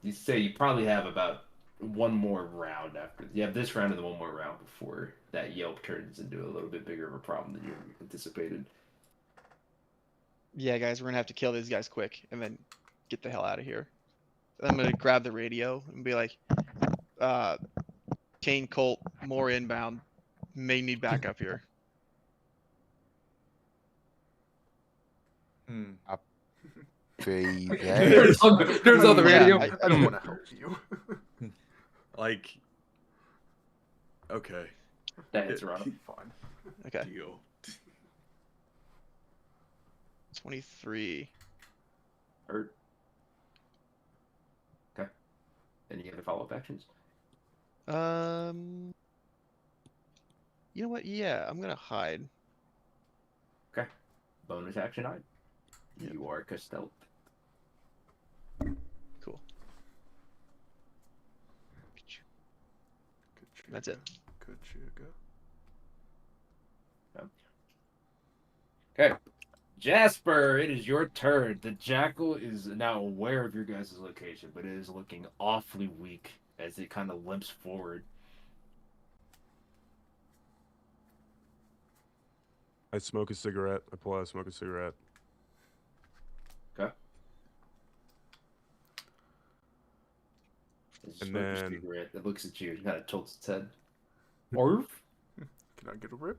You say you probably have about one more round after. You have this round and then one more round before that yelp turns into a little bit bigger of a problem than you anticipated. Yeah, guys, we're gonna have to kill these guys quick and then get the hell out of here. I'm gonna grab the radio and be like, Kane Colt, more inbound. May need backup here. There's on the Yeah, radio. I don't want to help you. Like, okay, That hits Arata. Fine. Okay. deal. 23. Hurt. Okay. Any other follow-up actions? You know what? Yeah, I'm gonna hide. Bonus action hide. Yep. You are stealth. Cool. Good That's it. Good sugar. Okay. Jasper, it is your turn. The jackal is now aware of your guys' location, but it is looking awfully weak as it kind of limps forward. I smoke a cigarette. I pull out, smoke a cigarette. Okay. And then- Cigarette that looks at you and kind of tilts its head. Orf. Can I get a rip?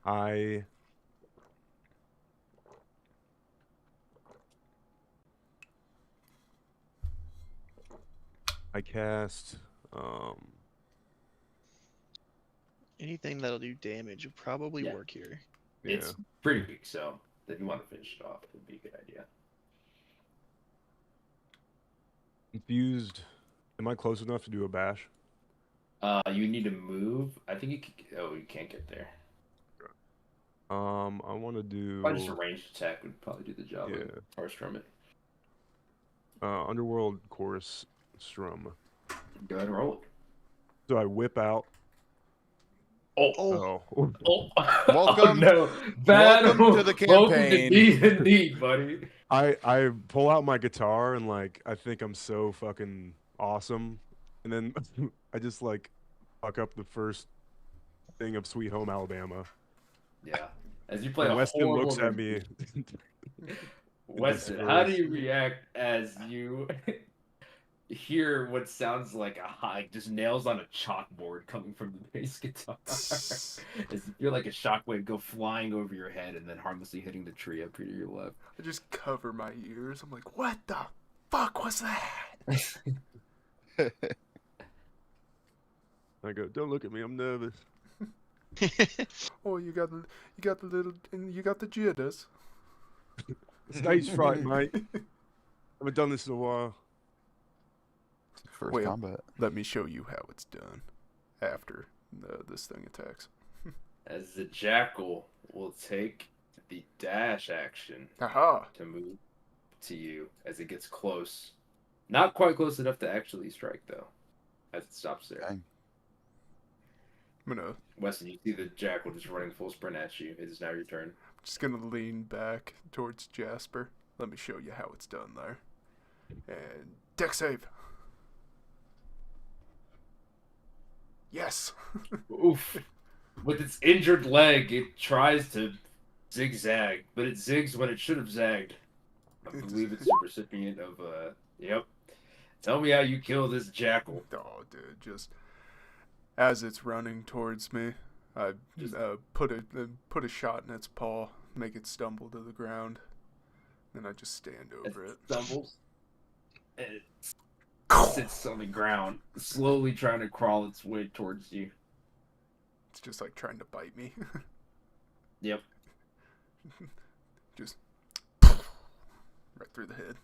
I cast Anything that'll do damage would probably Yeah. work here. yeah. It's pretty weak, so if you want to finish it off, it would be a good idea. Confused. Am I close enough to do a bash? You need to move. I think you can. Oh, you can't get there. I want to do Probably just a ranged attack would probably do the job. Yeah. Or strum it. Underworld Chorus Strum. Go ahead and roll it. So I whip out. Oh. Oh. Oh. Welcome- Oh, no. Bad. welcome to the Welcome to campaign. D&D, buddy. I pull out my guitar and like I think I'm so fucking awesome, and then I just like fuck up the first thing of Sweet Home Alabama. Yeah. As you play And a Weston horrible looks at me. Weston, how do you react as you hear what sounds like just nails on a chalkboard coming from the bass guitar? As you feel like a shockwave go flying over your head and then harmlessly hitting the tree up here to your left. I just cover my ears. I'm like, what the fuck was that? I go, don't look at me, I'm nervous. Oh, you got the jitters. Stage fright, mate. Haven't done this in a while. First Wait. combat. Let me show you how it's done after this thing attacks. As the jackal will take the dash action Aha! to move to you as it gets close. Not quite close enough to actually strike, though, as it stops there. Okay. I'm Weston, you see the jackal just running full sprint at you. It is now your turn. just gonna lean back towards Jasper. Let me show you how it's done there. And deck save. Yes. Oof. With its injured leg, it tries to zigzag, but it zigs when it should have zagged. I believe it's the recipient of, yep. Tell me how you kill this jackal. Oh, dude, just as it's running towards me, I put a shot in its paw, make it stumble to the ground, then I just stand over it. Stumbles. And it sits on the ground, slowly trying to crawl its way towards you. It's just like trying to bite me. Yep. Just right through the head.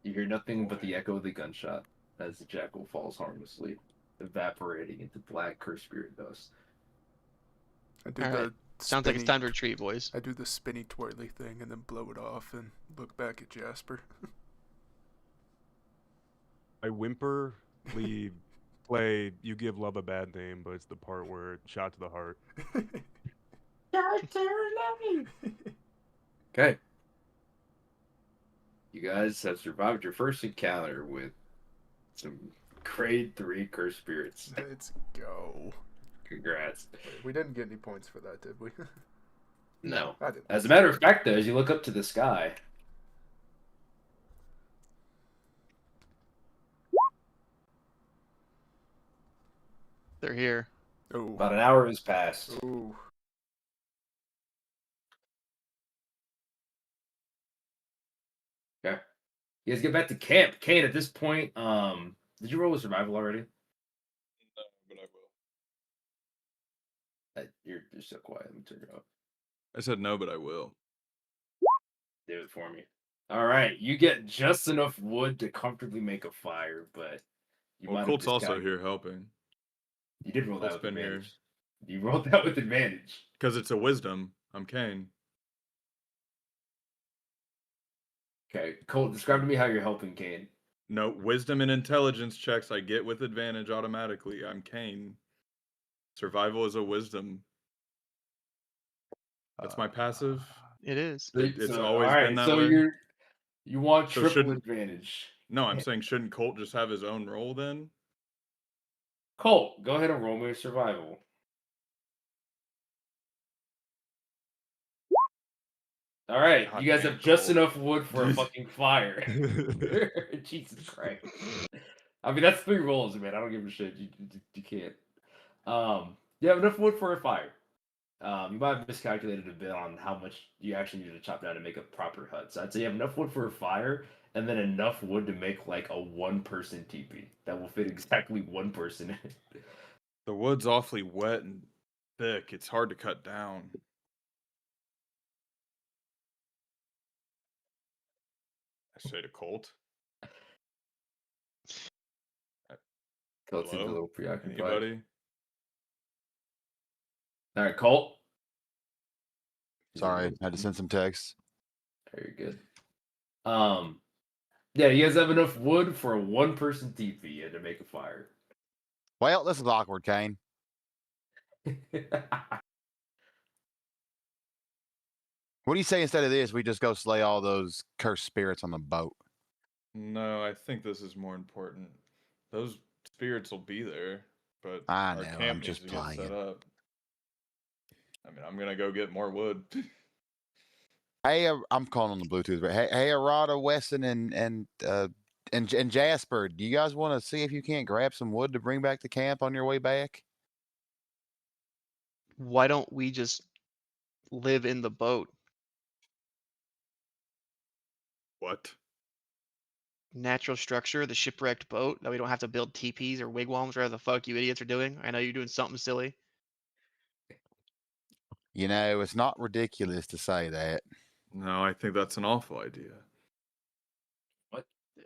You hear nothing but the echo of the gunshot as the jackal falls harmlessly, evaporating into black cursed spirit dust. I do Alright. the Sounds like it's spinny- time to retreat, boys. I do the spinny twirly thing and then blow it off and look back at Jasper. I whimperly play You Give Love a Bad Name, but it's the part where it shot to the heart. Okay. You guys have survived your first encounter with some grade 3 cursed spirits. Let's go. Congrats. We didn't get any points for that, did we? No. I didn't. As a matter of fact, though, as you look up to the sky, They're here. Oh. about an hour has passed. Ooh. Okay. You guys get back to camp. Kane, at this point, did you roll a survival already? No, but I will. You're so quiet. Let me turn it up. I said no, but I will. Do it for me. All right. You get just enough wood to comfortably make a fire, but you Well, might have Colt's also discounted- here helping. You did roll that Colt's with been here. advantage. You rolled that with advantage. Because it's a wisdom. I'm Kane. Okay. Colt, describe to me how you're helping Kane. No, wisdom and intelligence checks I get with advantage automatically. I'm Kane. Survival is a wisdom. That's my passive. It is. It's So, always all right, been that so way. you want So triple shouldn't- advantage. No, I'm saying shouldn't Colt just have his own role then? Colt, go ahead and roll me a survival. All right, God you guys damn, have just Colt. enough wood for a fucking fire. Jesus Christ. I mean, that's 3 rolls, man. I don't give a shit. You can't. You have enough wood for a fire. You might have miscalculated a bit on how much you actually need to chop down to make a proper hut. So I'd say you have enough wood for a fire, and then enough wood to make like a 1-person teepee that will fit exactly 1 person in it. The wood's awfully wet and thick. It's hard to cut down. I say to Colt. Colt seems a Hello? little preoccupied. Anybody? All right, Colt. Sorry, I had to send some texts. Very good. Yeah, you guys have enough wood for a 1-person teepee and to make a fire. Well, this is awkward, Kane. What do you say instead of this, we just go slay all those cursed spirits on the boat? No, I think this is more important. Those spirits will be there, but I our know, I'm camp needs just to get set playing. up. I mean, I'm gonna go get more wood. Hey, I'm calling on the Bluetooth, but hey, Arada, Weston, and Jasper, do you guys want to see if you can't grab some wood to bring back to camp on your way back? Why don't we just live in the boat? What? Natural structure, the shipwrecked boat, that we don't have to build teepees or wigwams, whatever the fuck you idiots are doing. I know you're doing something silly. You know, it's not ridiculous to say that. No, I think that's an awful idea.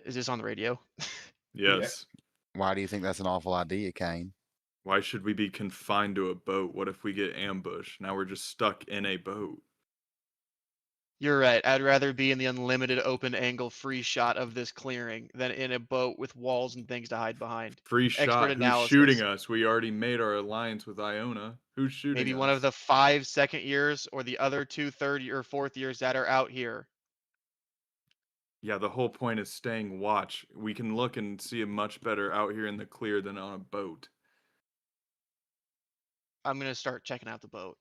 Is this on the radio? Yes. Why do you think that's an awful idea, Kane? Why should we be confined to a boat? What if we get ambushed? Now we're just stuck in a boat. You're right. I'd rather be in the unlimited open angle free shot of this clearing than in a boat with walls and things to hide behind. Free Expert shot. Who's analysis. shooting us? We already made our alliance with Iona. Who's shooting Maybe us? one of the 5 second years or the other 2 third or 4th years that are out here. Yeah, the whole point is staying watch. We can look and see it much better out here in the clear than on a boat. I'm gonna start checking out the boat.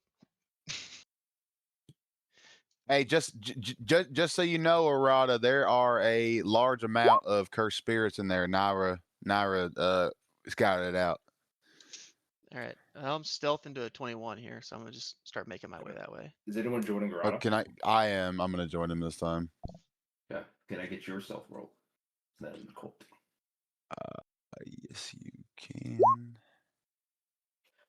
Hey, just so you know, Arada, there are a large amount of cursed spirits in there. Naira scouted it out. All right, I'm stealth into a 21 here, so I'm gonna just start making my way that way. Is anyone joining Oh, Grotto? can I? I am. I'm gonna join him this time. Yeah. Can I get your self roll? That is Colt. Yes, you can.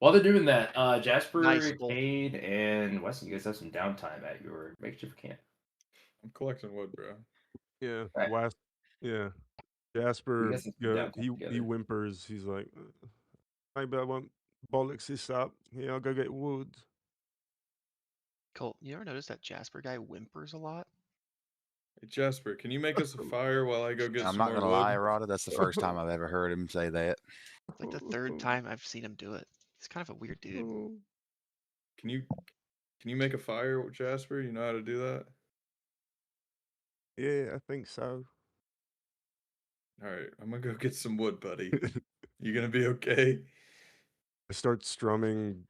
While they're doing that, Jasper, Nice, Colt. Cade, and Weston, you guys have some downtime at your makeshift camp. I'm collecting wood, bro. Yeah, Right. yeah. You Jasper, guys have some go, downtime he together. whimpers. He's like, maybe I won't bollocks this up. Yeah, I'll go get wood. Colt, you ever notice that Jasper guy whimpers a lot? Hey, Jasper, can you make us a fire while I go get I'm some not more gonna wood? lie, Arada. That's the first time I've ever heard him say that. It's like the 3rd time I've seen him do it. He's kind of a weird dude. Can you make a fire, Jasper? You know how to do that? Yeah, I think so. All right, I'm gonna go get some wood, buddy. You gonna be okay? I start strumming.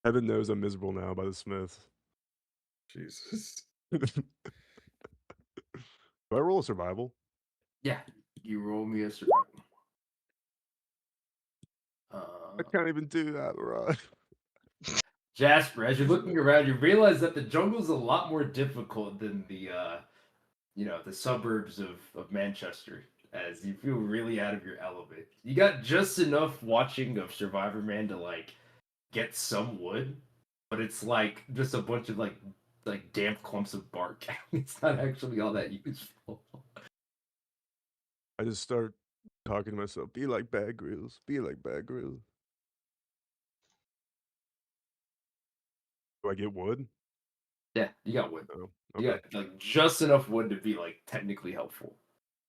Heaven knows I'm miserable now by the Smiths. Jesus. Do I roll a survival? Yeah. You roll me a survival. I can't even do that, right? Jasper, as you're looking around, you realize that the jungle's a lot more difficult than the the suburbs of Manchester, as you feel really out of your element. You got just enough watching of Survivor Man to like get some wood, but it's like just a bunch of like damp clumps of bark. It's not actually all that useful. I just start talking to myself. Be like Bear Grylls. Be like Bear Grylls. Do I get wood? Yeah, you got wood. Oh, You okay. got like just enough wood to be like technically helpful.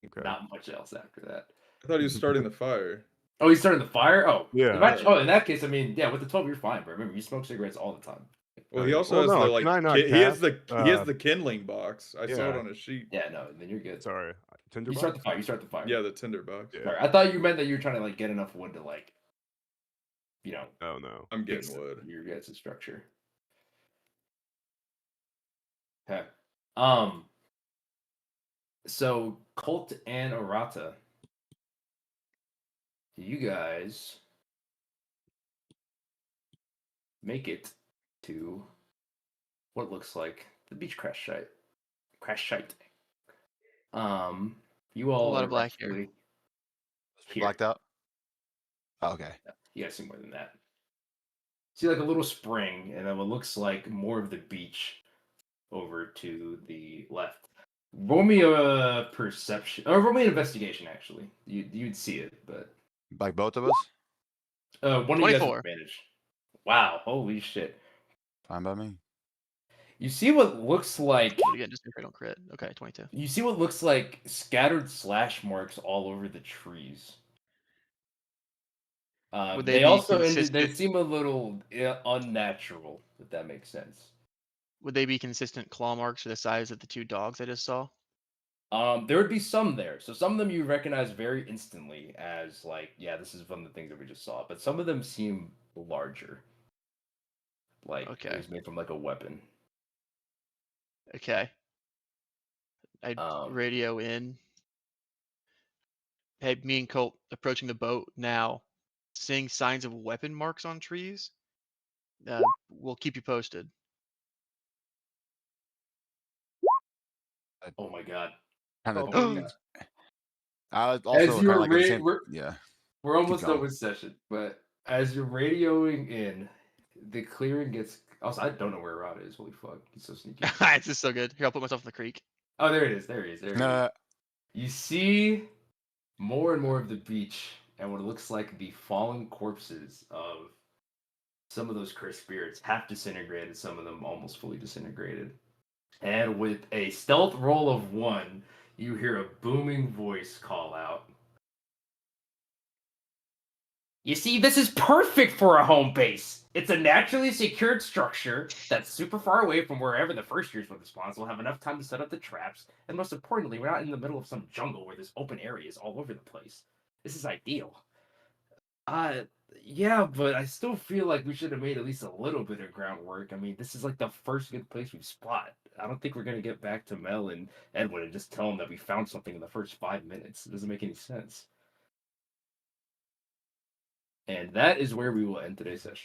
Okay. Not much else after that. I thought he was starting the fire. Oh, he's starting the fire. Oh, Yeah. in that case, I mean, yeah, with the 12, you're fine, bro. Remember, you smoke cigarettes all the time. Well, he also Well, has no, the like. can I not He has cast, the he has the kindling box. I saw it yeah. on a sheet. Yeah, no, then you're good. Sorry, You tinderbox. start the fire. You start the fire. Yeah, the tinder box. Yeah. Sorry, I thought you meant that you were trying to like get enough wood to like, you know, Oh no. I'm fix getting wood. your guys' structure. Okay. So Colt and Arata, you guys make it to what looks like the beach crash site. You all lot are of black here. actually here. Blacked out. Oh, okay. You guys see more than that. See like a little spring, and then what looks like more of the beach over to the left. Roll me a perception, or roll me an investigation. Actually, you'd see it, but Like both of us. one of you guys with 24. advantage. Wow, holy shit! Fine by me. You see what looks like Again, just if I don't crit. Okay, 22. you see what looks like scattered slash marks all over the trees. Would They they be also they consistent? seem a little unnatural, if that makes sense. Would they be consistent claw marks for the size of the two dogs I just saw? There would be some there. So some of them you recognize very instantly as like, yeah, this is one of the things that we just saw. But some of them seem larger. Like it Okay. was made from like a weapon. Okay. I'd radio in. Hey, me and Colt approaching the boat now, seeing signs of weapon marks on trees. We'll keep you posted. Oh my god. Kind of. Oh my god. I was As also you kind were of like at the same. we're Yeah. almost done going. with session, but as you're radioing in, the clearing gets also I don't know where Rod is. Holy fuck. He's so sneaky. This is so good. Here, I'll put myself in the creek. Oh, there it is. There he is. There he is. You see more and more of the beach and what looks like the fallen corpses of some of those cursed spirits, half disintegrated, some of them almost fully disintegrated. And with a stealth roll of 1, you hear a booming voice call out. You see, this is perfect for a home base. It's a naturally secured structure that's super far away from wherever the first years would spawn, so we'll have enough time to set up the traps. And most importantly, we're not in the middle of some jungle where there's open areas all over the place. This is ideal. Yeah, but I still feel like we should have made at least a little bit of groundwork. I mean, this is like the first good place we've spot. I don't think we're gonna get back to Mel and Edwin and just tell them that we found something in the first 5 minutes. It doesn't make any sense. And that is where we will end today's session.